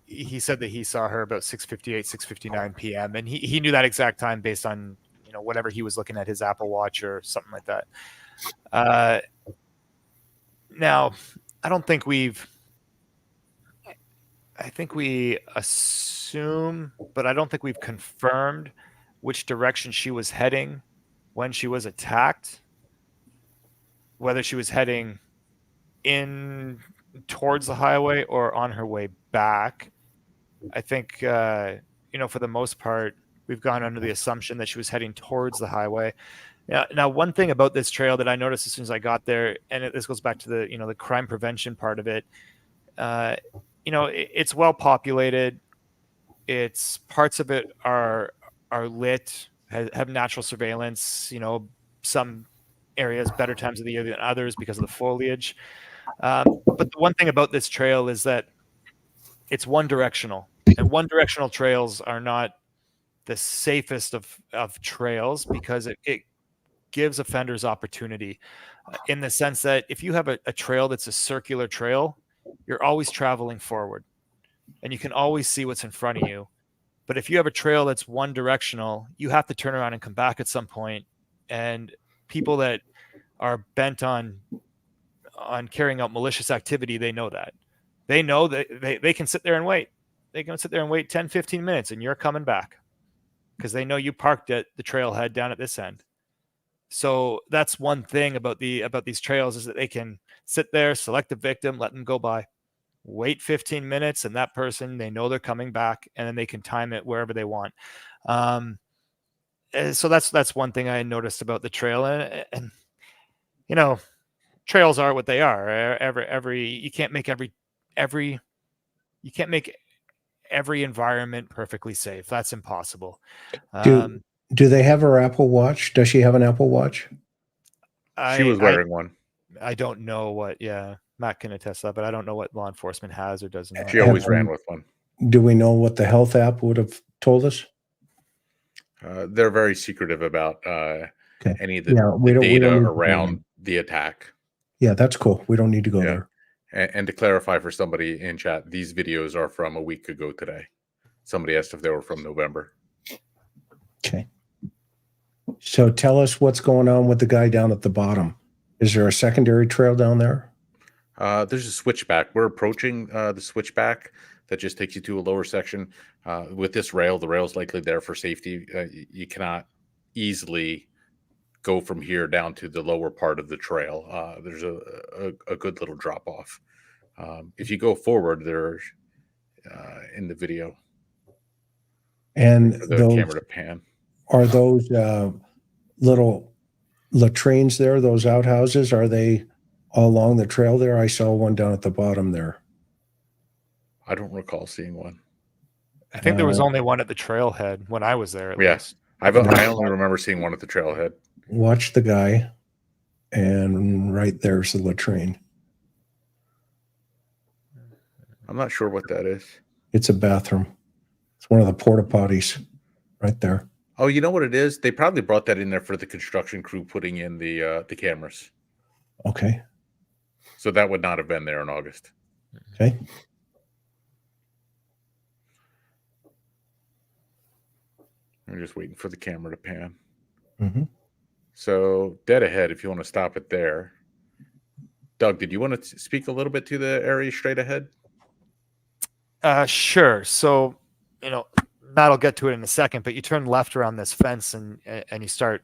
he said that he saw her about 6:58, 6:59 p.m. and he knew that exact time based on whatever he was looking at his Apple Watch or something like that. Now, I don't think I think we assume, but I don't think we've confirmed which direction she was heading when she was attacked. Whether she was heading in towards the highway or on her way back. I think, for the most part, we've gone under the assumption that she was heading towards the highway. Now, one thing about this trail that I noticed as soon as I got there, and this goes back to the crime prevention part of it. It's well populated. It's parts of it are lit, have natural surveillance. Some areas better times of the year than others because of the foliage. But the one thing about this trail is that it's one directional, and one directional trails are not the safest of trails because it gives offenders opportunity in the sense that if you have a trail that's a circular trail, you're always traveling forward and you can always see what's in front of you. But if you have a trail that's one directional, you have to turn around and come back at some point. And people that are bent on carrying out malicious activity, they know that. They know that they can sit there and wait. They can sit there and wait 10, 15 minutes and you're coming back because they know you parked at the trailhead down at this end. So that's one thing about these trails is that they can sit there, select a victim, let them go by, wait 15 minutes, and that person, they know they're coming back, and then they can time it wherever they want. So that's one thing I noticed about the trail, and trails are what they are. You can't make every environment perfectly safe. That's impossible. Do they have her Apple Watch? Does she have an Apple Watch? She was wearing one. I don't know what. Yeah, Matt can attest that, but I don't know what law enforcement has or doesn't. She always ran with one. Do we know what the health app would have told us? They're very secretive about any of the we data don't around the attack. Yeah, that's cool. We don't need to go there. And to clarify for somebody in chat, these videos are from a week ago today. Somebody asked if they were from November. Okay. So tell us what's going on with the guy down at the bottom. Is there a secondary trail down there? There's a switchback. We're approaching the switchback that just takes you to a lower section. With this rail, the rail is likely there for safety. You cannot easily go from here down to the lower part of the trail. There's a good little drop off. If you go forward, there's in the video. And the camera to pan. Are those little latrines there, those outhouses, are they all along the trail there? I saw one down at the bottom there. I don't recall seeing one. I think there was only one at the trailhead when I was there. At least. I only remember seeing one at the trailhead. Watch the guy, and right there's the latrine. I'm not sure what that is. It's a bathroom. It's one of the porta potties right there. Oh, you know what it is? They probably brought that in there for the construction crew putting in the cameras. Okay. So that would not have been there in August. Okay. I'm just waiting for the camera to pan. Mm-hmm. So dead ahead, if you want to stop it there. Doug, did you want to speak a little bit to the area straight ahead? Sure. So, Matt will get to it in a second, but you turn left around this fence and you start,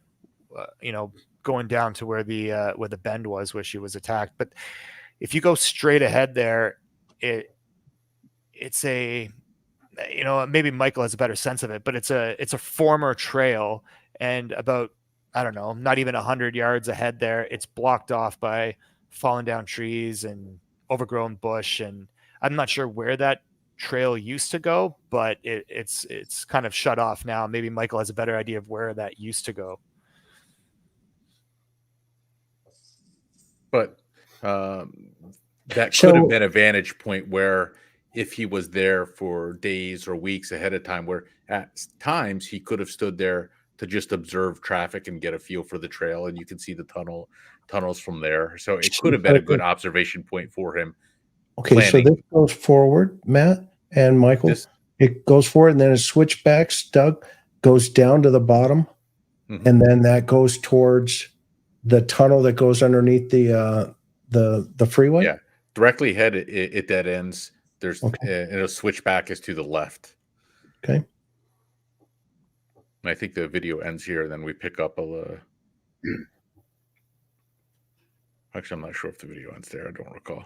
going down to where the bend was where she was attacked. But if you go straight ahead there, it's a, maybe Michael has a better sense of it, but it's a former trail, and about, I don't know, not even 100 yards ahead there, it's blocked off by fallen down trees and overgrown bush. And I'm not sure where that trail used to go, but it's kind of shut off now. Maybe Michael has a better idea of where that used to go. But that could have been a vantage point where if he was there for days or weeks ahead of time, where at times he could have stood there to just observe traffic and get a feel for the trail, and you can see the tunnels from there. So it could have been a good observation point for him. Okay, planning. So this goes forward, Matt and Michael. It goes forward, and then it switchbacks. Doug goes down to the bottom, and then that goes towards the tunnel that goes underneath the the freeway? Yeah, directly ahead it dead ends. There's Okay. it'll switch back is to the left. Okay. And I think the video ends here. Then we pick up actually, I'm not sure if the video ends there. I don't recall.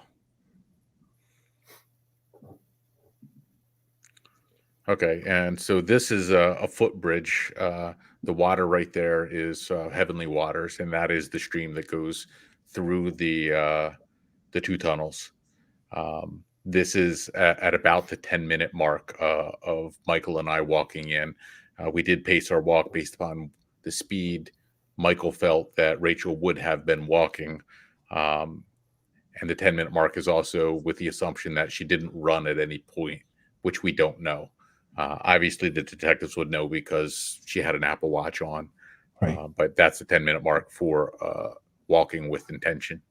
Okay, and so this is a footbridge. The water right there is Heavenly Waters, and that is the stream that goes through the two tunnels. This is at about the 10-minute mark of Michael and I walking in. We did pace our walk based upon the speed Michael felt that Rachel would have been walking. And the 10-minute mark is also with the assumption that she didn't run at any point, which we don't know. Obviously, the detectives would know because she had an Apple Watch on. Right. But that's the 10-minute mark for walking with intention.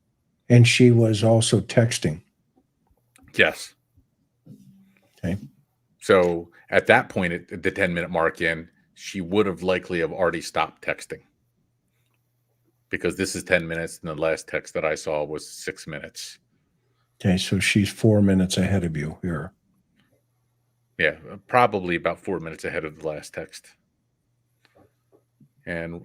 And she was also texting. Yes. Okay. So at that point, at the 10-minute mark in, she would have likely have already stopped texting. Because this is 10 minutes, and the last text that I saw was 6 minutes. Okay, so she's 4 minutes ahead of you here. Yeah, probably about 4 minutes ahead of the last text. And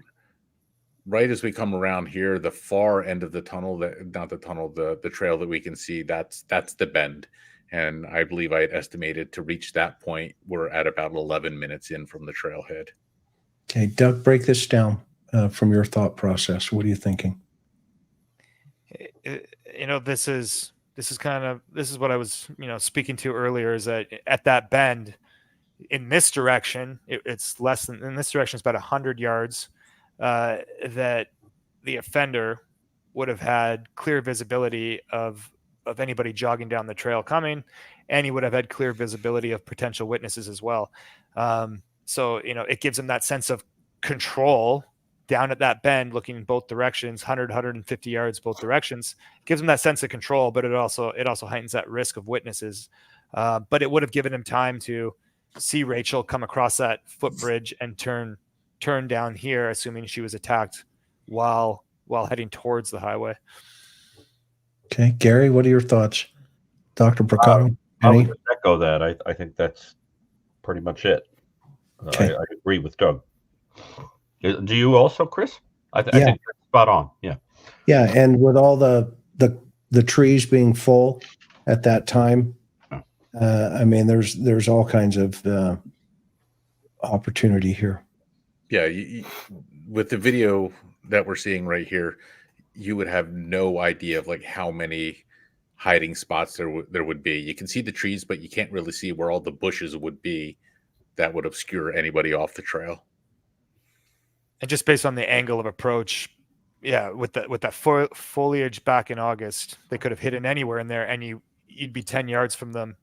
right as we come around here, the far end of the tunnel, the trail that we can see, that's the bend. And I believe I had estimated to reach that point, we're at about 11 minutes in from the trailhead. Okay, Doug, break this down from your thought process. What are you thinking? This is what I was, speaking to earlier, is that at that bend in this direction, it's less than, in this direction, it's about 100 yards, that the offender would have had clear visibility of anybody jogging down the trail coming, and he would have had clear visibility of potential witnesses as well. So, it gives him that sense of control down at that bend, looking in both directions, 100, 150 yards, both directions. It gives him that sense of control, but it also heightens that risk of witnesses. But it would have given him time to see Rachel come across that footbridge and turn down here, assuming she was attacked while heading towards the highway. Okay, Gary, what are your thoughts? Dr. Brucato? I would just echo that. I think that's pretty much it. Okay. I agree with Doug. Do you also, Chris? I think that's spot on. Yeah. Yeah, and with all the trees being full at that time, I mean, there's all kinds of opportunity here. Yeah, with the video that we're seeing right here, you would have no idea of like how many hiding spots there would be. You can see the trees, but you can't really see where all the bushes would be that would obscure anybody off the trail. And just based on the angle of approach, yeah, with that foliage back in August, they could have hidden anywhere in there, and you'd be 10 yards from them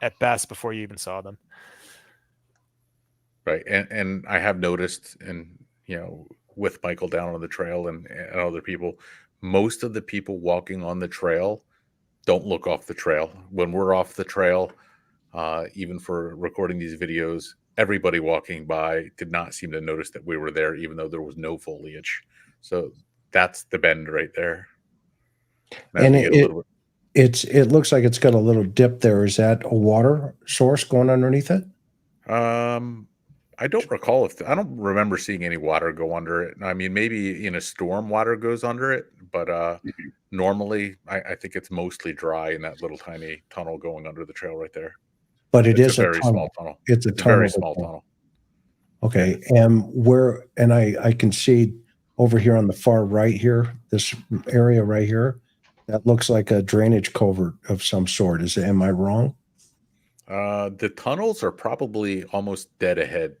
at best before you even saw them. Right, and I have noticed, and with Michael down on the trail and other people, most of the people walking on the trail don't look off the trail. When we're off the trail, even for recording these videos, everybody walking by did not seem to notice that we were there, even though there was no foliage. So that's the bend right there. And it looks like it's got a little dip there. Is that a water source going underneath it? I don't recall I don't remember seeing any water go under it. I mean, maybe in a storm water goes under it, but normally I think it's mostly dry in that little tiny tunnel going under the trail right there. But it's a very small tunnel. It's a very small tunnel. Okay, and I can see over here on the far right here, this area right here, that looks like a drainage culvert of some sort. Am I wrong? The tunnels are probably almost dead ahead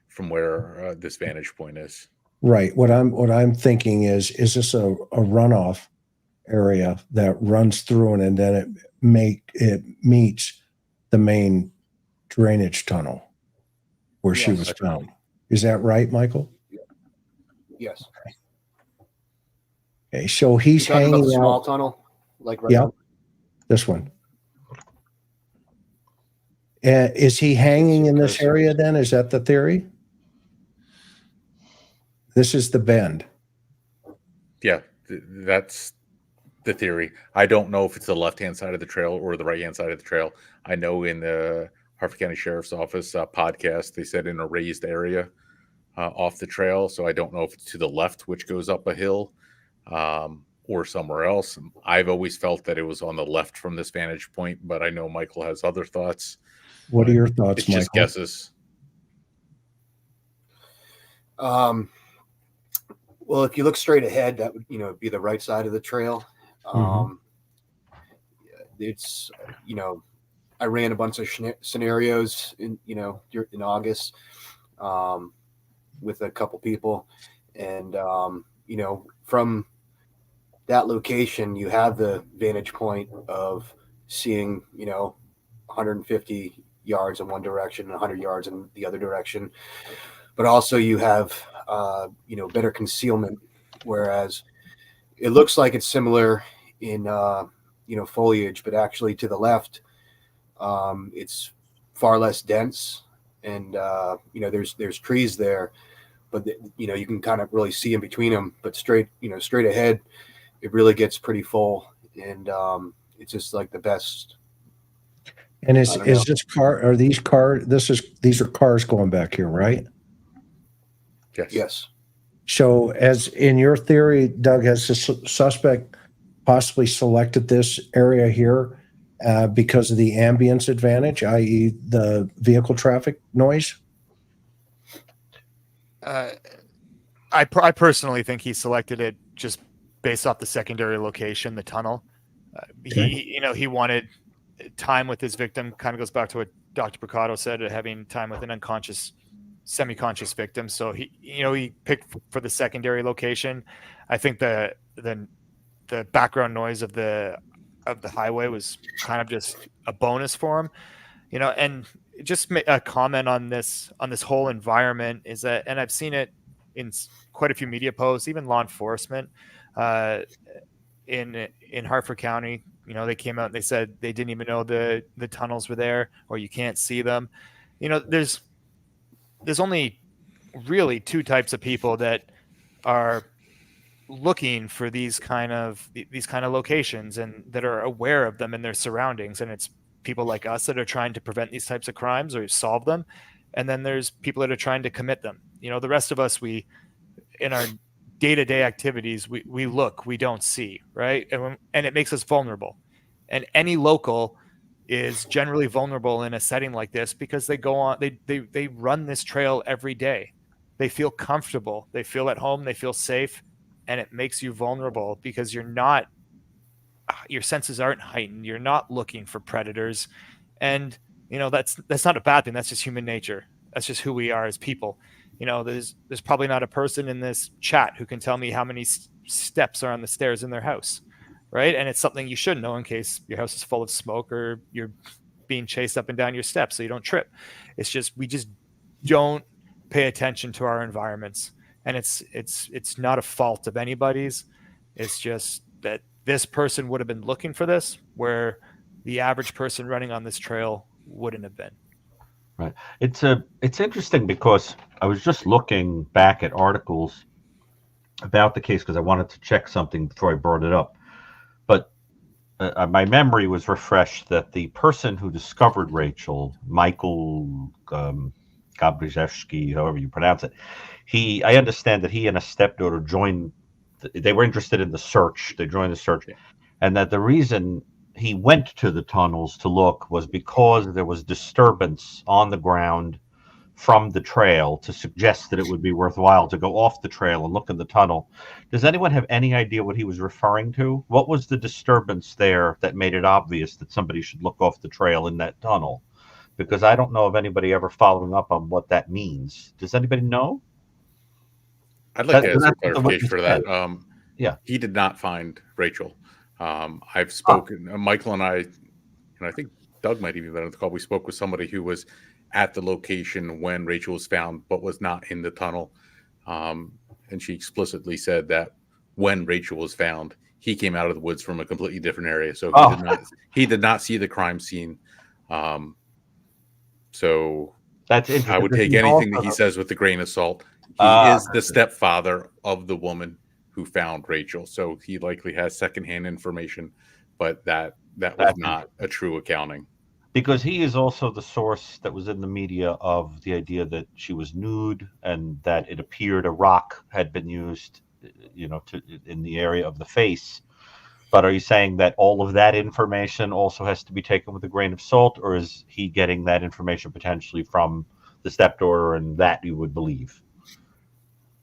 from where this vantage point is. Right. What I'm thinking is this a runoff area that runs through and then it meets the main drainage tunnel where she was found. Is that right, Michael? Yes. Okay, so he's hanging about the small out. Tunnel, like right now? This one. Is he hanging in this area then? Is that the theory? This is the bend. Yeah, that's the theory. I don't know if it's the left-hand side of the trail or the right-hand side of the trail. I know in the Harford County Sheriff's Office podcast, they said in a raised area off the trail. So I don't know if it's to the left, which goes up a hill, or somewhere else. I've always felt that it was on the left from this vantage point, but I know Michael has other thoughts. What are your thoughts, It's Michael? just guesses. Well, if you look straight ahead, that would, be the right side of the trail. It's, I ran a bunch of scenarios in August with a couple people. And, from that location, you have the vantage point of seeing, 150 yards in one direction and 100 yards in the other direction. But also you have, better concealment, whereas it looks like it's similar in, foliage, but actually to the left, it's far less dense, and there's trees there, but you can kind of really see in between them. But straight ahead, it really gets pretty full, and it's just like the best. And is this car? Are these car? These are cars going back here, right? Yes. So, as in your theory, Doug, has the suspect possibly selected this area here because of the ambience advantage, i.e., the vehicle traffic noise? I personally think he selected it just based off the secondary location, the tunnel. Okay. He wanted time with his victim. Kind of goes back to what Dr. Brucato said, having time with an unconscious, semi-conscious victim. So he picked for the secondary location. I think the background noise of the highway was kind of just a bonus for him, and just a comment on this whole environment is that, and I've seen it in quite a few media posts, even law enforcement in Harford County. They came out and they said they didn't even know the tunnels were there, or you can't see them. There's only really two types of people that are looking for these kind of locations and that are aware of them and their surroundings. And it's people like us that are trying to prevent these types of crimes or solve them. And then there's people that are trying to commit them. The rest of us, we, in our day-to-day activities, we look, we don't see, right? And it makes us vulnerable. And any local is generally vulnerable in a setting like this because they go on, they run this trail every day. They feel comfortable, they feel at home, they feel safe, and it makes you vulnerable because your senses aren't heightened. You're not looking for predators. And, that's not a bad thing. That's just human nature. That's just who we are as people. There's probably not a person in this chat who can tell me how many steps are on the stairs in their house, right? And it's something you should know in case your house is full of smoke or you're being chased up and down your steps so you don't trip. It's just, we just don't pay attention to our environments. And it's not a fault of anybody's. It's just that this person would have been looking for this, where the average person running on this trail wouldn't have been. Right. It's interesting because I was just looking back at articles about the case because I wanted to check something before I brought it up. But my memory was refreshed that the person who discovered Rachel, Michael Gabriszewski, however you pronounce it, I understand that he and a stepdaughter they were interested in the search. They joined the search. And that the reason he went to the tunnels to look was because there was disturbance on the ground from the trail to suggest that it would be worthwhile to go off the trail and look in the tunnel. Does anyone have any idea what he was referring to? What was the disturbance there that made it obvious that somebody should look off the trail in that tunnel? Because I don't know of anybody ever following up on what that means. Does anybody know? I'd like to ask a clarification for that. Yeah. He did not find Rachel. I've spoken, Michael and I think Doug might even been on the call. We spoke with somebody who was at the location when Rachel was found, but was not in the tunnel. And she explicitly said that when Rachel was found, he came out of the woods from a completely different area. So he did not see the crime scene. So that's interesting. I would take anything that he says with a grain of salt. He is the stepfather of the woman who found Rachel. So he likely has secondhand information, but that was not a true accounting. Because he is also the source that was in the media of the idea that she was nude and that it appeared a rock had been used, in the area of the face. But are you saying that all of that information also has to be taken with a grain of salt, or is he getting that information potentially from the stepdaughter, and that you would believe?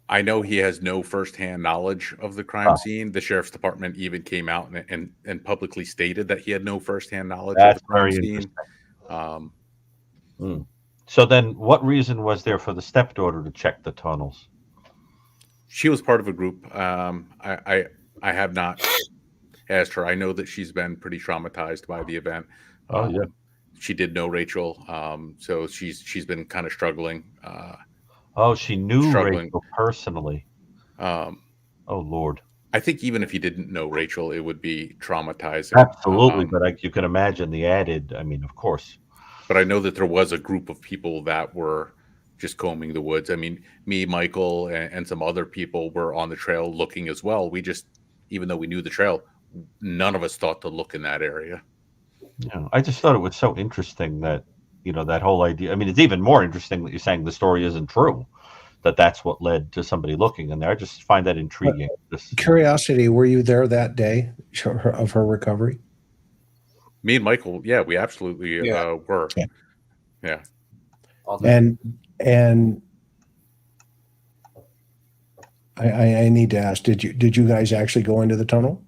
I know he has no firsthand knowledge of the crime scene. The sheriff's department even came out and publicly stated that he had no firsthand knowledge of the crime scene. So then what reason was there for the stepdaughter to check the tunnels? She was part of a group. I have not asked her. I know that she's been pretty traumatized by the event. She did know Rachel, so she's been kind of struggling. She knew Rachel personally. Oh Lord! I think even if you didn't know Rachel, it would be traumatizing. Absolutely, but you can imagine the added. I mean, of course. But I know that there was a group of people that were just combing the woods. I mean, me, Michael, and some other people were on the trail looking as well. We just, even though we knew the trail, none of us thought to look in that area. Yeah, I just thought it was so interesting that, that whole idea. I mean, it's even more interesting that you're saying the story isn't true, that's what led to somebody looking in there. I just find that intriguing. Curiosity, were you there that day of her recovery? Me and Michael, yeah, we absolutely were. Yeah. And I need to ask, did you guys actually go into the tunnel?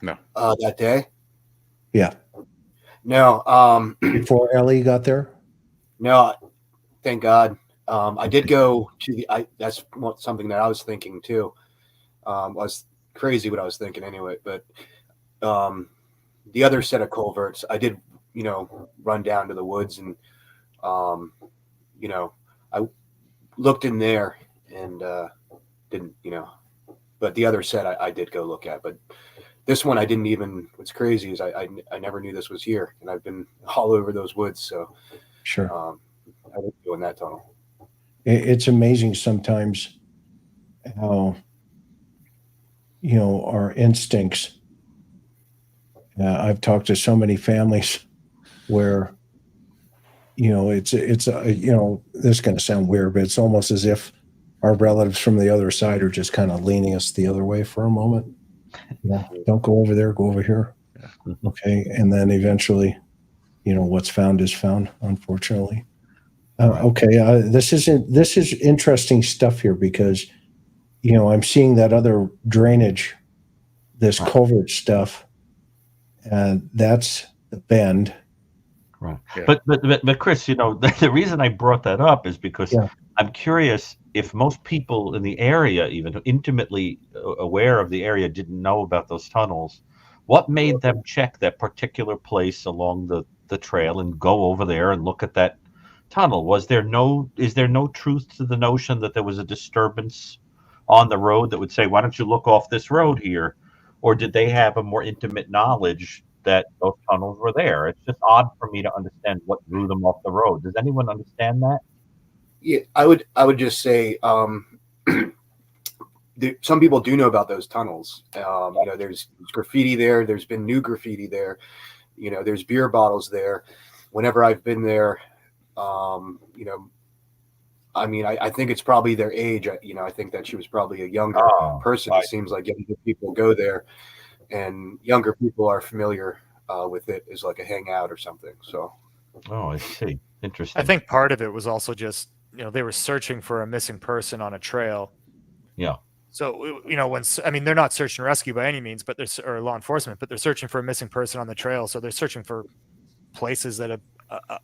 No. That day? Yeah. No. Before Ellie got there? No, thank God. I did go to that's something that I was thinking too. Was crazy what I was thinking anyway, but the other set of culverts, I did, run down to the woods and, I looked in there and didn't, but the other set I did go look at, but this one I didn't even. What's crazy is I never knew this was here, and I've been all over those woods. So sure, I didn't go in that tunnel. It's amazing sometimes how our instincts. I've talked to so many families where it's this is going to sound weird, but it's almost as if our relatives from the other side are just kind of leaning us the other way for a moment. Don't go over there, go over here. Okay. And then eventually, what's found is found, unfortunately. Okay. This is interesting stuff here because, I'm seeing that other drainage, this culvert stuff, and that's the bend. Right. Yeah. But Chris, the reason I brought that up is because I'm curious if most people in the area, even intimately aware of the area, didn't know about those tunnels. What made them check that particular place along the trail and go over there and look at that tunnel? Is there no truth to the notion that there was a disturbance on the road that would say, why don't you look off this road here? Or did they have a more intimate knowledge that those tunnels were there? It's just odd for me to understand what drew them off the road. Does anyone understand that? Yeah, I would just say some people do know about those tunnels. There's graffiti there. There's been new graffiti there. There's beer bottles there. Whenever I've been there, I think it's probably their age. I think that she was probably a younger person. It seems like younger people go there, and younger people are familiar with it as like a hangout or something. So, I see. Interesting. I think part of it was also just they were searching for a missing person on a trail. Yeah. So they're not search and rescue by any means, but or law enforcement, but they're searching for a missing person on the trail. So they're searching for places that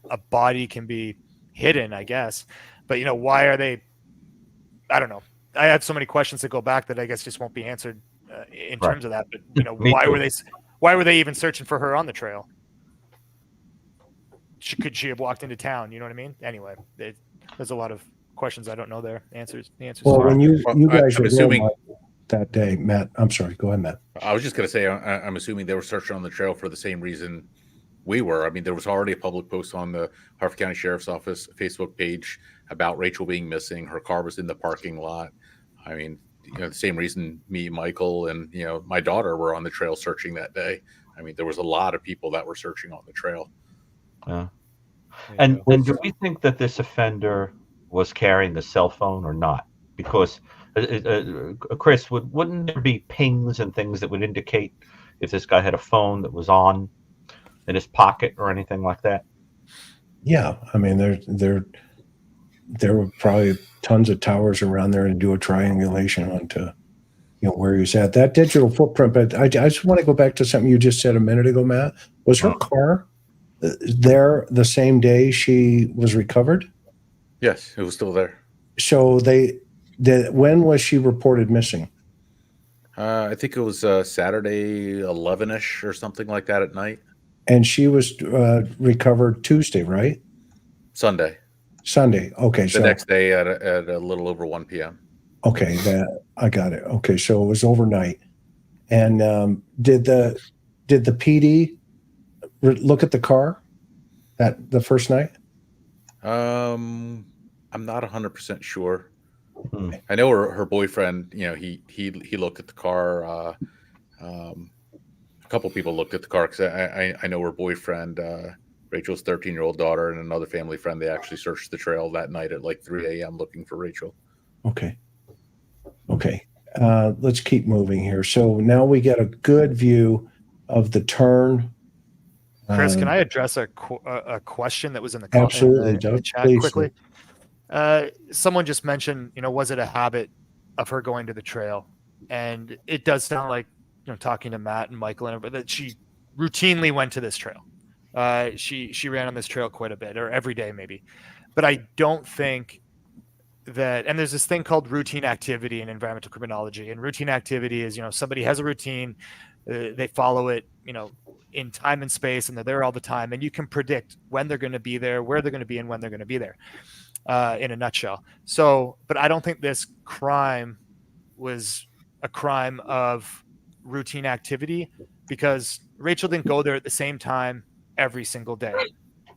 a body can be hidden, I guess. But why are they? I don't know. I have so many questions that go back that I guess just won't be answered in terms of that. But why were they even searching for her on the trail? Could she have walked into town? You know what I mean? Anyway, there's a lot of questions I don't know there. The answers. Well, when you guys were assuming that day, Matt. I'm sorry. Go ahead, Matt. I was just going to say, I'm assuming they were searching on the trail for the same reason we were. I mean, there was already a public post on the Harford County Sheriff's Office Facebook page about Rachel being missing. Her car was in the parking lot. I mean, the same reason me, Michael, and my daughter were on the trail searching that day. I mean, there was a lot of people that were searching on the trail. Yeah. And do we think that this offender was carrying a cell phone or not? Because, Chris, wouldn't there be pings and things that would indicate if this guy had a phone that was on in his pocket or anything like that? Yeah, I mean, there were probably tons of towers around there to do a triangulation onto, where he was at. That digital footprint. But I just want to go back to something you just said a minute ago, Matt. Was her car there the same day she was recovered? Yes, it was still there. So when was she reported missing? I think it was Saturday 11ish or something like that at night. And she was recovered Tuesday, right? Sunday. Okay. The next day at a little over 1 p.m. Okay, I got it. Okay, so it was overnight. And did the PD look at the car the first night? I'm not 100% sure. I know her boyfriend. He looked at the car. A couple people looked at the car because I know her boyfriend, Rachel's 13-year-old daughter, and another family friend. They actually searched the trail that night at like 3 a.m. looking for Rachel. Okay. Let's keep moving here. So now we get a good view of the turn. Chris, can I address a question that was in the absolutely in the chat please, quickly? Someone just mentioned, was it a habit of her going to the trail? And it does sound like, talking to Matt and Michael and everybody, that she routinely went to this trail. She ran on this trail quite a bit, or every day maybe. But I don't think that, and there's this thing called routine activity in environmental criminology, and routine activity is, somebody has a routine, they follow it, in time and space, and they're there all the time, and you can predict when they're going to be there, where they're going to be, and when they're going to be there, in a nutshell. So, but I don't think this crime was a crime of routine activity, because Rachel didn't go there at the same time every single day.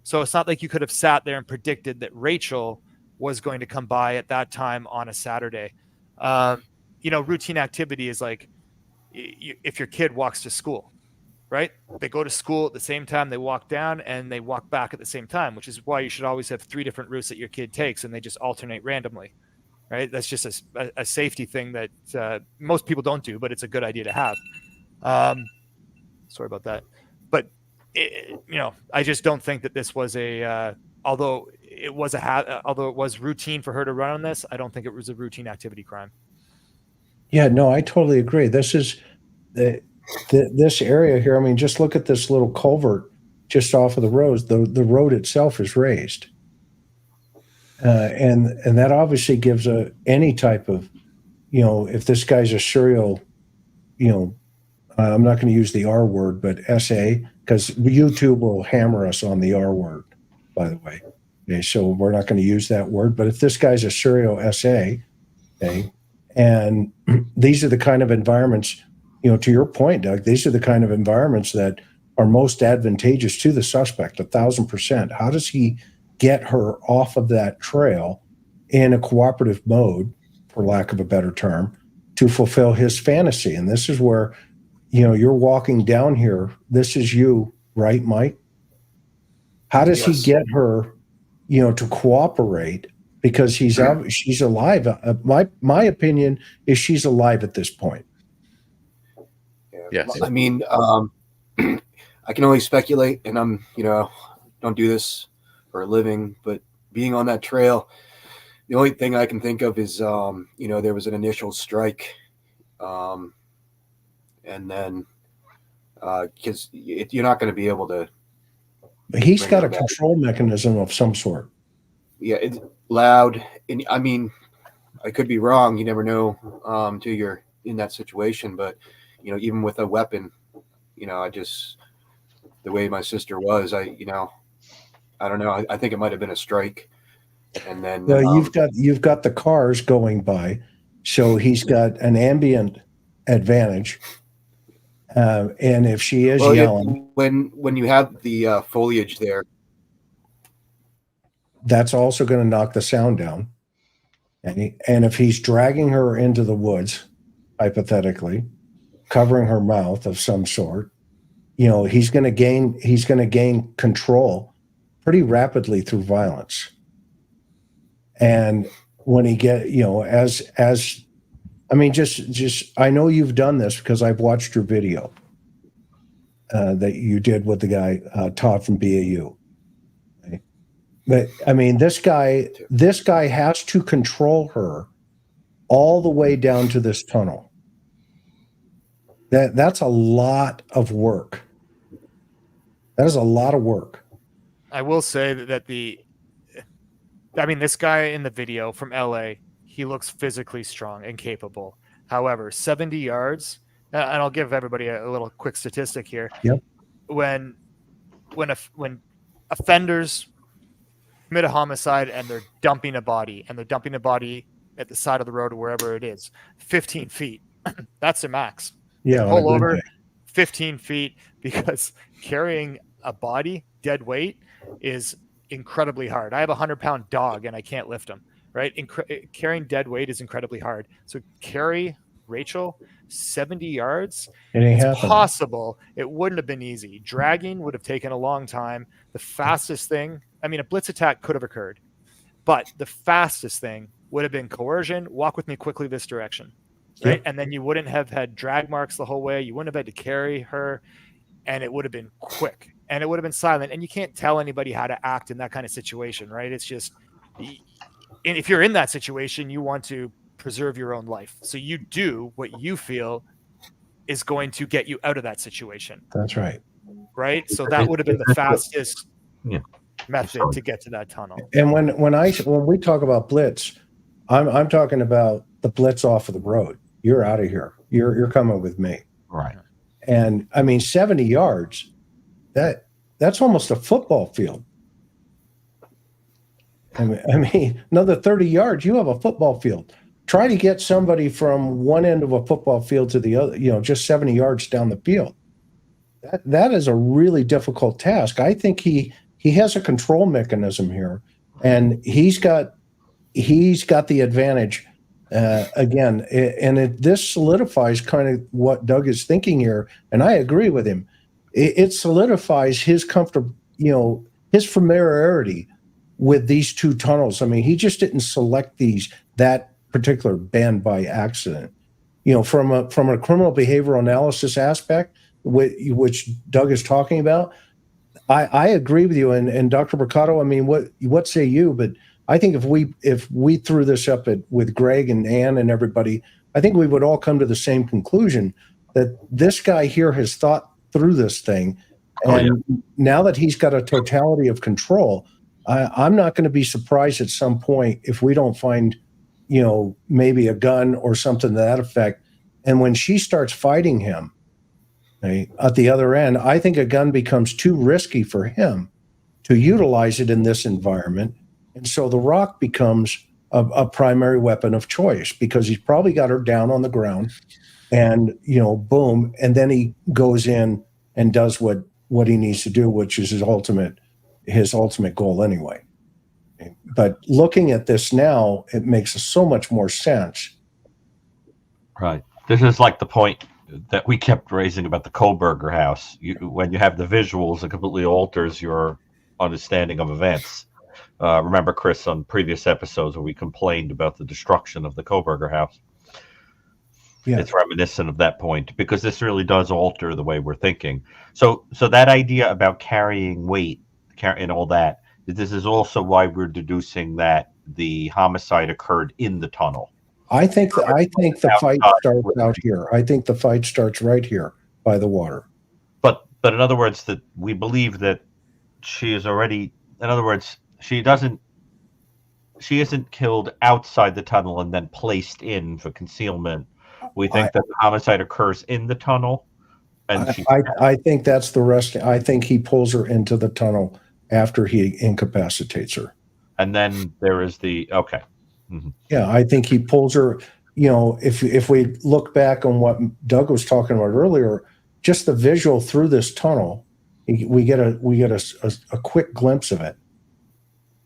So it's not like you could have sat there and predicted that Rachel was going to come by at that time on a Saturday. Routine activity is like if your kid walks to school, right? They go to school at the same time, they walk down, and they walk back at the same time, which is why you should always have 3 different routes that your kid takes, and they just alternate randomly, right? That's just a safety thing that most people don't do, but it's a good idea to have. Sorry about that. But, I just don't think that this was although it was routine for her to run on this, I don't think it was a routine activity crime. Yeah, no, I totally agree. This is this area here. I mean, just look at this little culvert just off of the road. The road itself is raised, and that obviously gives any type of, if this guy's a serial, I'm not going to use the R word, but SA, because YouTube will hammer us on the R word, by the way. Okay, so we're not going to use that word. But if this guy's a serial SA, okay, and these are the kind of environments, to your point, Doug, these are the kind of environments that are most advantageous to the suspect, 1,000%. How does he get her off of that trail in a cooperative mode, for lack of a better term, to fulfill his fantasy? And this is where, you're walking down here. This is you, right, Mike? How does he get her, to cooperate? Because she's alive. My opinion is she's alive at this point. Yes. I mean, I can only speculate, and I'm, don't do this for a living, but being on that trail, the only thing I can think of is, there was an initial strike, and then because you're not going to be able to. He's got a control mechanism of some sort. Yeah, it's loud, and I mean, I could be wrong. You never know till you're in that situation. But even with a weapon, I just, the way my sister was, I don't know. I think it might have been a strike, and then you've got the cars going by, so he's got an ambient advantage. And if she is yelling, when you have the foliage there, that's also going to knock the sound down. And if he's dragging her into the woods, hypothetically, covering her mouth of some sort, he's going to gain control pretty rapidly through violence. And when he I know you've done this because I've watched your video that you did with the guy, Todd from BAU. Okay? But I mean, this guy has to control her all the way down to this tunnel. That's a lot of work. That is a lot of work. I will say that this guy in the video from LA, he looks physically strong and capable. However, 70 yards, and I'll give everybody a little quick statistic here. Yep. When offenders commit a homicide and they're dumping a body at the side of the road or wherever it is, 15 feet, that's the max. Yeah. Pull over 15 feet, because carrying a body, dead weight, is incredibly hard. I have a 100-pound dog and I can't lift him, right? Carrying dead weight is incredibly hard. So carry Rachel 70 yards. It's possible. It wouldn't have been easy. Dragging would have taken a long time. The fastest thing, a blitz attack could have occurred, but the fastest thing would have been coercion. Walk with me quickly this direction, right? Yep. And then you wouldn't have had drag marks the whole way. You wouldn't have had to carry her, and it would have been quick, and it would have been silent. And you can't tell anybody how to act in that kind of situation, right? It's just, if you're in that situation, you want to preserve your own life. So you do what you feel is going to get you out of that situation. That's right. Right? So that would have been the fastest method to get to that tunnel. And when we talk about blitz, I'm talking about the blitz off of the road. You're out of here. You're coming with me. Right. And 70 yards, that's almost a football field. Another 30 yards, you have a football field. Try to get somebody from one end of a football field to the other, just 70 yards down the field. That is a really difficult task. I think he has a control mechanism here, and he's got the advantage again. And this solidifies kind of what Doug is thinking here, and I agree with him. It solidifies his his familiarity with these two tunnels. He just didn't select that particular bend by accident. From a criminal behavioral analysis aspect, which Doug is talking about, I agree with you. And Dr. Brucato, what say you? But I think if we threw this up with Greg and Ann and everybody, I think we would all come to the same conclusion that this guy here has thought through this thing. And now that he's got a totality of control, I'm not going to be surprised at some point if we don't find, maybe a gun or something to that effect. And when she starts fighting him, at the other end, I think a gun becomes too risky for him to utilize it in this environment. And so the rock becomes a primary weapon of choice, because he's probably got her down on the ground, and, boom. And then he goes in and does what he needs to do, which is his ultimate goal anyway. But looking at this now, it makes so much more sense. Right. This is like the point that we kept raising about the Kohlberger house. When you have the visuals, it completely alters your understanding of events. Remember, Chris, on previous episodes where we complained about the destruction of the Kohlberger house? Yeah. It's reminiscent of that point, because this really does alter the way we're thinking. So that idea about carrying weight and all that, this is also why we're deducing that the homicide occurred in the tunnel. I think the fight starts out here. I think the fight starts right here by the water. But in other words, that we believe that she is already. In other words, she isn't killed outside the tunnel and then placed in for concealment. We think that the homicide occurs in the tunnel. And I think that's the rest. I think he pulls her into the tunnel after he incapacitates her. And then there is okay. Mm-hmm. Yeah, I think he pulls her. If we look back on what Doug was talking about earlier, just the visual through this tunnel, we get a quick glimpse of it.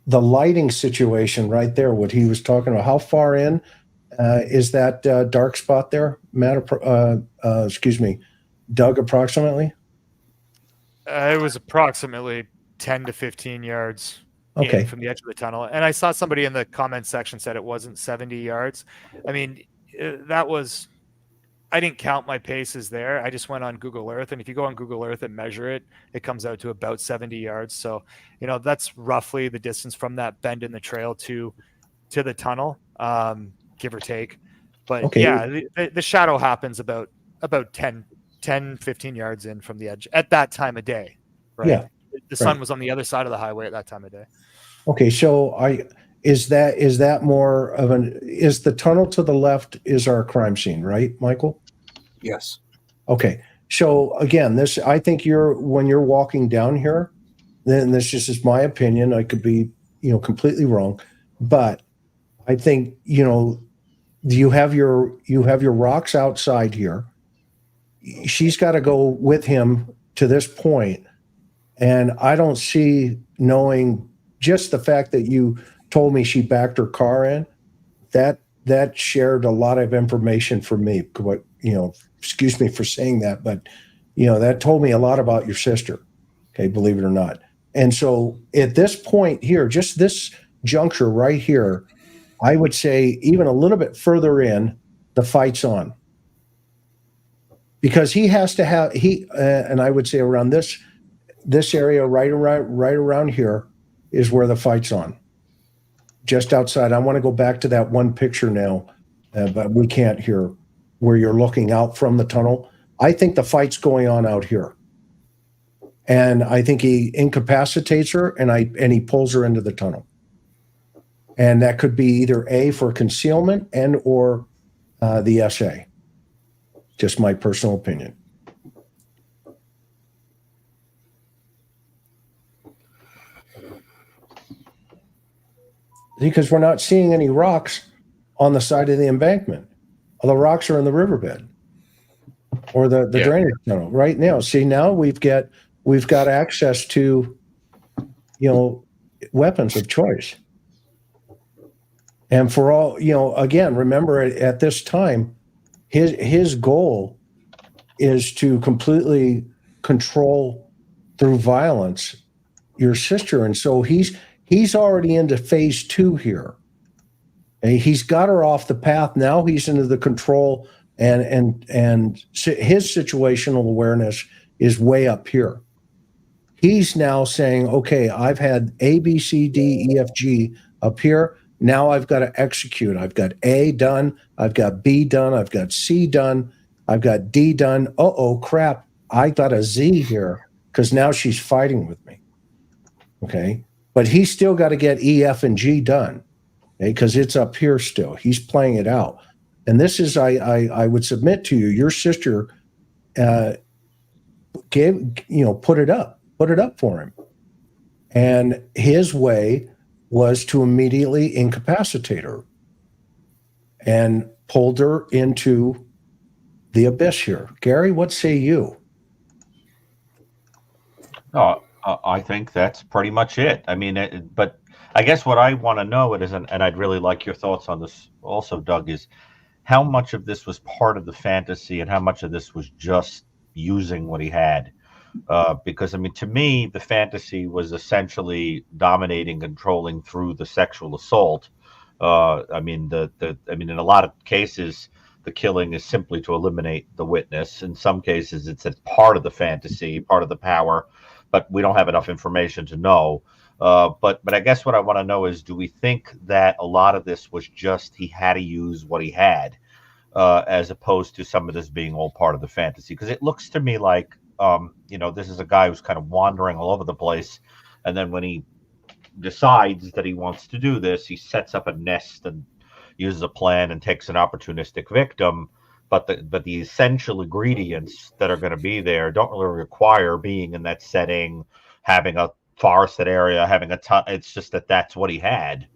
the lighting situation right there, what he was talking about, how far in is that dark spot there, Matt? Excuse me, Doug, approximately? It was approximately 10 to 15 yards Okay. in from the edge of the tunnel. And I saw somebody in the comment section said it wasn't 70 yards. I mean, that was, I didn't count my paces there. I just went on Google Earth. And if you go on Google Earth and measure it, it comes out to about 70 yards. So, you know, that's roughly the distance from that bend in the trail to the tunnel, give or take. But Okay. yeah, the shadow happens about 10, 15 yards in from the edge at that time of day, right? Yeah. The sun was on the other side of the highway at that time of day. Okay, so is that more of is the tunnel to the left is our crime scene, right, Michael? Yes. Okay. So again, I think when you're walking down here, then this just is my opinion. I could be, completely wrong, but I think, you have your rocks outside here. She's got to go with him to this point. And I don't see, knowing just the fact that you told me she backed her car in, that shared a lot of information for me. What, excuse me for saying that, but that told me a lot about your sister. Okay, believe it or not. And so at this point here, just this juncture right here, I would say even a little bit further in, the fight's on. Because he has to have and I would say around this area right around here is where the fight's on. Just outside. I want to go back to that one picture now, but we can't here, where you're looking out from the tunnel. I think the fight's going on out here. And I think he incapacitates her and he pulls her into the tunnel. And that could be either A, for concealment, and or the SA. Just my personal opinion. Because we're not seeing any rocks on the side of the embankment. All the rocks are in the riverbed or the drainage tunnel right now. See, now we've got access to, weapons of choice. And for all, again, remember at this time, his goal is to completely control through violence your sister. And so he's already into phase 2 here. And he's got her off the path. Now he's into the control and his situational awareness is way up here. He's now saying, okay, I've had A, B, C, D, E, F, G up here. Now I've got to execute. I've got A done. I've got B done. I've got C done. I've got D done. Uh-oh, crap. I got a Z here because now she's fighting with me. Okay. But he's still got to get E, F, and G done. Okay, because it's up here still. He's playing it out. And this is, I would submit to you, your sister put it up for him. And his way was to immediately incapacitate her and pulled her into the abyss here. Gary, what say you? I think that's pretty much it. I mean, but I guess what I want to know and I'd really like your thoughts on this also, Doug, is how much of this was part of the fantasy and how much of this was just using what he had. Because, I mean, to me, the fantasy was essentially dominating, controlling through the sexual assault. I mean, in a lot of cases, the killing is simply to eliminate the witness. In some cases, it's a part of the fantasy, part of the power, but we don't have enough information to know. But I guess what I want to know is, do we think that a lot of this was just he had to use what he had, as opposed to some of this being all part of the fantasy? Because it looks to me like, this is a guy who's kind of wandering all over the place. And then when he decides that he wants to do this, he sets up a nest and uses a plan and takes an opportunistic victim. But the essential ingredients that are going to be there don't really require being in that setting, having a forested area, having a ton. It's just that's what he had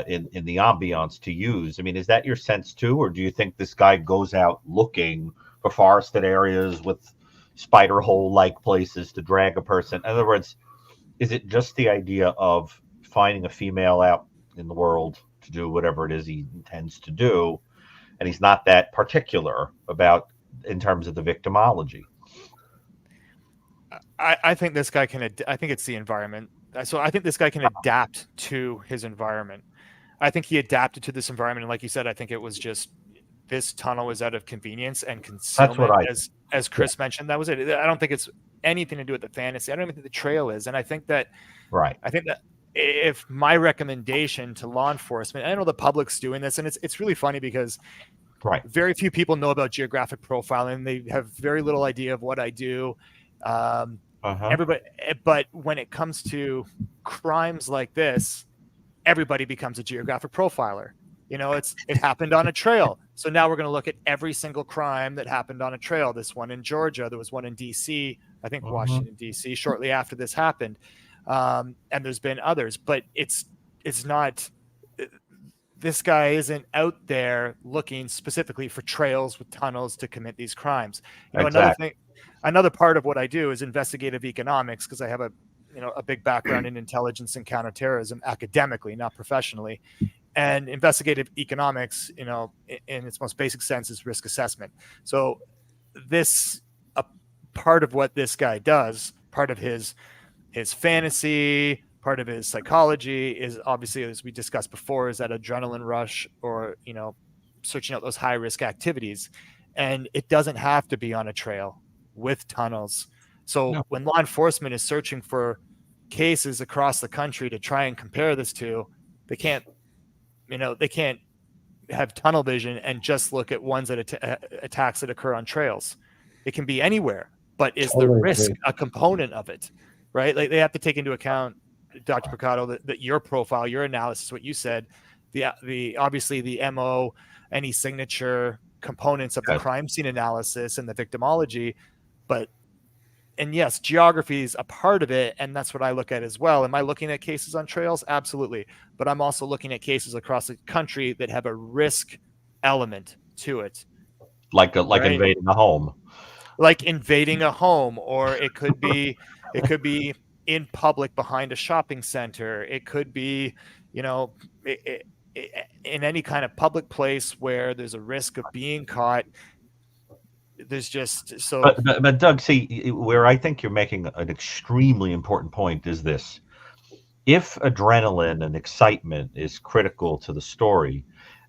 in the ambiance to use. I mean, is that your sense too, or do you think this guy goes out looking for forested areas with spider hole like places to drag a person? In other words, is it just the idea of finding a female out in the world to do whatever it is he intends to do, and he's not that particular about in terms of the victimology. I think this guy can. I think it's the environment. So I think this guy can adapt to his environment. I think he adapted to this environment, and like you said, I think it was just this tunnel was out of convenience and concealment. That's what as Chris mentioned, that was it. I don't think it's anything to do with the fantasy. I don't even think the trail is, and I think that if my recommendation to law enforcement, I know the public's doing this, and it's really funny because very few people know about geographic profiling. They have very little idea of what I do. Everybody, but when it comes to crimes like this, everybody becomes a geographic profiler. You know, it happened on a trail. So now we're going to look at every single crime that happened on a trail. This one in Georgia, there was one in DC, I think Washington, DC, shortly after this happened. And there's been others, but it's not, this guy isn't out there looking specifically for trails with tunnels to commit these crimes. You know, another part of what I do is investigative economics, because I have a big background in intelligence and counterterrorism academically, not professionally. And investigative economics, you know, in its most basic sense, is risk assessment. So this, a part of what this guy does, part of his fantasy, part of his psychology is obviously, as we discussed before, is that adrenaline rush, or, you know, searching out those high risk activities. And it doesn't have to be on a trail with tunnels. So when law enforcement is searching for cases across the country to try and compare this to, they can't have tunnel vision and just look at ones that attacks that occur on trails. It can be anywhere, but is the risk a component of it, right? Like, they have to take into account, Dr. Brucato, that your profile, your analysis, what you said, the obviously the MO, any signature components of the crime scene analysis and the victimology, and yes, geography is a part of it, and that's what I look at as well. Am I looking at cases on trails? Absolutely. But I'm also looking at cases across the country that have a risk element to it. Like invading a home. Like invading a home, or it could be in public behind a shopping center. It could be, you know, in any kind of public place where there's a risk of being caught. There's just so. But Doug, see, where I think you're making an extremely important point is this: if adrenaline and excitement is critical to the story,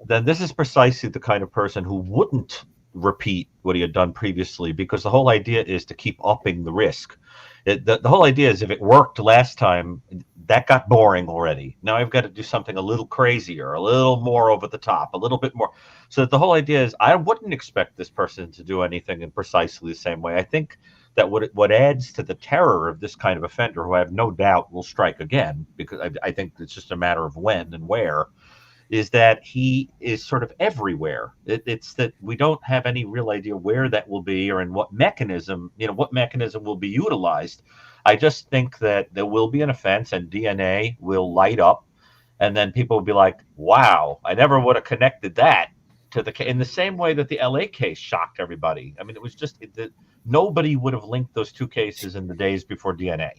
then this is precisely the kind of person who wouldn't repeat what he had done previously, because the whole idea is to keep upping the risk. The whole idea is, if it worked last time, that got boring already. Now I've got to do something a little crazier, a little more over the top, a little bit more. So the whole idea is, I wouldn't expect this person to do anything in precisely the same way. I think that what adds to the terror of this kind of offender, who I have no doubt will strike again, because I think it's just a matter of when and where, is that he is sort of everywhere. It's that we don't have any real idea where that will be, or in what mechanism will be utilized. I just think that there will be an offense and DNA will light up, and then people will be like, wow, I never would have connected that to in the same way that the LA case shocked everybody. I mean, it was just nobody would have linked those two cases in the days before DNA.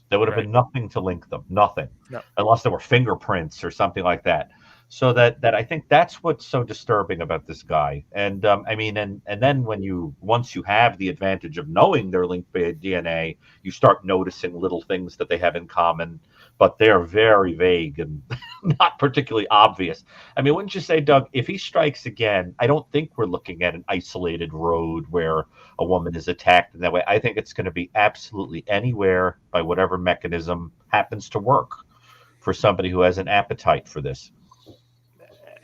There would have been nothing to link them, nothing, unless there were fingerprints or something like that. So that I think that's what's so disturbing about this guy. And I mean, and then once you have the advantage of knowing they're linked by DNA, you start noticing little things that they have in common, but they're very vague and not particularly obvious. I mean, wouldn't you say, Doug, if he strikes again, I don't think we're looking at an isolated road where a woman is attacked in that way. I think it's going to be absolutely anywhere, by whatever mechanism happens to work for somebody who has an appetite for this.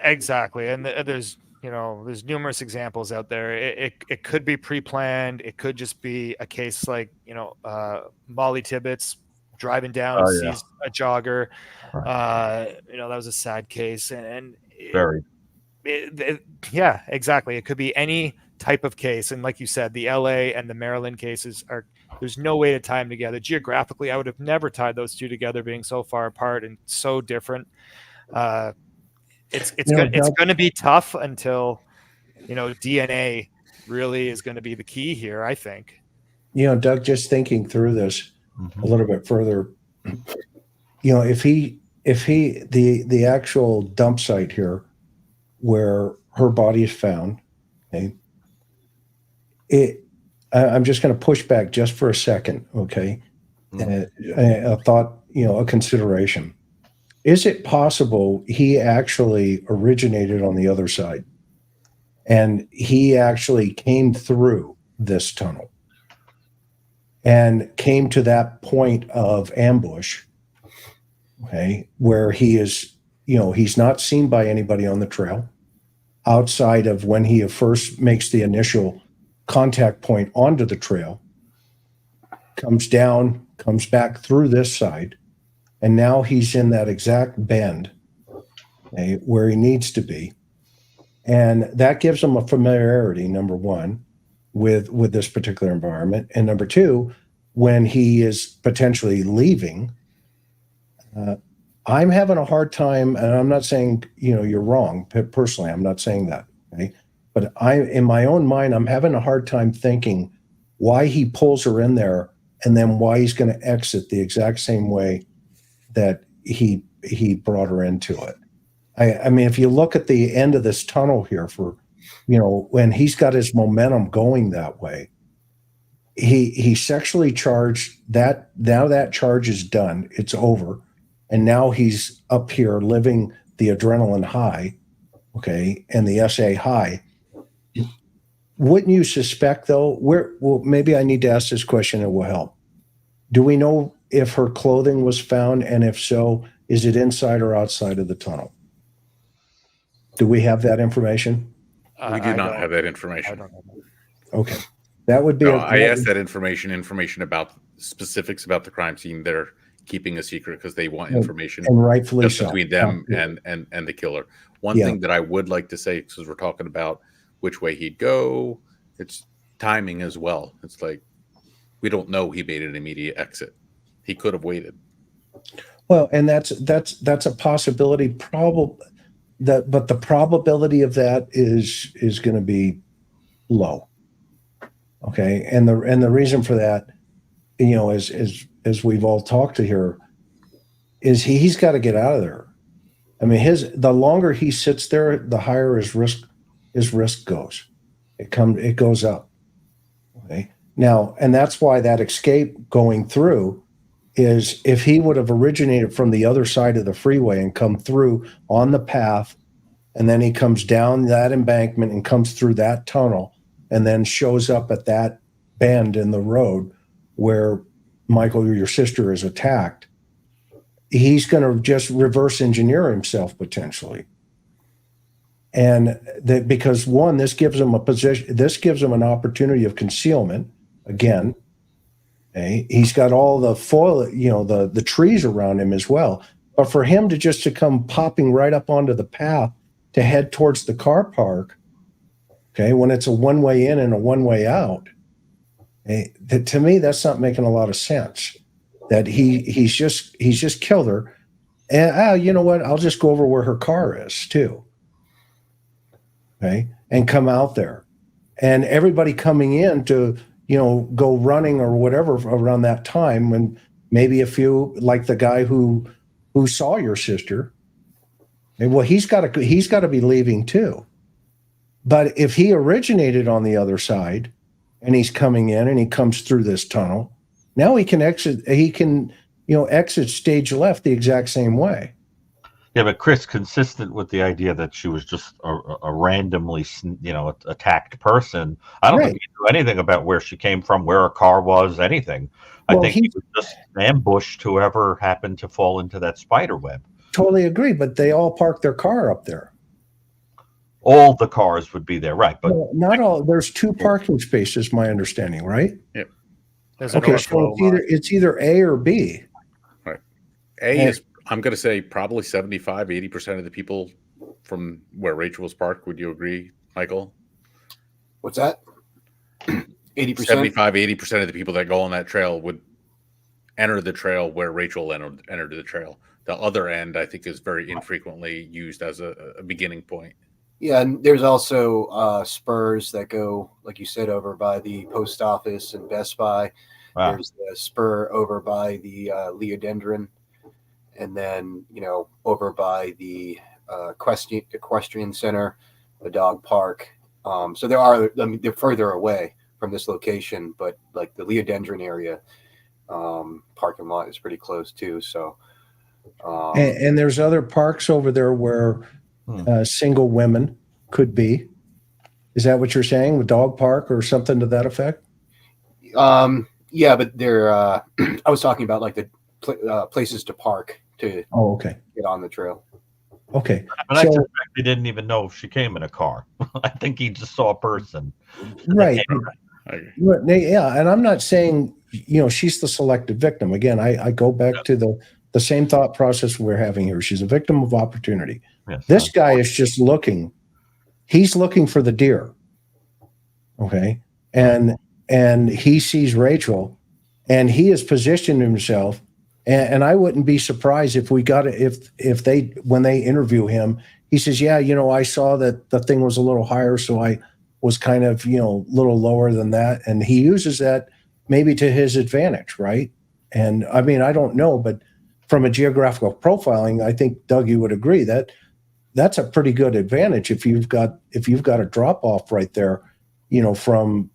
Exactly. And there's numerous examples out there. It could be pre-planned. It could just be a case like, Molly Tibbetts driving down, sees a jogger. Right. That was a sad case. And very. Yeah, exactly. It could be any type of case. And like you said, the LA and the Maryland cases there's no way to tie them together. Geographically, I would have never tied those two together, being so far apart and so different. It's going to be tough until, DNA really is going to be the key here, I think. Doug, just thinking through this a little bit further, if the actual dump site here where her body is found, okay, I'm just going to push back just for a second, okay? A thought, a consideration. Is it possible he actually originated on the other side and he actually came through this tunnel and came to that point of ambush, okay, where he is, he's not seen by anybody on the trail outside of when he first makes the initial contact point onto the trail, comes down, comes back through this side, and now he's in that exact bend, okay, where he needs to be. And that gives him a familiarity, number one, with this particular environment. And number two, when he is potentially leaving, I'm having a hard time, and I'm not saying, you're wrong. Personally, I'm not saying that, okay? But in my own mind, I'm having a hard time thinking why he pulls her in there and then why he's going to exit the exact same way that he brought her into it. I mean, if you look at the end of this tunnel here when he's got his momentum going that way, he sexually charged that. Now that charge is done. It's over. And now he's up here living the adrenaline high, okay, and the SA high. Wouldn't you suspect, though, maybe I need to ask this question, it will help. Do we know if her clothing was found, and if so, is it inside or outside of the tunnel? Do we have that information? We do not have that information. I don't know. Okay. That would be I asked that information about specifics about the crime scene. They're keeping a secret because they want information, and rightfully just so, between them and the killer. One thing that I would like to say, because we're talking about which way he'd go, it's timing as well. It's like we don't know he made an immediate exit. He could have waited. Well, and that's a possibility. But the probability of that is going to be low. Okay, and the reason for that, as we've all talked to here, is he's got to get out of there. I mean, the longer he sits there, the higher his risk goes. It goes up. Okay, now, and that's why that escape going through is, if he would have originated from the other side of the freeway and come through on the path, and then he comes down that embankment and comes through that tunnel and then shows up at that bend in the road where Michael, your sister, is attacked, he's going to just reverse engineer himself potentially. And because one, this gives him an opportunity of concealment again. Okay? He's got all the foil, the trees around him as well. But for him to come popping right up onto the path to head towards the car park, okay, when it's a one-way in and a one-way out, to me, that's not making a lot of sense. That he's just killed her, and you know what? I'll just go over where her car is too. Okay, and come out there, and everybody coming in to go running or whatever around that time, when maybe a few, like the guy who saw your sister, and well, he's got to be leaving too. But if he originated on the other side and he's coming in and he comes through this tunnel, now he can exit. He can exit stage left the exact same way. Yeah, but Chris, consistent with the idea that she was just a randomly, attacked person, I don't think he knew anything about where she came from, where her car was, anything. I think he was just ambushed whoever happened to fall into that spider web. Totally agree, but they all parked their car up there. All the cars would be there, right? But not all. There's 2 parking spaces, my understanding, right? Yep. Okay, so it's either A or B. Right. A is, I'm going to say, probably 75-80% of the people from where Rachel was parked. Would you agree, Michael? What's that? 80%? 75-80% of the people that go on that trail would enter the trail where Rachel entered the trail. The other end, I think, is very infrequently used as a beginning point. Yeah, and there's also spurs that go, like you said, over by the post office and Best Buy. Wow. There's the spur over by the Leodendron. and then over by the equestrian center, the dog park. So they're further away from this location, but like the Leodendron area parking lot is pretty close too. So and there's other parks over there where single women could be. Is that what you're saying? The dog park or something to that effect? Yeah, but they're I was talking about like the places to park to get on the trail. Okay. But I suspect he didn't even know if she came in a car. I think he just saw a person. Right. Yeah. And I'm not saying, she's the selected victim. Again, I go back to the same thought process we're having here. She's a victim of opportunity. Yes, this guy is just he's looking for the deer. Okay. And he sees Rachel and he has positioned himself. And I wouldn't be surprised if when they interview him, he says, yeah, I saw that the thing was a little higher. So I was kind of, a little lower than that. And he uses that maybe to his advantage. Right. And I mean, I don't know, but from a geographical profiling, I think Doug, you would agree that that's a pretty good advantage. If you've got a drop off right there, from,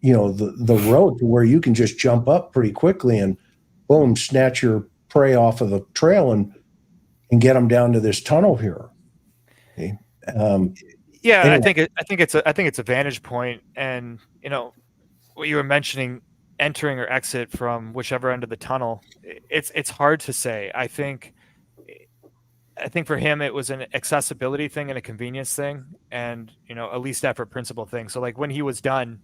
the road to where you can just jump up pretty quickly and boom, snatch your prey off of the trail and get them down to this tunnel here. Okay. Yeah, anyway. I think it's a vantage point, and what you were mentioning, entering or exit from whichever end of the tunnel, it's hard to say. I think for him it was an accessibility thing and a convenience thing, and a least effort principle thing. So like when he was done,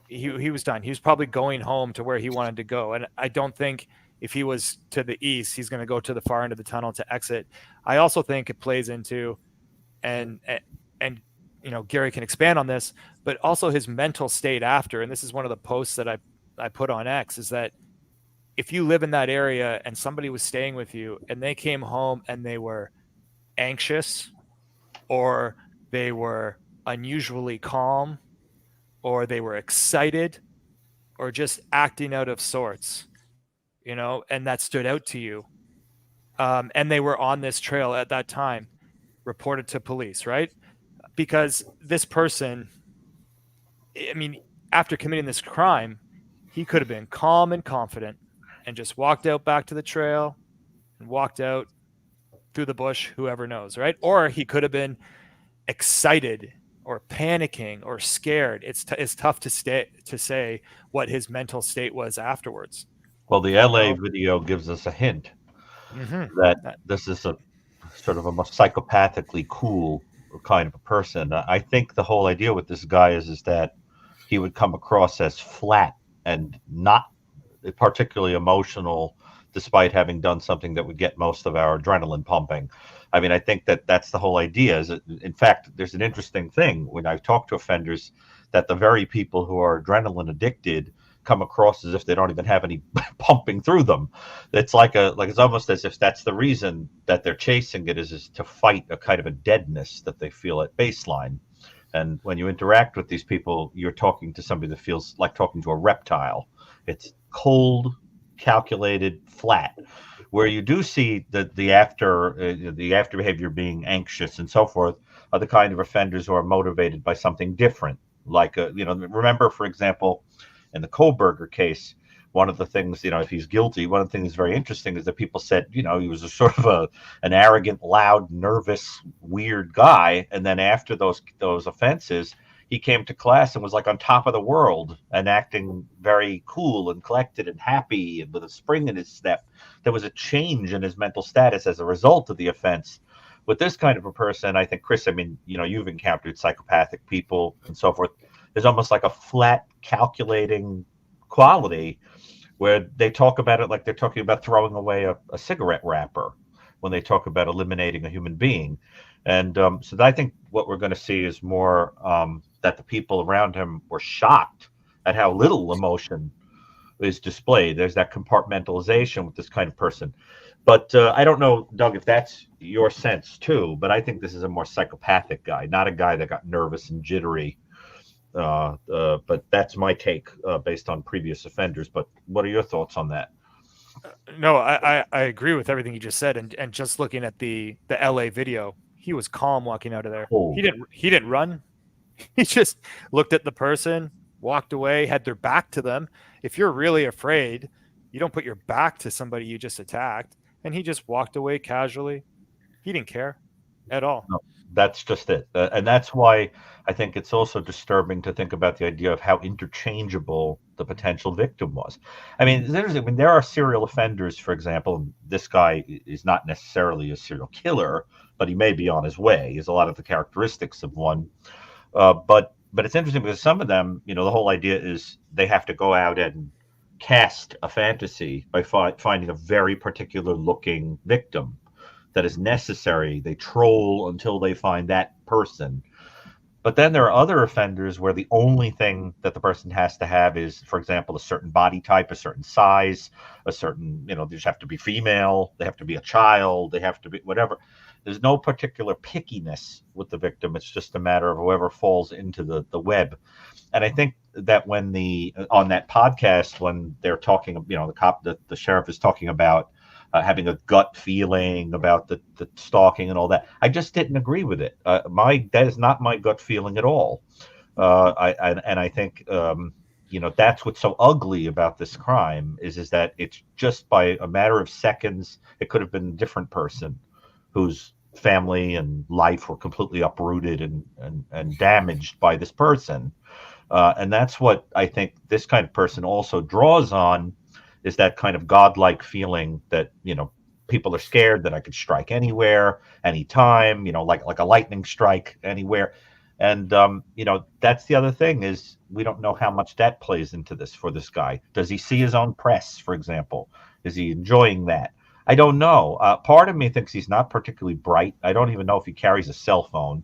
he was done. He was probably going home to where he wanted to go, and I don't think if he was to the east, he's going to go to the far end of the tunnel to exit. I also think it plays into, and Gary can expand on this, but also his mental state after. And this is one of the posts that I put on X, is that if you live in that area and somebody was staying with you and they came home and they were anxious, or they were unusually calm, or they were excited, or just acting out of sorts, and that stood out to you, and they were on this trail at that time, reported to police, right? Because this person, I mean, after committing this crime, he could have been calm and confident and just walked out back to the trail and walked out through the bush, whoever knows, right? Or he could have been excited or panicking or scared. It's tough to say what his mental state was afterwards. Well, the LA video gives us a hint that this is a sort of a more psychopathically cool kind of a person. I think the whole idea with this guy is that he would come across as flat and not particularly emotional, despite having done something that would get most of our adrenaline pumping. I mean, I think that's the whole idea. Is that, in fact, there's an interesting thing when I've talked to offenders, that the very people who are adrenaline addicted come across as if they don't even have any pumping through them. It's it's almost as if that's the reason that they're chasing it, is to fight a kind of a deadness that they feel at baseline. And when you interact with these people, you're talking to somebody that feels like talking to a reptile. It's cold, calculated, flat. Where you do see the after behavior being anxious and so forth are the kind of offenders who are motivated by something different. Like remember, for example, in the Kohlberger case, one of the things, if he's guilty, one of the things that's very interesting is that people said, he was a sort of an arrogant, loud, nervous, weird guy. And then after those offenses, he came to class and was like on top of the world and acting very cool and collected and happy and with a spring in his step. There was a change in his mental status as a result of the offense. With this kind of a person, I think, Chris, I mean, you've encountered psychopathic people and so forth. There's almost like a flat, calculating quality where they talk about it like they're talking about throwing away a cigarette wrapper when they talk about eliminating a human being. And so I think what we're going to see is more that the people around him were shocked at how little emotion is displayed. There's that compartmentalization with this kind of person. But I don't know, Doug, if that's your sense too, but I think this is a more psychopathic guy, not a guy that got nervous and jittery. But that's my take based on previous offenders. But what are your thoughts on that? No, I agree with everything you just said, and just looking at the LA video, he was calm walking out of there. Oh. He didn't run. He just looked at the person, walked away, had their back to them. If you're really afraid, you don't put your back to somebody you just attacked. And he just walked away casually. He didn't care at all. No, that's just it. And that's why I think it's also disturbing to think about the idea of how interchangeable the potential victim was. I mean, there are serial offenders, for example. This guy is not necessarily a serial killer, but he may be on his way. He has a lot of the characteristics of one. But it's interesting because some of them, the whole idea is they have to go out and cast a fantasy by finding a very particular looking victim that is necessary. They troll until they find that person. But then there are other offenders where the only thing that the person has to have is, for example, a certain body type, a certain size, a certain, they just have to be female, they have to be a child, they have to be whatever. There's no particular pickiness with the victim. It's just a matter of whoever falls into the web. And I think that when on that podcast, when they're talking, the sheriff is talking about having a gut feeling about the stalking and all that, I just didn't agree with it. That is not my gut feeling at all. I think that's what's so ugly about this crime is that it's just by a matter of seconds. It could have been a different person whose family and life were completely uprooted and damaged by this person. And that's what I think this kind of person also draws on, is that kind of godlike feeling that, people are scared that I could strike anywhere, anytime, like a lightning strike anywhere. And, that's the other thing is we don't know how much that plays into this for this guy. Does he see his own press, for example? Is he enjoying that? I don't know. Part of me thinks he's not particularly bright. I don't even know if he carries a cell phone.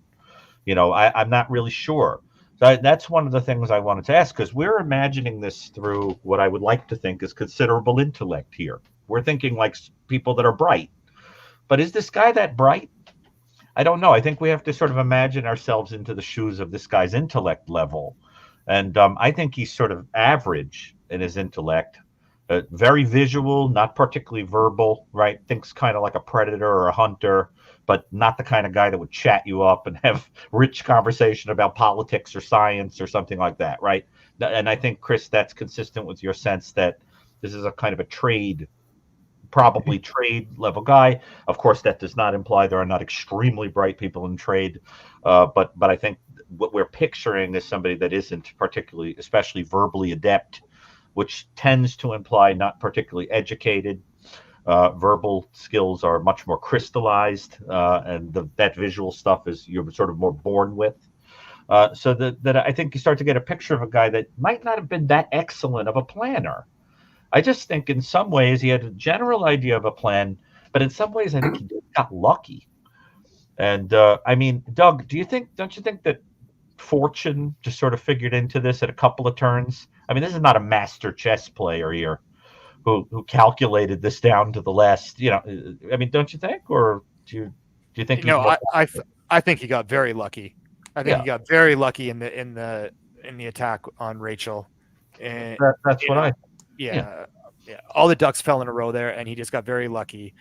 I'm not really sure. So that's one of the things I wanted to ask, because we're imagining this through what I would like to think is considerable intellect here. We're thinking like people that are bright. But is this guy that bright? I don't know. I think we have to sort of imagine ourselves into the shoes of this guy's intellect level. And I think he's sort of average in his intellect. Very visual, not particularly verbal, right? Thinks kind of like a predator or a hunter, but not the kind of guy that would chat you up and have rich conversation about politics or science or something like that, right? And I think, Chris, that's consistent with your sense that this is a kind of a probably trade level guy. Of course, that does not imply there are not extremely bright people in trade, but I think what we're picturing is somebody that isn't particularly, especially verbally adept, which tends to imply not particularly educated. Verbal skills are much more crystallized, and that visual stuff is you're sort of more born with. So that I think you start to get a picture of a guy that might not have been that excellent of a planner. I just think in some ways he had a general idea of a plan, but in some ways I think he got lucky. And I mean, Doug, don't you think that fortune just sort of figured into this at a couple of turns? I mean, this is not a master chess player here who calculated this down to the last, I mean, don't you think? Or do you think I think he got very lucky. I think he got very lucky in the attack on Rachel. And that's what yeah. All the ducks fell in a row there, and he just got very lucky,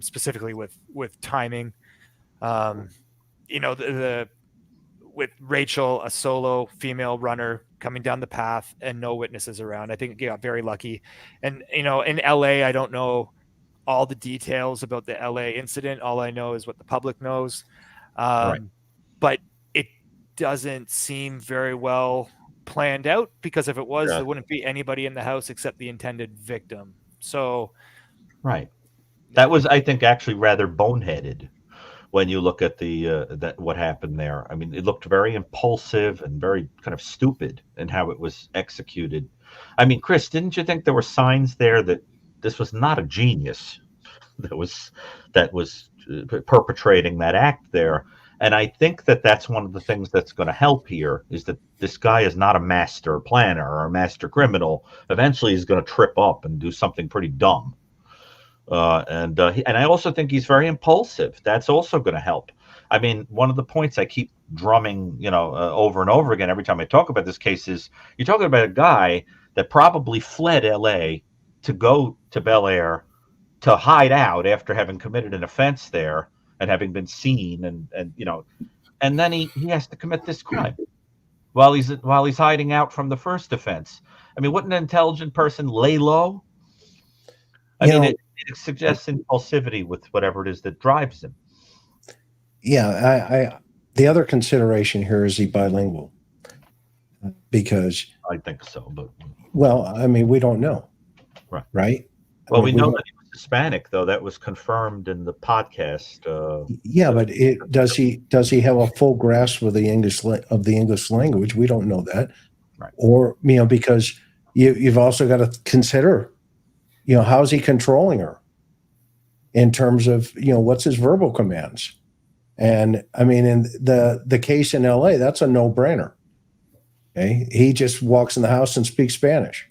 specifically with timing. With Rachel, a solo female runner coming down the path and no witnesses around. I think he got very lucky. And, in LA, I don't know all the details about the LA incident. All I know is what the public knows. Right. But it doesn't seem very well planned out, because if it was, there wouldn't be anybody in the house except the intended victim. So. Right. That was, I think, actually rather boneheaded. When you look at what happened there, I mean, it looked very impulsive and very kind of stupid in how it was executed. I mean, Chris, didn't you think there were signs there that this was not a genius that was perpetrating that act there? And I think that's one of the things that's going to help here is that this guy is not a master planner or a master criminal. Eventually, he's going to trip up and do something pretty dumb. And I also think he's very impulsive. That's also going to help. I mean, one of the points I keep drumming, over and over again every time I talk about this case is you're talking about a guy that probably fled LA to go to Bel Air to hide out after having committed an offense there and having been seen, and you know, and then he has to commit this crime while he's hiding out from the first offense. I mean, wouldn't an intelligent person lay low? I mean, it suggests impulsivity with whatever it is that drives him. Yeah, the other consideration here is he bilingual, because I think so, but well, I mean, we don't know, right? Well, we know that he was Hispanic, though. That was confirmed in the podcast. Yeah, but does he have a full grasp of the English language? We don't know that, right? Or because you've also got to consider, how's he controlling her in terms of what's his verbal commands. And I mean, in the case in LA, that's a no-brainer. Okay, he just walks in the house and speaks Spanish.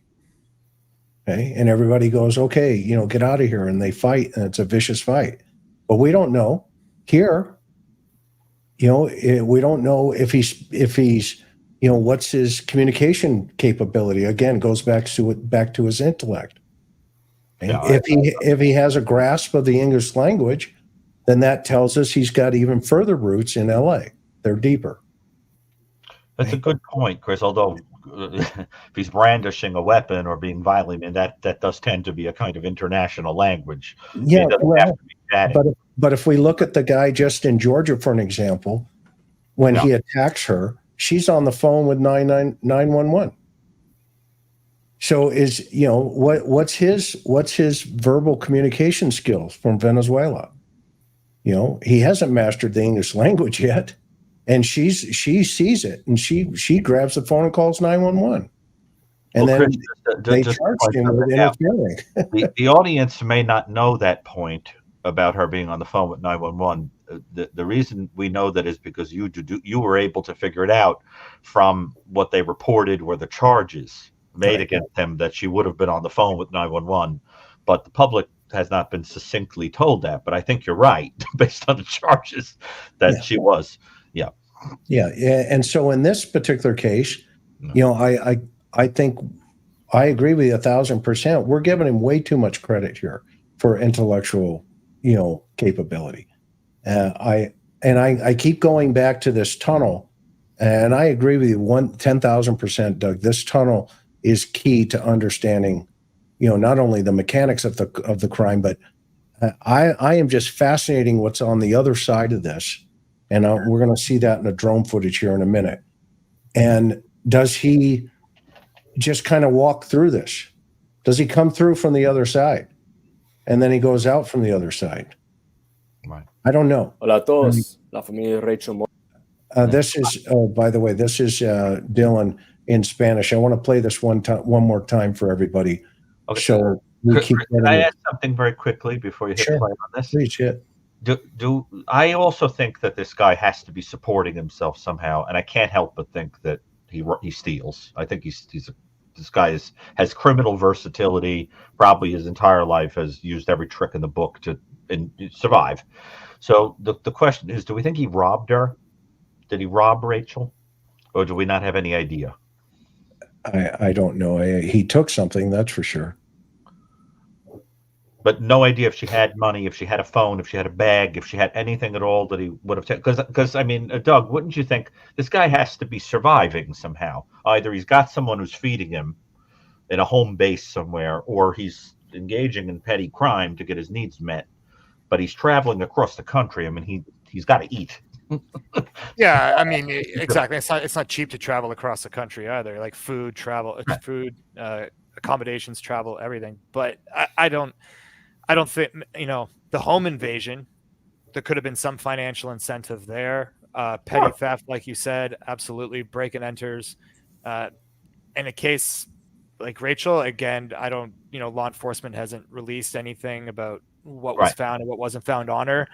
Okay, and everybody goes, okay, get out of here, and they fight, and it's a vicious fight. But we don't know here. We don't know if he's what's his communication capability. Again, goes back to his intellect. Okay? Yeah, if he has a grasp of the English language, then that tells us he's got even further roots in LA. They're deeper. That's a good point, Chris. Although if he's brandishing a weapon or being violent, and that does tend to be a kind of international language. Yeah, but if we look at the guy just in Georgia, for an example, when he attacks her, she's on the phone with 911. So what's his verbal communication skills from Venezuela? He hasn't mastered the English language yet, and she sees it, and she grabs the phone and calls 911, and then Chris, they charged him with interfering. The audience may not know that point about her being on the phone with 911. The reason we know that is because you were able to figure it out from what they reported were the charges made against him, that she would have been on the phone with 911, but the public has not been succinctly told that. But I think you're right, based on the charges, that she was. Yeah. And so in this particular case, I think I agree with you 1,000%. We're giving him way too much credit here for intellectual, capability. I keep going back to this tunnel, and I agree with you 10,000%, Doug. This tunnel is key to understanding, not only the mechanics of the crime, but I am just fascinating what's on the other side of this. And we're going to see that in the drone footage here in a minute. And does he just kind of walk through this? Does he come through from the other side? And then he goes out from the other side? Right. I don't know. Hola a todos. La familia Rachel Morin. This is, by the way, this is Dylan in Spanish. I want to play this one more time for everybody. Okay. So we keep. Can I ask something very quickly before you hit play on this? Please, yeah. Do I also think that this guy has to be supporting himself somehow, and I can't help but think that he steals. I think this guy has criminal versatility. Probably his entire life has used every trick in the book to survive. So the question is, do we think he robbed her? Did he rob Rachel, or do we not have any idea? I don't know. He took something, that's for sure. But no idea if she had money, if she had a phone, if she had a bag, if she had anything at all that he would have taken. Because I mean, Doug, wouldn't you think this guy has to be surviving somehow? Either he's got someone who's feeding him in a home base somewhere, or he's engaging in petty crime to get his needs met. But he's traveling across the country. I mean, he's got to eat. Yeah, I mean, exactly. It's not cheap to travel across the country either. Like food, travel, accommodations, travel, everything. But I don't think, the home invasion, there could have been some financial incentive there. Petty theft, like you said, absolutely. Break and enters. In a case like Rachel, again, I don't, law enforcement hasn't released anything about what was found and what wasn't found on her.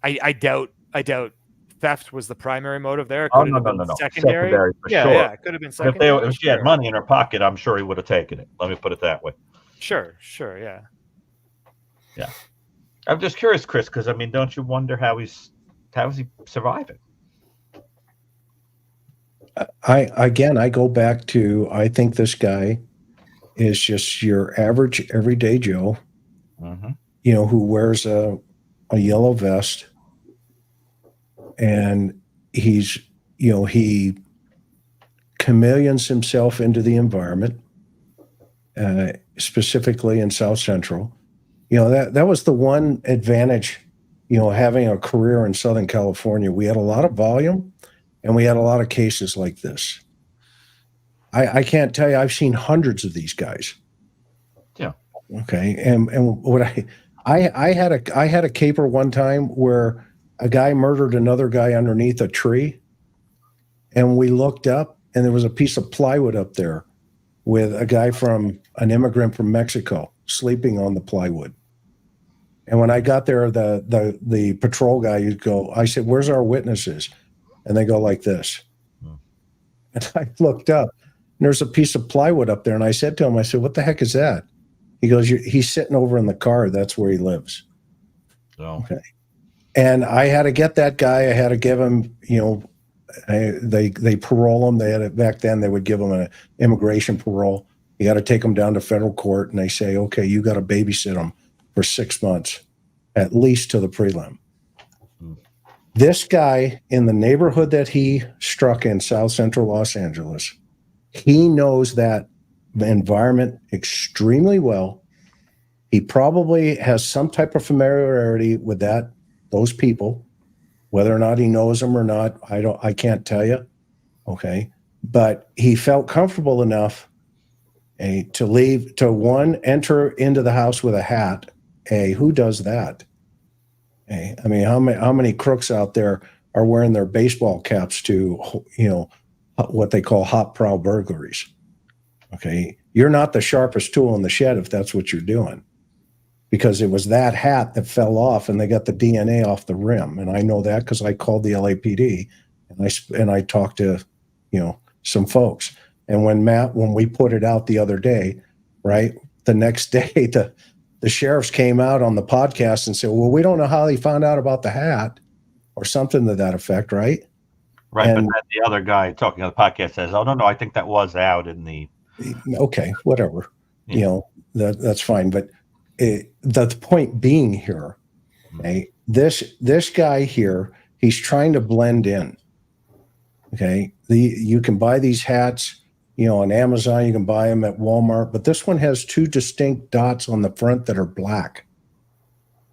I doubt theft was the primary motive there. It could have been secondary for sure. Yeah, it could have been secondary. If she had money in her pocket, I'm sure he would have taken it. Let me put it that way. Sure, yeah. I'm just curious, Chris, because I mean, don't you wonder how is he surviving? I go back to, I think this guy is just your average everyday Joe, who wears a yellow vest, and he's, he chameleons himself into the environment, specifically in South Central. That was the one advantage, having a career in Southern California. We had a lot of volume, and we had a lot of cases like this. I can't tell you, I've seen hundreds of these guys. Yeah. Okay. And what I had a caper one time where a guy murdered another guy underneath a tree, and we looked up, and there was a piece of plywood up there with an immigrant from Mexico sleeping on the plywood. And when I got there, the patrol guy, I said, "Where's our witnesses?" And they go like this. And I looked up, and there's a piece of plywood up there. And I said to him, "What the heck is that?" He goes, "He's sitting over in the car. That's where he lives." Oh. Okay. And I had to get that guy. I had to give him, they parole him. They had it back then. They would give him an immigration parole. You got to take him down to federal court, and they say, "Okay, you got to babysit him for 6 months, at least to the prelim." This guy, in the neighborhood that he struck in South Central Los Angeles, he knows that environment extremely well. He probably has some type of familiarity with those people, whether or not he knows them or not. I can't tell you. Okay. But he felt comfortable enough to enter into the house with a hat. Who does that? I mean, how many crooks out there are wearing their baseball caps to, what they call hot prowl burglaries? Okay. You're not the sharpest tool in the shed if that's what you're doing, because it was that hat that fell off, and they got the DNA off the rim. And I know that because I called the LAPD, and I talked to, some folks. And when we put it out the other day, right, the next day, the sheriffs came out on the podcast and said, "Well, we don't know how he found out about the hat," or something to that effect, right? Right. And, but then the other guy talking on the podcast says, "Oh, no, I think that was out in the." Okay, whatever. Yeah. That's fine. But the point being here, this guy here, he's trying to blend in. Okay. You can buy these hats, on Amazon, you can buy them at Walmart, but this one has 2 distinct dots on the front that are black.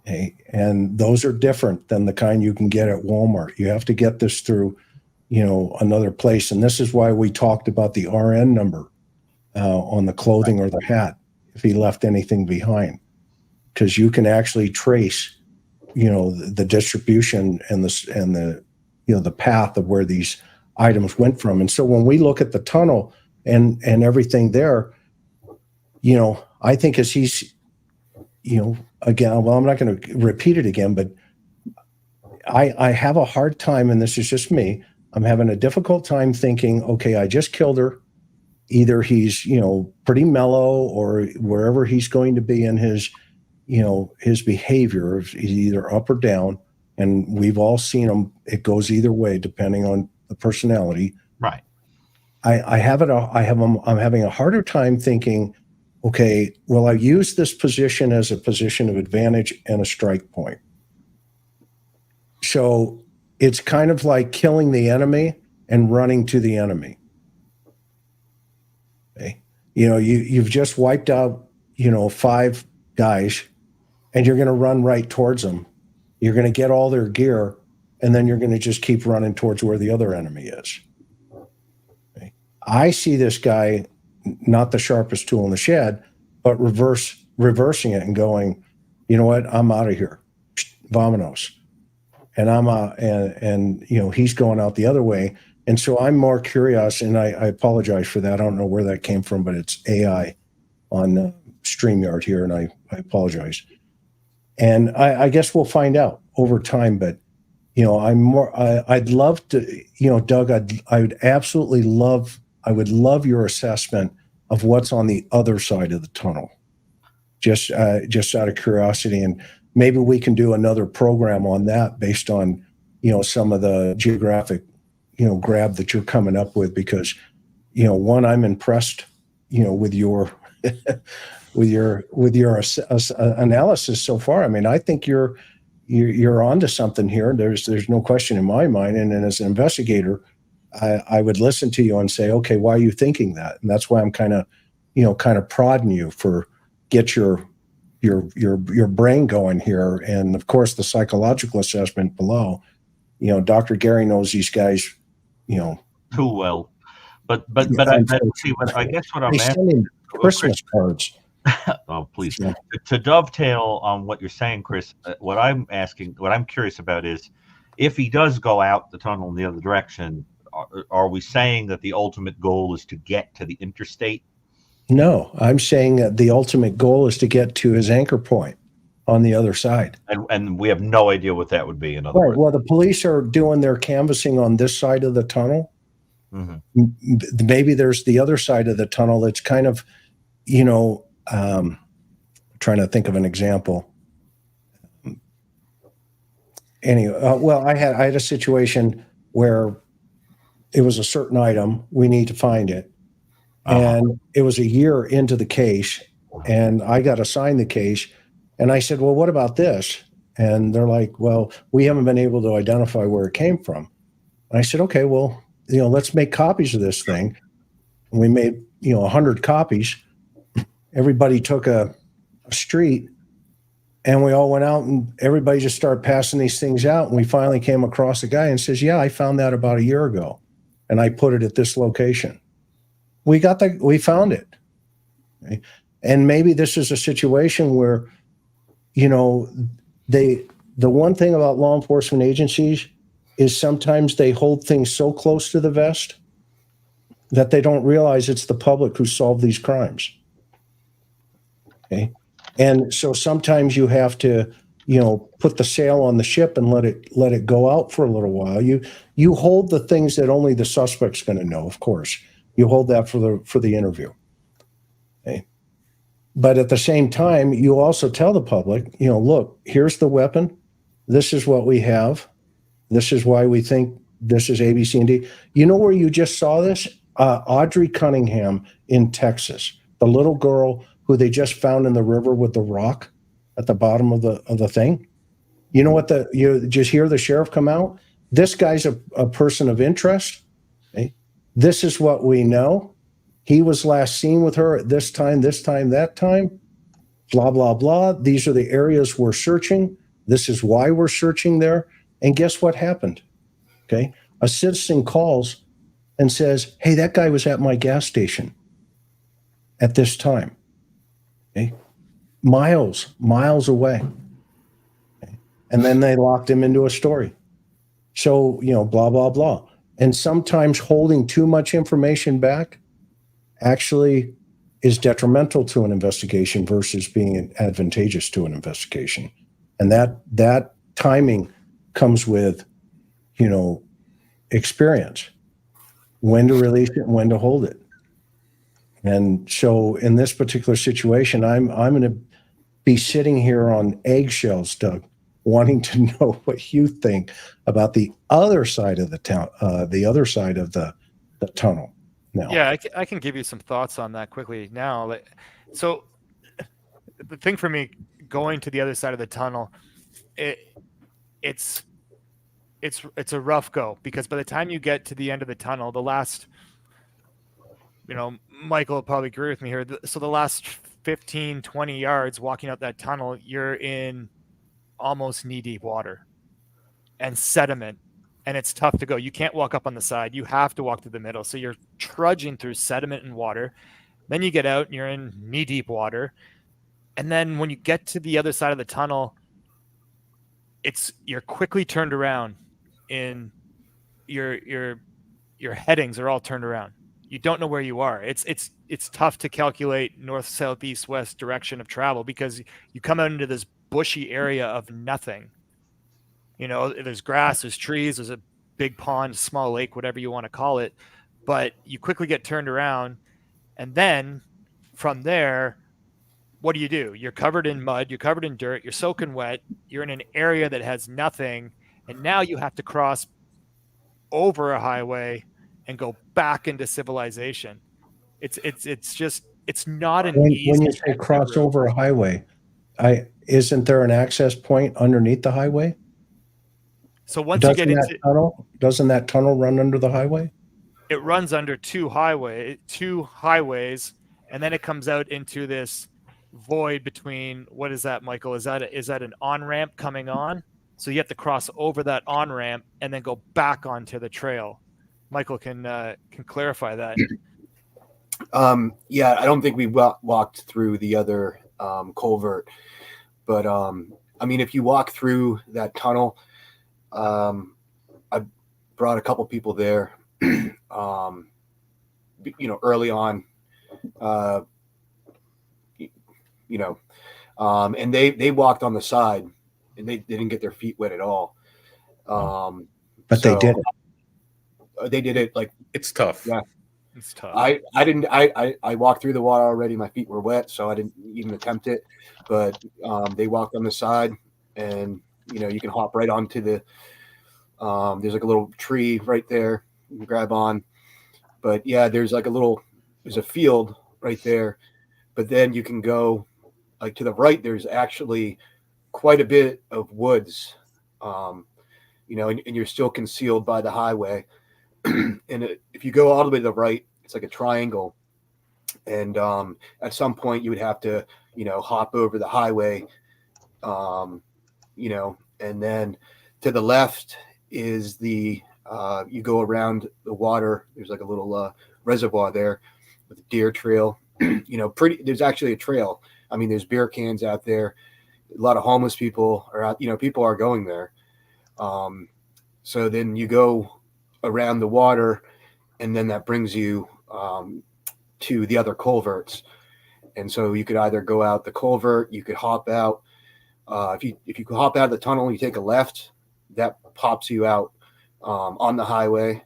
Okay. And those are different than the kind you can get at Walmart. You have to get this through, another place. And this is why we talked about the RN number on the clothing or the hat, if he left anything behind, because you can actually trace, the distribution and the path of where these items went from. And so when we look at the tunnel and everything there, I think as he's, again, well, I'm not going to repeat it again, but I have a hard time, and this is just me, I'm having a difficult time thinking, okay, I just killed her. Either he's, pretty mellow, or wherever he's going to be in his, his behavior, he's either up or down. And we've all seen him. It goes either way, depending on the personality. Right. I'm having a harder time thinking, okay, well, I use this position as a position of advantage and a strike point. So it's kind of like killing the enemy and running to the enemy. Okay. You've just wiped out, 5 guys, and you're going to run right towards them. You're going to get all their gear, and then you're going to just keep running towards where the other enemy is. Okay. I see this guy, not the sharpest tool in the shed, but reversing it and going, "You know what? I'm out of here. Vamonos." And I'm and he's going out the other way. And so I'm more curious, and I apologize for that. I don't know where that came from, but it's AI on StreamYard here, and I apologize. And I guess we'll find out over time. But I'd love to, Doug, I would absolutely love. I would love your assessment of what's on the other side of the tunnel, just out of curiosity, and maybe we can do another program on that based on some of the geographic grab that you're coming up with, because one, I'm impressed with your analysis so far. I mean, I think you're onto something here. There's no question in my mind. And as an investigator, I would listen to you and say, okay, why are you thinking that? And that's why I'm kind of prodding you for get your brain going here. And of course, the psychological assessment below. Dr. Gary knows these guys, too well. But see, I guess what I'm asking, Christmas cards. Oh, please. Yeah. To dovetail on what you're saying, Chris, what I'm curious about is, if he does go out the tunnel in the other direction, are we saying that the ultimate goal is to get to the interstate? No, I'm saying that the ultimate goal is to get to his anchor point on the other side. And we have no idea what that would be. In other words, well, the police are doing their canvassing on this side of the tunnel. Mm-hmm. Maybe there's the other side of the tunnel that's kind of, trying to think of an example. Anyway, I had a situation where it was a certain item. We need to find it. And it was a year into the case, and I got assigned the case. And I said, well, what about this? And they're like, well, we haven't been able to identify where it came from. And I said, okay, well, let's make copies of this thing. And we made, 100 copies. Everybody took a street, and we all went out, and everybody just started passing these things out. And we finally came across a guy and says, yeah, I found that about a year ago, and I put it at this location. We found it. Okay? And maybe this is a situation where, the one thing about law enforcement agencies is sometimes they hold things so close to the vest that they don't realize it's the public who solve these crimes. Okay. And so sometimes you have to, put the sail on the ship and let it go out for a little while. You hold the things that only the suspect's going to know, of course. You hold that for the interview. Okay. But at the same time, you also tell the public, look, here's the weapon. This is what we have. This is why we think this is A, B, C, and D. You know where you just saw this? Audrey Cunningham in Texas, the little girl who they just found in the river with the rock at the bottom of the thing. You know what you just hear the sheriff come out? This guy's a person of interest. Okay? This is what we know. He was last seen with her at this time, that time, blah, blah, blah. These are the areas we're searching. This is why we're searching there. And guess what happened? Okay. A citizen calls and says, hey, that guy was at my gas station at this time. Okay. Miles away. Okay. And then they locked him into a story. So, blah, blah, blah. And sometimes holding too much information back actually is detrimental to an investigation versus being advantageous to an investigation. And that timing comes with, experience, when to release it and when to hold it. And so in this particular situation, I'm going to be sitting here on eggshells, Doug, wanting to know what you think about the other side of the town, the other side of the tunnel. Now. Yeah, I can give you some thoughts on that quickly now. So the thing for me going to the other side of the tunnel, it's a rough go, because by the time you get to the end of the tunnel, the last, Michael will probably agree with me here. So the last 15, 20 yards walking up that tunnel, you're in almost knee-deep water and sediment. And it's tough to go. You can't walk up on the side. You have to walk through the middle. So you're trudging through sediment and water. Then you get out and you're in knee-deep water. And then when you get to the other side of the tunnel, you're quickly turned around. In your headings are all turned around. You don't know where you are. It's tough to calculate north, south, east, west direction of travel, because you come out into this bushy area of nothing. There's grass, there's trees, there's a big pond, small lake, whatever you want to call it. But you quickly get turned around. And then from there, what do? You're covered in mud, you're covered in dirt, you're soaking wet, you're in an area that has nothing. And now you have to cross over a highway and go back into civilization. It's just it's not an when easy you say exit cross route. over a highway, isn't there an access point underneath the highway? So once you get into doesn't that tunnel run under the highway? It runs under two highways, and then it comes out into this void between, what is that, Michael? Is that an on-ramp coming on? So you have to cross over that on-ramp and then go back onto the trail. Michael can clarify that. Yeah, I don't think we walked through the other culvert, but I mean, if you walk through that tunnel, I brought a couple people there, early on, and they walked on the side, and they didn't get their feet wet at all. But they did it. They did it like it's tough. Yeah. It's tough. I didn't. I walked through the water already. My feet were wet, so I didn't even attempt it. But they walked on the side, and you can hop right onto the. There's like a little tree right there. You can grab on. But yeah, there's a field right there. But then you can go like to the right. There's actually quite a bit of woods. And you're still concealed by the highway. And if you go all the way to the right, it's like a triangle. And at some point you would have to, hop over the highway, and then to the left is you go around the water. There's like a little reservoir there with a deer trail. There's actually a trail. I mean, there's beer cans out there. A lot of homeless people are out, people are going there. So then you go around the water, and then that brings you to the other culverts. And so you could either go out the culvert, you could hop out. If you could hop out of the tunnel, you take a left, that pops you out on the highway,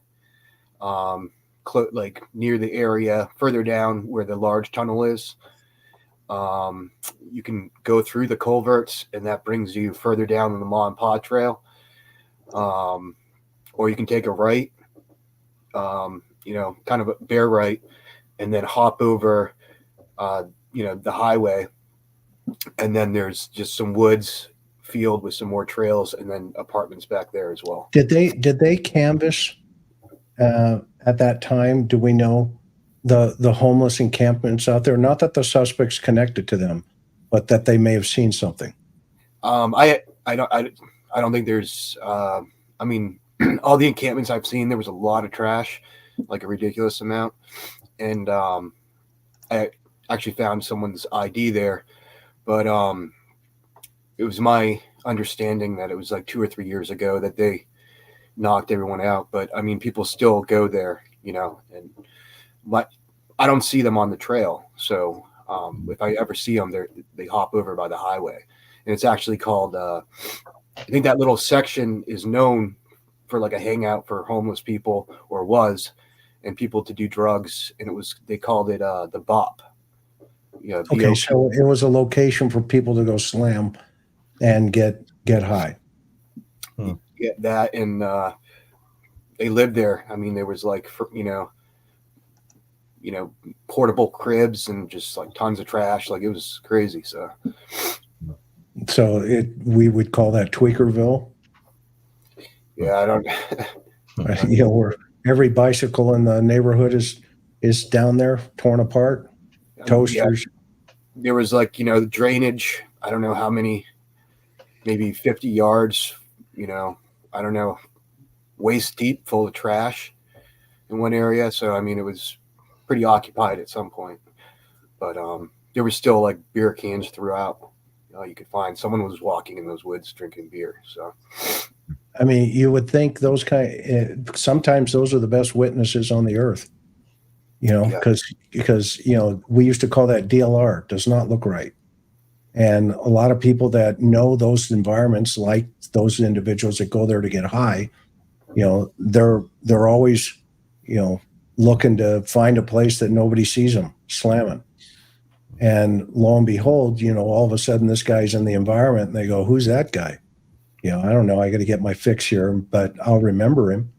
like near the area further down where the large tunnel is. You can go through the culverts, and that brings you further down on the Ma and Pa trail. Or you can take a right, kind of a bare right, and then hop over, the highway. And then there's just some woods field with some more trails, and then apartments back there as well. Did they canvass at that time? Do we know the homeless encampments out there? Not that the suspects connected to them, but that they may have seen something. I don't think there's. I mean, all the encampments I've seen, there was a lot of trash, like a ridiculous amount. And I actually found someone's ID there, but it was my understanding that it was like 2 or 3 years ago that they knocked everyone out. But I mean, people still go there, and I don't see them on the trail. So if I ever see them, they hop over by the highway. And it's actually called, I think that little section is known for like a hangout for homeless people, or was, and people to do drugs. And they called it the BOP. Okay, so it was a location for people to go slam and get high. Yeah, that, and they lived there. I mean, there was like, portable cribs and just like tons of trash. Like, it was crazy. So we would call that Tweakerville. Yeah, I don't. Where every bicycle in the neighborhood is down there, torn apart, toasters. Yeah. There was like, drainage. I don't know how many, maybe 50 yards, I don't know, waist deep full of trash in one area. So, I mean, it was pretty occupied at some point, but there was still like beer cans throughout. You could find someone was walking in those woods drinking beer. So, I mean, you would think those sometimes those are the best witnesses on the earth, because we used to call that DLR, does not look right. And a lot of people that know those environments, like those individuals that go there to get high, they're always, looking to find a place that nobody sees them slamming. And lo and behold, all of a sudden this guy's in the environment, and they go, "Who's that guy?" I don't know. I got to get my fix here, but I'll remember him.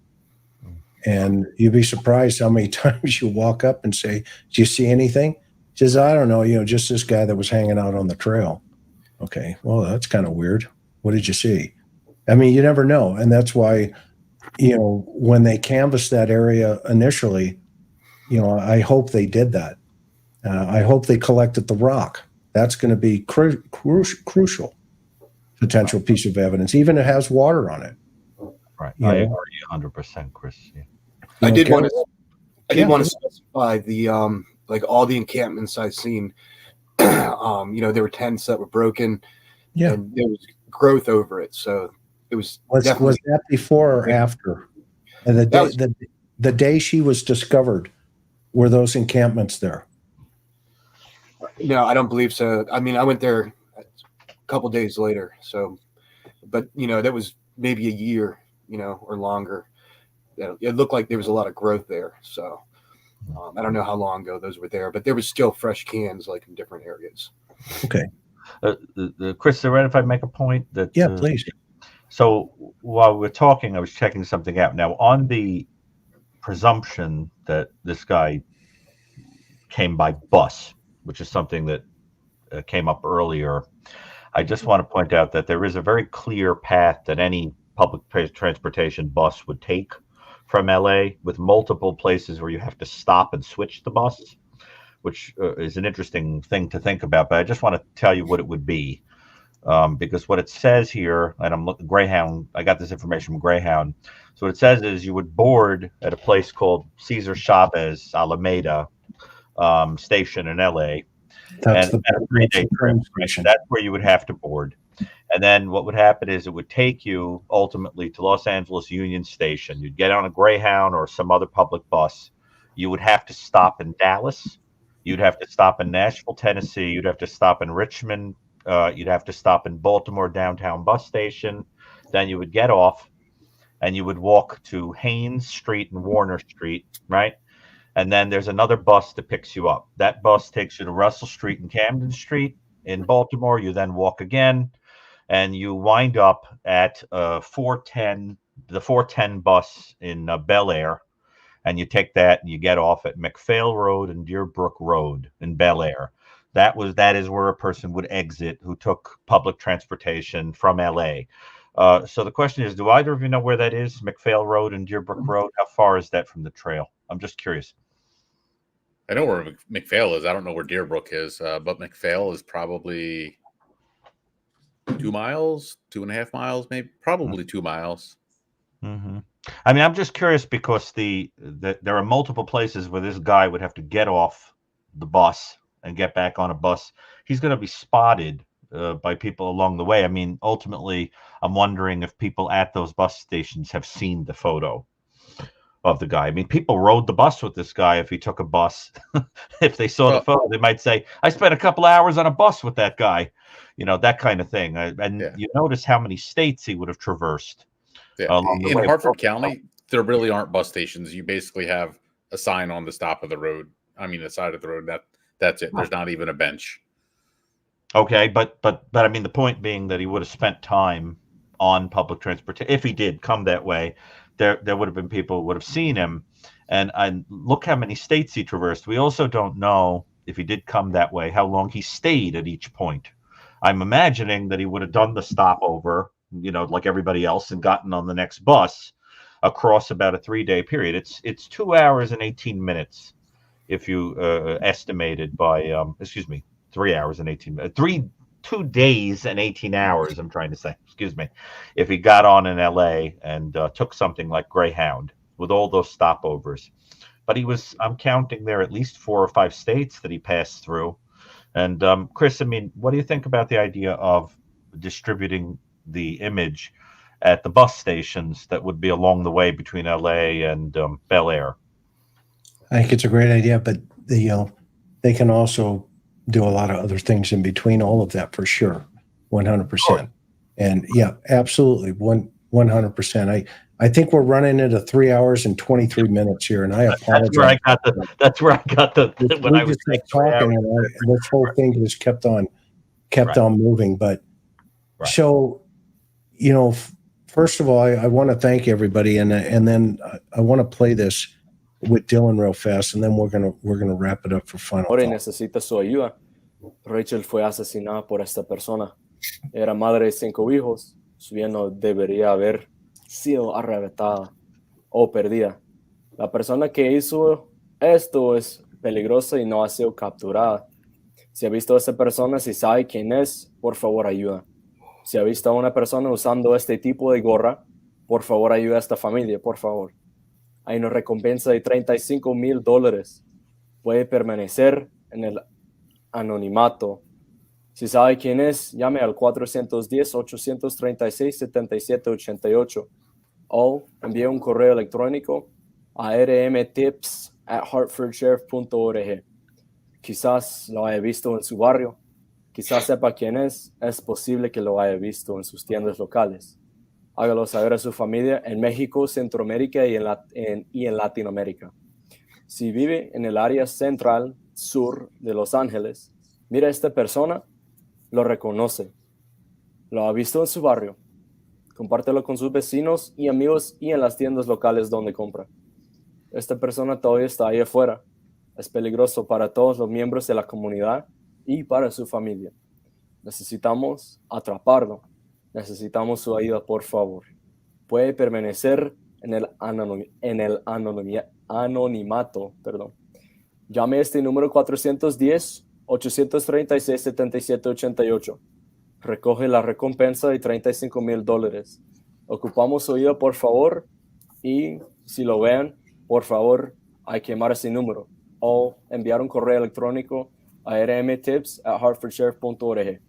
And you'd be surprised how many times you walk up and say, "Do you see anything?" She says, I don't know, just this guy that was hanging out on the trail. Okay, well, that's kind of weird. What did you see? I mean, you never know. And that's why, when they canvassed that area initially, I hope they did that. I hope they collected the rock. That's going to be crucial potential piece of evidence, even if it has water on it. Right. I agree 100%, Chris. Yeah. I did want to specify the like all the encampments I've seen. There were tents that were broken. Yeah, and there was growth over it. So it was that before or after? And the day she was discovered, were those encampments there? No, I don't believe so. I mean, I went there a couple days later. So, but that was maybe a year, or longer. It looked like there was a lot of growth there. So I don't know how long ago those were there, but there was still fresh cans like in different areas. Okay. Chris, is it right if I make a point that? Yeah, please. So while we're talking, I was checking something out. Now, on the presumption that this guy came by bus, which is something that came up earlier, I just want to point out that there is a very clear path that any public transportation bus would take from LA, with multiple places where you have to stop and switch the bus, which is an interesting thing to think about. But I just want to tell you what it would be, because what it says here, and I'm looking Greyhound, I got this information from Greyhound. So what it says is you would board at a place called Cesar Chavez Alameda station in LA. That's the 3-day transportation. That's where you would have to board. And then what would happen is it would take you ultimately to Los Angeles Union Station. You'd get on a Greyhound or some other public bus. You would have to stop in Dallas. You'd have to stop in Nashville, Tennessee. You'd have to stop in Richmond. You'd have to stop in Baltimore downtown bus station. Then you would get off and you would walk to Haynes Street and Warner Street, right? And then there's another bus that picks you up. That bus takes you to Russell Street and Camden Street in Baltimore. You then walk again, and you wind up at 410, the 410 bus in Bel Air, and you take that and you get off at McPhail Road and Deerbrook Road in Bel Air. That is where a person would exit who took public transportation from LA. So the question is, do either of you know where that is, McPhail Road and Deerbrook Road? How far is that from the trail? I'm just curious. I know where McPhail is. I don't know where Deerbrook is, but McPhail is probably 2 miles, 2.5 miles, maybe, probably 2 miles. Mm-hmm. I mean, I'm just curious because there are multiple places where this guy would have to get off the bus and get back on a bus. He's going to be spotted by people along the way. I mean, ultimately, I'm wondering if people at those bus stations have seen the photo of the guy. I mean, people rode the bus with this guy. If he took a bus, if they saw the photo, they might say, I spent a couple hours on a bus with that guy, that kind of thing. You notice how many states he would have traversed. Yeah. In Hartford County, there really aren't bus stations. You basically have a sign on the stop of the road. I mean, the side of the road. That's it. There's not even a bench. Okay, but I mean, the point being that he would have spent time on public transportation. If he did come that way, there would have been people who would have seen him. And look how many states he traversed. We also don't know, if he did come that way, how long he stayed at each point. I'm imagining that he would have done the stopover, like everybody else, and gotten on the next bus across about a 3-day period. It's 2 hours and 18 minutes if you estimated by 3 hours and 18 minutes. 2 days and 18 hours, I'm trying to say, if he got on in LA and took something like Greyhound with all those stopovers. But I'm counting there at least 4 or 5 states that he passed through. And Chris, I mean, what do you think about the idea of distributing the image at the bus stations that would be along the way between LA and Bel Air? I think it's a great idea, but they can also do a lot of other things in between all of that, for sure. 100%. And yeah, absolutely. 100%. I think we're running into 3 hours and 23 minutes here, and I apologize. That's where I got the when I was talking, and this whole thing just kept on moving. But so, first of all, I want to thank everybody, and then I want to play this with Dylan real fast, and then we're gonna wrap it up for final Ahora thoughts. necesita su ayuda. Rachel fue asesinada por esta persona. Era madre de 5 hijos. Su vida no debería haber sido arrebatada o perdida. La persona que hizo esto es peligrosa y no ha sido capturada. Si ha visto a esa persona, si sabe quién es, por favor ayuda. Si ha visto a una persona usando este tipo de gorra, por favor ayuda a esta familia, por favor. Hay una recompensa de $35,000. Puede permanecer en el anonimato. Si sabe quién es, llame al 410-836-7788 o envíe un correo electrónico a rmtips@hartfordsheriff.org. Quizás lo haya visto en su barrio, quizás sepa quién es posible que lo haya visto en sus tiendas locales. Hágalo saber a su familia en México, Centroamérica y en Latinoamérica. Si vive en el área central, sur de Los Ángeles, mira a esta persona, lo reconoce, lo ha visto en su barrio. Compártelo con sus vecinos y amigos y en las tiendas locales donde compra. Esta persona todavía está ahí afuera. Es peligroso para todos los miembros de la comunidad y para su familia. Necesitamos atraparlo. Necesitamos su ayuda, por favor. Puede permanecer en el anonimato. Llame a este número 410-836-7788. Recoge la recompensa de $35,000. Ocupamos su ayuda, por favor, y si lo vean, por favor, hay que llamar a ese número o enviar un correo electrónico a rmtips@hartfordsheriff.org.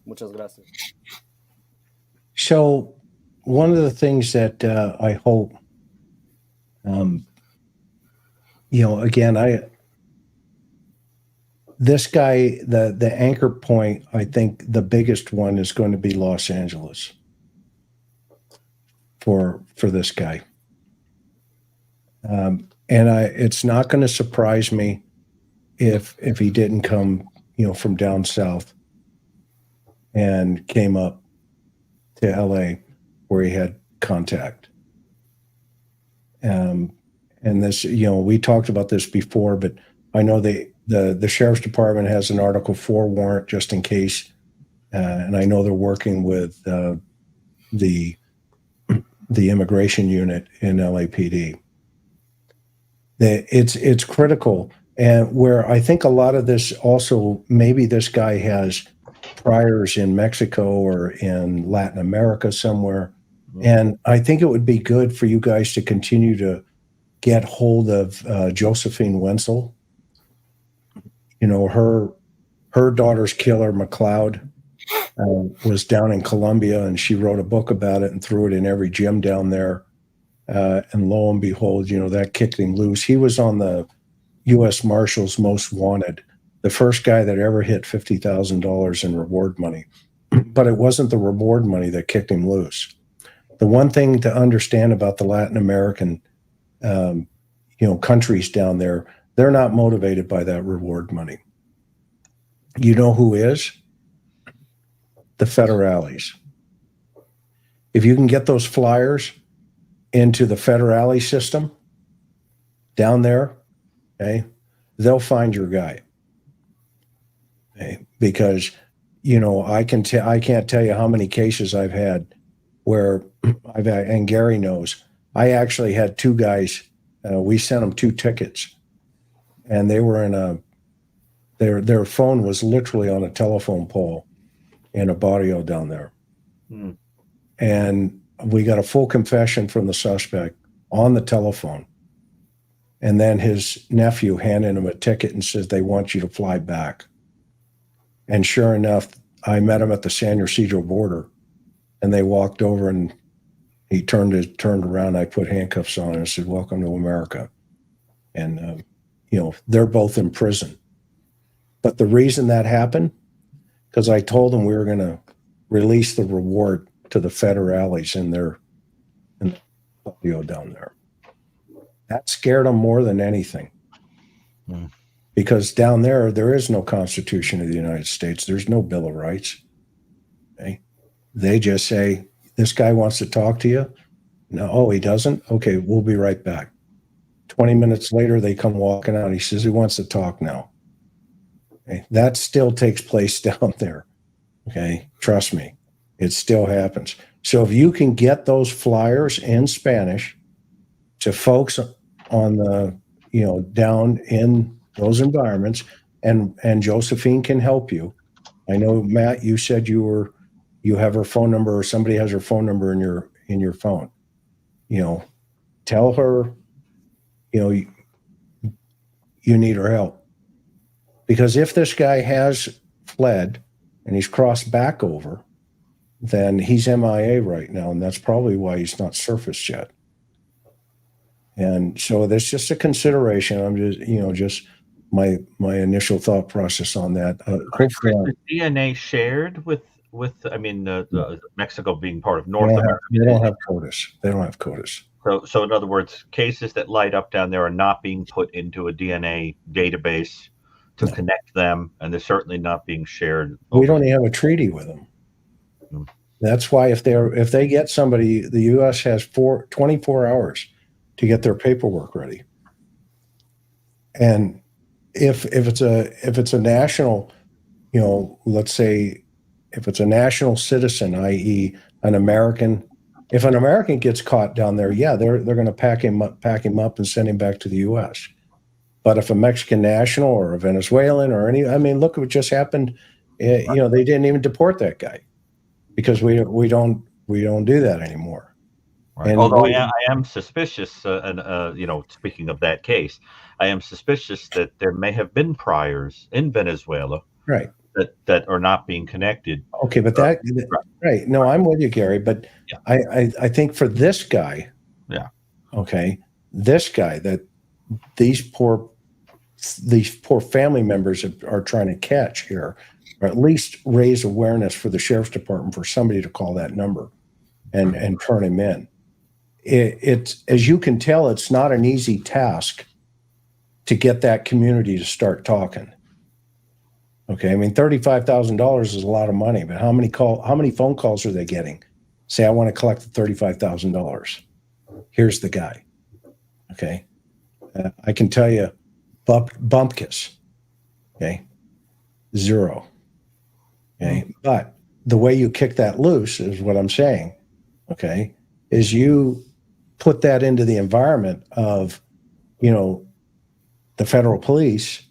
Muchas gracias. So, one of the things that I hope, again, this guy, the anchor point, I think the biggest one is going to be Los Angeles for this guy. It's not going to surprise me if he didn't come, from down south and came up to LA where he had contact. And this, we talked about this before, but I know the sheriff's department has an Article 4 warrant just in case. And I know they're working with the immigration unit in LAPD. It's critical. And where I think a lot of this also, maybe this guy has priors in Mexico or in Latin America somewhere. And I think it would be good for you guys to continue to get hold of Josephine Wenzel. Her daughter's killer, McLeod, was down in Colombia, and she wrote a book about it and threw it in every gym down there. And lo and behold, that kicked him loose. He was on the U.S. Marshals Most Wanted, the first guy that ever hit $50,000 in reward money. But it wasn't the reward money that kicked him loose. The one thing to understand about the Latin American, countries down there, they're not motivated by that reward money. You know who is? The federales. If you can get those flyers into the federale system down there, okay, they'll find your guy. Okay? Because, I can't tell you how many cases I've had where and Gary knows, I actually had two guys, we sent them 2 tickets, and they were their phone was literally on a telephone pole in a barrio down there. And we got a full confession from the suspect on the telephone. And then his nephew handed him a ticket and says, they want you to fly back. And sure enough, I met him at the San Ysidro border, and they walked over, and he turned around. I put handcuffs on him and said, welcome to America. And, they're both in prison. But the reason that happened, because I told them we were going to release the reward to the federales in the patio down there. That scared them more than anything. Because down there is no Constitution of the United States. There's no Bill of Rights. Okay? They just say, this guy wants to talk to you. No, he doesn't? Okay, we'll be right back. 20 minutes later, they come walking out. He says he wants to talk now. Okay? That still takes place down there. Okay, trust me, it still happens. So if you can get those flyers in Spanish to folks on the, down in those environments, and Josephine can help you. I know, Matt, you said you have her phone number, or somebody has her phone number in your phone. Tell her, you need her help. Because if this guy has fled and he's crossed back over, then he's MIA right now, and that's probably why he's not surfaced yet. And so that's just a consideration. I'm just my initial thought process on that. Is DNA shared with Mexico being part of North America? They don't have CODIS. They don't have CODIS. So in other words, cases that light up down there are not being put into a DNA database to connect them, and they're certainly not being shared. We don't even have a treaty with them. That's why if they get somebody, the U.S. has 24 hours to get their paperwork ready. And if it's a national, let's say if it's a national citizen, i.e. an American, if an American gets caught down there, they're going to pack him up and send him back to the U.S. But if a Mexican national or a Venezuelan or look at what just happened. They didn't even deport that guy because we don't do that anymore. Right. Although I am suspicious, speaking of that case, I am suspicious that there may have been priors in Venezuela, right, that are not being connected. Okay, but right. No, I'm with you, Gary. But I think for this guy, this guy that these poor family members are trying to catch here, or at least raise awareness for the sheriff's department for somebody to call that number and turn him in. It's, as you can tell, it's not an easy task to get that community to start talking. Okay, $35,000 is a lot of money, but how many phone calls are they getting? Say, I want to collect the $35,000. Here's the guy. Okay, I can tell you, Bumpkus. Okay, 0. Okay, but the way you kick that loose is what I'm saying. Okay, is you put that into the environment of, the federal police,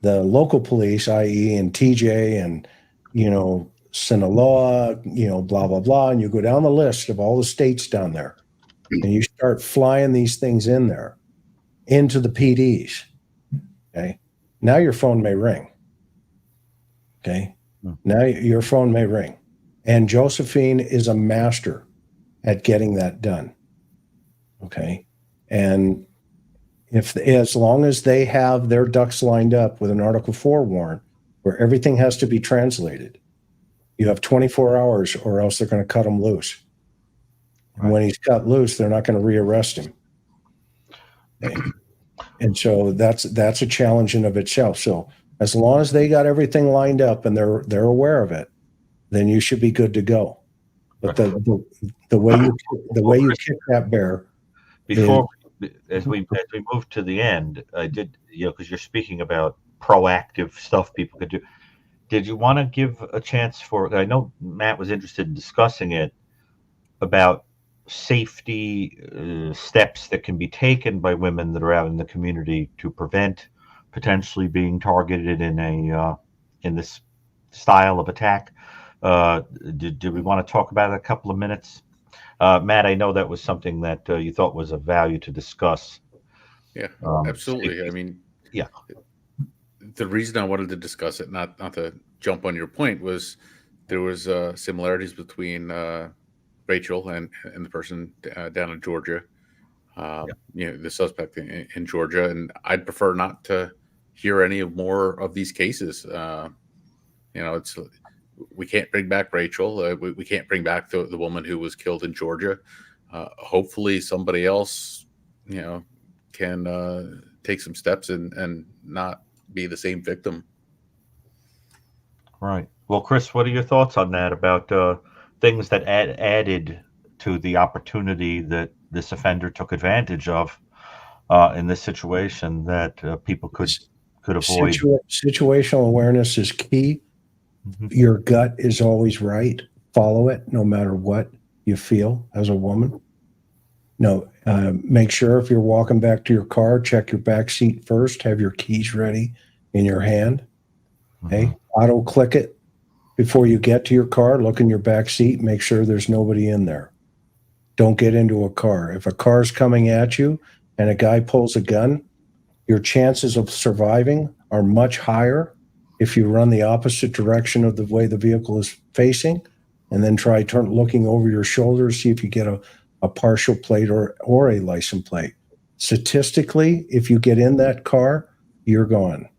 the local police, i.e. in TJ and, Sinaloa, blah, blah, blah. And you go down the list of all the states down there and you start flying these things in there into the PDs. Okay. Now your phone may ring. Okay. Now your phone may ring. And Josephine is a master at getting that done. Okay. And as long as they have their ducks lined up with an Article 4 warrant where everything has to be translated, you have 24 hours or else they're going to cut him loose. Right. And when he's cut loose, they're not going to rearrest him. Okay. And so that's a challenge in of itself. So as long as they got everything lined up and they're aware of it, then you should be good to go. But the way you kick that bear before as we move to the end, I did, because you're speaking about proactive stuff people could do. Did you want to give a chance for? I know Matt was interested in discussing it about safety steps that can be taken by women that are out in the community to prevent potentially being targeted in this style of attack. Did we want to talk about it a couple of minutes? Matt, I know that was something that you thought was of value to discuss. Yeah, absolutely. The reason I wanted to discuss it, not to jump on your point, was there was similarities between Rachel and the person down in Georgia, the suspect in Georgia, and I'd prefer not to hear any more of these cases. It's we can't bring back Rachel. We can't bring back the woman who was killed in Georgia. Hopefully somebody else, can take some steps and not be the same victim. Right. Well, Chris, what are your thoughts on that about things that added to the opportunity that this offender took advantage of in this situation that people could avoid. Situational awareness is key. Mm-hmm. Your gut is always right. Follow it no matter what you feel as a woman. No, make sure if you're walking back to your car, check your back seat first. Have your keys ready in your hand. Okay, auto click it before you get to your car. Look in your back seat. Make sure there's nobody in there. Don't get into a car. If a car's coming at you and a guy pulls a gun, your chances of surviving are much higher if you run the opposite direction of the way the vehicle is facing, and then try looking over your shoulder to see if you get a partial plate or a license plate. Statistically, if you get in that car, you're gone.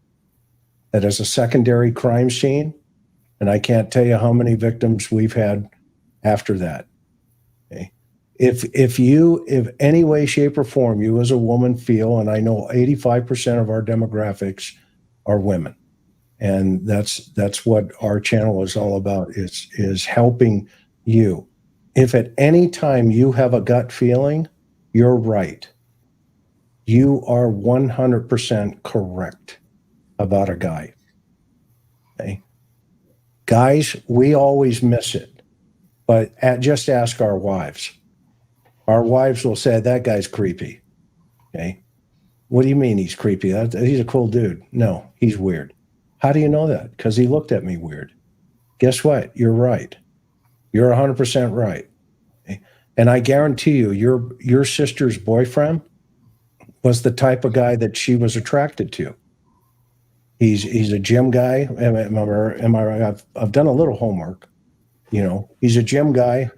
That is a secondary crime scene, and I can't tell you how many victims we've had after that. Okay. If any way, shape, or form you as a woman feel, and I know 85% of our demographics are women, and that's what our channel is all about, is helping you. If at any time you have a gut feeling, you're right. You are 100% correct about a guy. Okay? Guys, we always miss it, but just ask our wives. Our wives will say, that guy's creepy. Okay? What do you mean he's creepy? He's a cool dude. No, he's weird. How do you know that? Because he looked at me weird. Guess what? You're right. You're 100% right. Okay? And I guarantee you, your sister's boyfriend was the type of guy that she was attracted to. He's a gym guy. Am I right? I've done a little homework. He's a gym guy,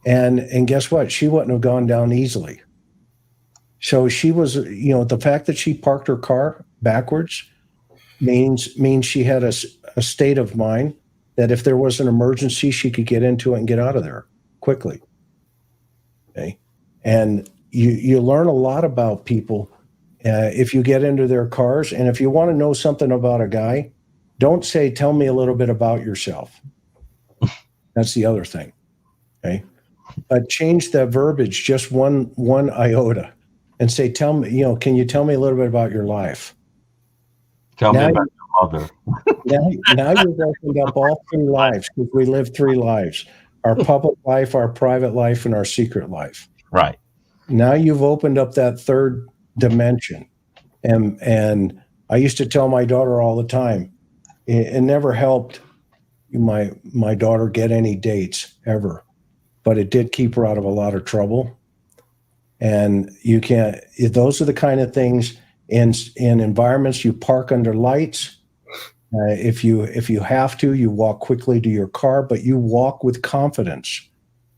and guess what? She wouldn't have gone down easily. So she was, the fact that she parked her car backwards means she had a state of mind that if there was an emergency, she could get into it and get out of there quickly. Okay, and you learn a lot about people if you get into their cars. And if you want to know something about a guy, don't say, tell me a little bit about yourself. That's the other thing. Okay. But change the verbiage just one iota and say, tell me, can you tell me a little bit about your life? Tell me about your mother. now you've opened up all three lives, because we live three lives: our public life, our private life, and our secret life. Right. Now you've opened up that third dimension. And I used to tell my daughter all the time, it never helped my daughter get any dates ever, but it did keep her out of a lot of trouble. And those are the kind of things in environments. You park under lights. If you have to, you walk quickly to your car, but you walk with confidence.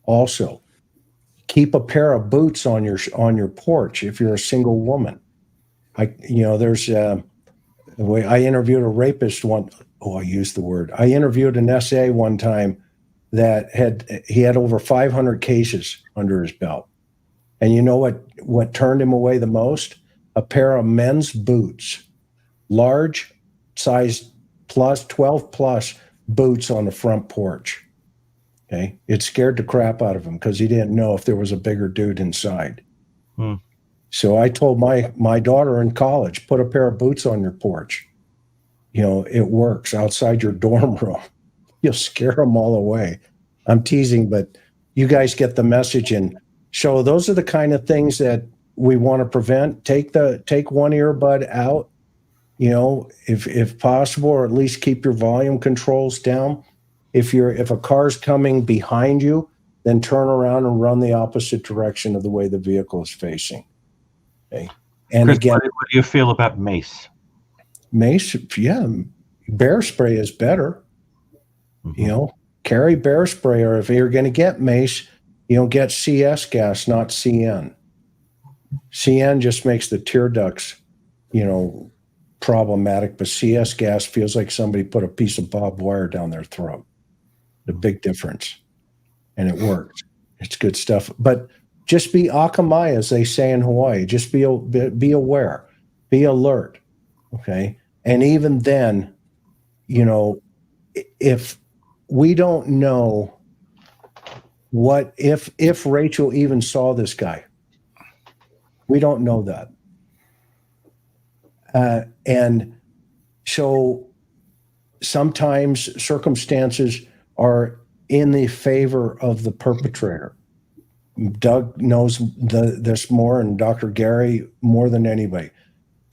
Also, keep a pair of boots on your porch if you're a single woman. I interviewed a rapist one. I used the word. I interviewed an SA one time that had over 500 cases under his belt. And you know what turned him away the most? A pair of men's boots, large size plus 12 plus boots on the front porch. Okay. It scared the crap out of him because he didn't know if there was a bigger dude inside. So I told my daughter in college, put a pair of boots on your porch. It works outside your dorm room. You'll scare them all away. I'm teasing, but you guys get the message. And so those are the kind of things that we want to prevent. Take one earbud out, if possible, or at least keep your volume controls down. If a car's coming behind you, then turn around and run the opposite direction of the way the vehicle is facing. Okay. And Chris, again, what do you feel about mace? Mace, yeah, bear spray is better. Carry bear spray, or if you're going to get mace, get CS gas, not CN. CN just makes the tear ducts, problematic, but CS gas feels like somebody put a piece of barbed wire down their throat. The big difference, and it works. It's good stuff. But just be akamai, as they say in Hawaii. Just be aware, be alert. Okay. And even then, if we don't know if Rachel even saw this guy, we don't know that. And so sometimes circumstances are in the favor of the perpetrator. Doug knows this more, and Dr. Gary more than anybody.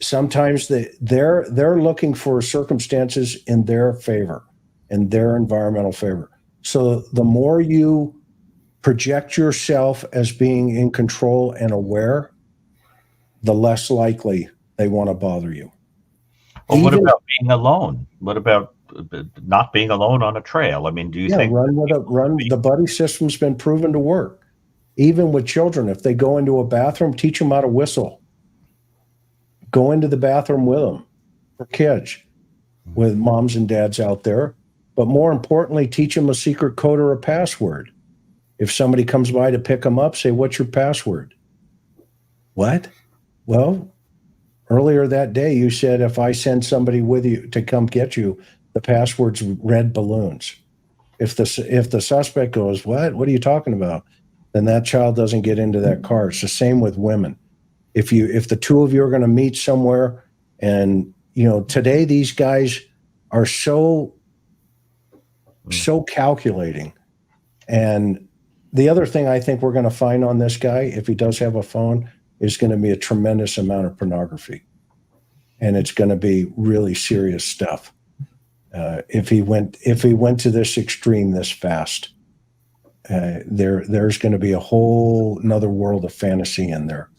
Sometimes they're looking for circumstances in their favor, in their environmental favor. So the more you project yourself as being in control and aware, the less likely they want to bother you. Well, what about being alone? What about not being alone on a trail? I mean, do you think the buddy system's been proven to work? Even with children, if they go into a bathroom, teach them how to whistle. Go into the bathroom with them, for kids, with moms and dads out there. But more importantly, teach them a secret code or a password. If somebody comes by to pick them up, say, "What's your password?" What? Well, earlier that day, you said if I send somebody with you to come get you, the password's red balloons. If the suspect goes, "What? What are you talking about?" then that child doesn't get into that car. It's the same with women. If the two of you are going to meet somewhere, and today these guys are so calculating. And the other thing I think we're going to find on this guy, if he does have a phone, is going to be a tremendous amount of pornography, and it's going to be really serious stuff. If he went to this extreme this fast, there's going to be a whole another world of fantasy in there.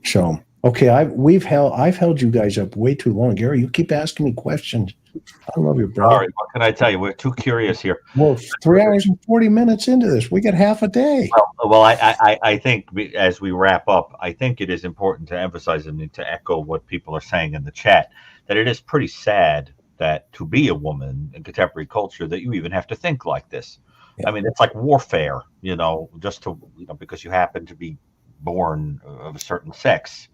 So, okay, I've held you guys up way too long, Gary. You keep asking me questions. I love you, brother. Sorry, what can I tell you? We're too curious here. Well, 3 hours and 40 minutes into this, we got half a day. Well, I think as we wrap up, I think it is important to emphasize and to echo what people are saying in the chat, that it is pretty sad that to be a woman in contemporary culture, that you even have to think like this. Yeah. I mean, it's like warfare, just to, because you happen to be born of a certain sex.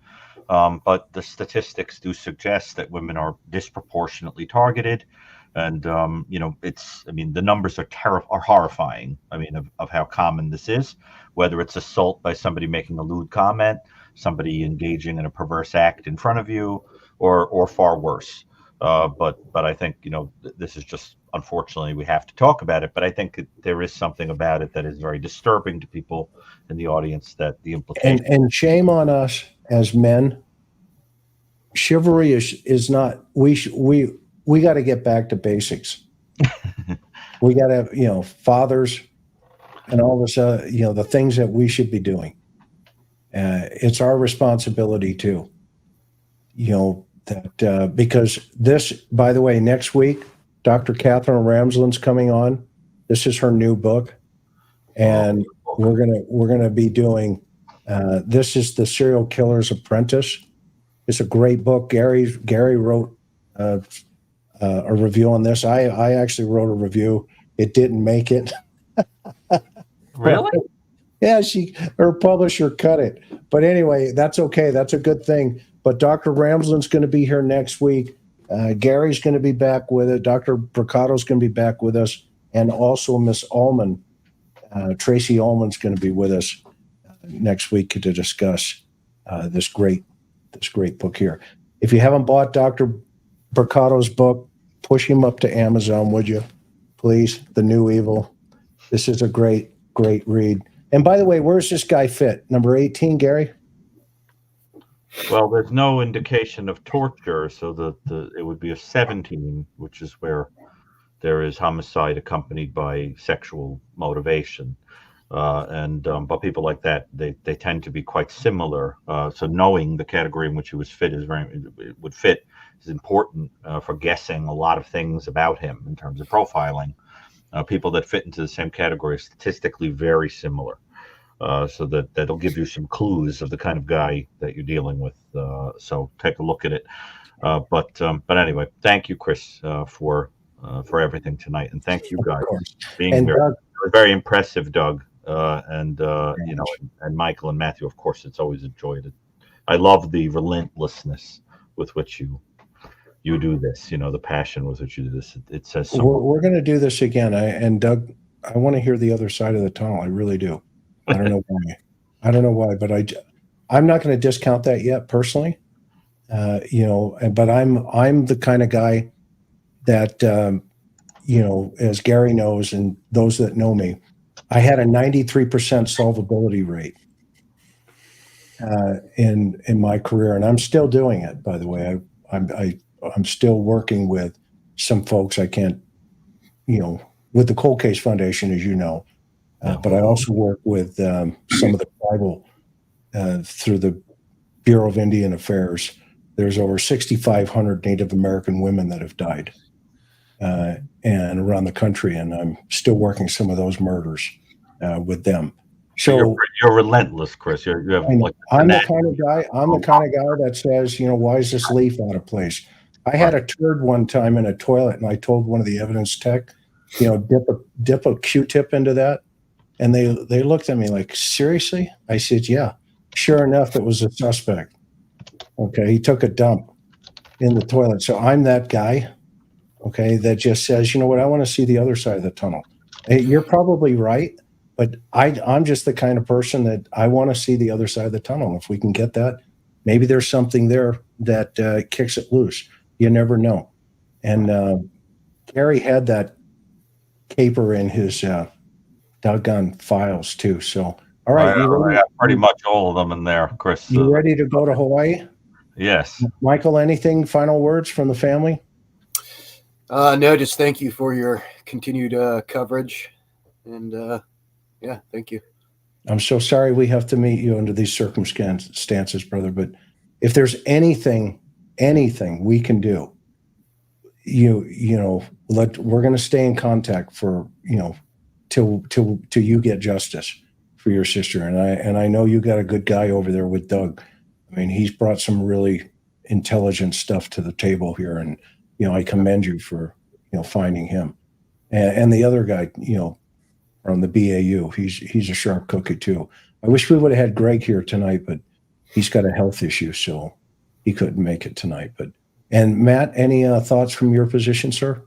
But the statistics do suggest that women are disproportionately targeted. And, the numbers are horrifying. I mean, of how common this is, whether it's assault by somebody making a lewd comment, somebody engaging in a perverse act in front of you, or far worse. But I think, this is just, unfortunately, we have to talk about it. But I think there is something about it that is very disturbing to people in the audience, that the implication. And shame on us as men. Chivalry is not, we got to get back to basics. We got to have, fathers and all this, the things that we should be doing. It's our responsibility too, that because this, by the way, next week, Dr. Catherine Ramsland's coming on. This is her new book. And we're gonna be doing, this is The Serial Killer's Apprentice. It's a great book. Gary wrote a review on this. I actually wrote a review. It didn't make it. Really? Yeah, her publisher cut it. But anyway, that's okay. That's a good thing. But Dr. Ramsland's going to be here next week. Gary's going to be back with it. Dr. Brucato's going to be back with us. And also Miss Allman, Tracy Allman's going to be with us next week to discuss this great book here. If you haven't bought Dr. Brucato's book, push him up to Amazon, would you? Please, The New Evil. This is a great read. And by the way, where's this guy fit? Number 18, Gary? Well, there's no indication of torture, so it would be a 17, which is where there is homicide accompanied by sexual motivation. But people like that, they tend to be quite similar. So knowing the category in which he would fit is important for guessing a lot of things about him in terms of profiling. People that fit into the same category are statistically very similar. So that'll give you some clues of the kind of guy that you're dealing with. So take a look at it. But anyway, thank you, Chris, for everything tonight, and thank you guys for being here. Doug, very impressive, Doug, and Michael and Matthew. Of course, it's always a joy I love the relentlessness with which you do this. The passion with which you do this. It says so. We're going to do this again. And Doug, I want to hear the other side of the tunnel. I really do. I don't know why. But I'm not going to discount that yet personally. But I'm the kind of guy that, as Gary knows, and those that know me, I had a 93% solvability rate in my career, and I'm still doing it. By the way, I'm still working with some folks. I can't, with the Cold Case Foundation, as you know, but I also work with some of the tribal through the Bureau of Indian Affairs. There's over 6,500 Native American women that have died, and around the country, and I'm still working some of those murders with them. So you're relentless, Chris. I'm the kind of guy. I'm the kind of guy that says, why is this leaf out of place? I had a turd one time in a toilet, and I told one of the evidence tech, dip a Q-tip into that, and they looked at me like, seriously? I said, yeah. Sure enough, it was a suspect. Okay, he took a dump in the toilet. So I'm that guy, okay, that just says, you know what, I want to see the other side of the tunnel. Hey, you're probably right, but I'm just the kind of person that I want to see the other side of the tunnel. If we can get that, maybe there's something there that kicks it loose. You never know. And Gary had that caper in his doggone files too. So, all right. I have pretty much all of them in there, Chris. You ready to go to Hawaii? Yes. Michael, anything final words from the family? No, just thank you for your continued coverage. And thank you. I'm so sorry we have to meet you under these circumstances, brother. But if there's anything we can do, we're going to stay in contact for, till you get justice for your sister. And I know you got a good guy over there with Doug. I mean, he's brought some really intelligent stuff to the table here, and I commend you for finding him. And the other guy, from the BAU, he's a sharp cookie too. I wish we would have had Greg here tonight, but he's got a health issue, so he couldn't make it tonight. And Matt, any thoughts from your position, sir?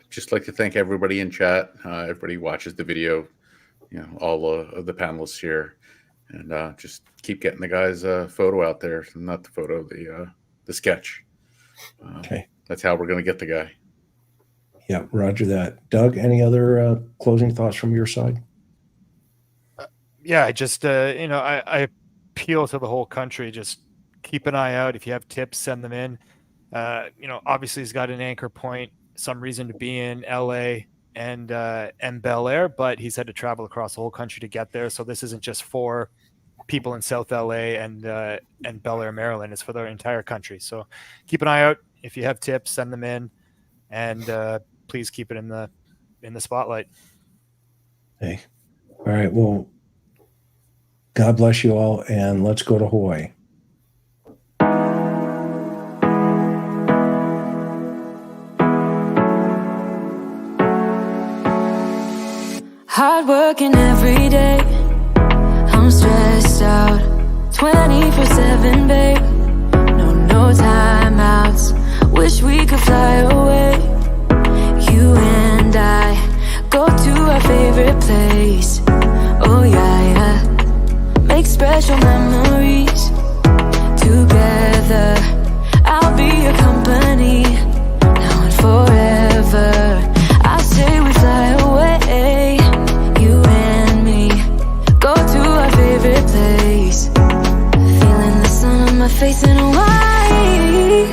Just like to thank everybody in chat. Everybody watches the video. All of the panelists here. And just keep getting the guy's photo out there. Not the photo, the sketch. Okay. That's how we're going to get the guy. Yeah, roger that. Doug, any other closing thoughts from your side? Yeah, I just, I appeal to the whole country. Just keep an eye out. If you have tips, send them in. Obviously he's got an anchor point, some reason to be in LA and Bel Air, but he's had to travel across the whole country to get there. So this isn't just for people in South LA and Bel Air, Maryland. It's for the entire country. So keep an eye out. If you have tips, send them in, and please keep it in the spotlight. Hey, all right. Well, God bless you all, and let's go to Hawaii. Hard working every day, I'm stressed out 24/7, babe. No timeouts, wish we could fly away. You and I go to our favorite place. Oh yeah, make special memories together. I'll be your company now and forever. I say we fly away, you and me, go to our favorite place. Feeling the sun on my face in Hawaii.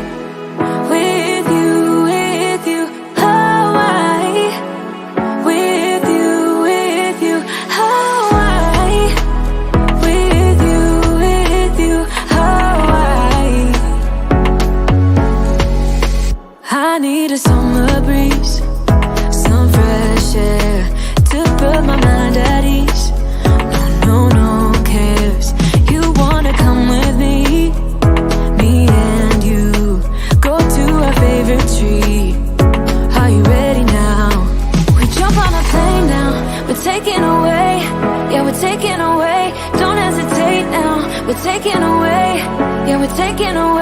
With you, Hawaii. With you, Hawaii. With you, Hawaii. I need a summer breeze, some fresh air to put my mind at ease. No cares. You wanna come with me? Me and you go to our favorite tree. Are you ready now? We jump on a plane now. We're taking away. Yeah, we're taking away. Don't hesitate now. We're taking away. Yeah, we're taking away.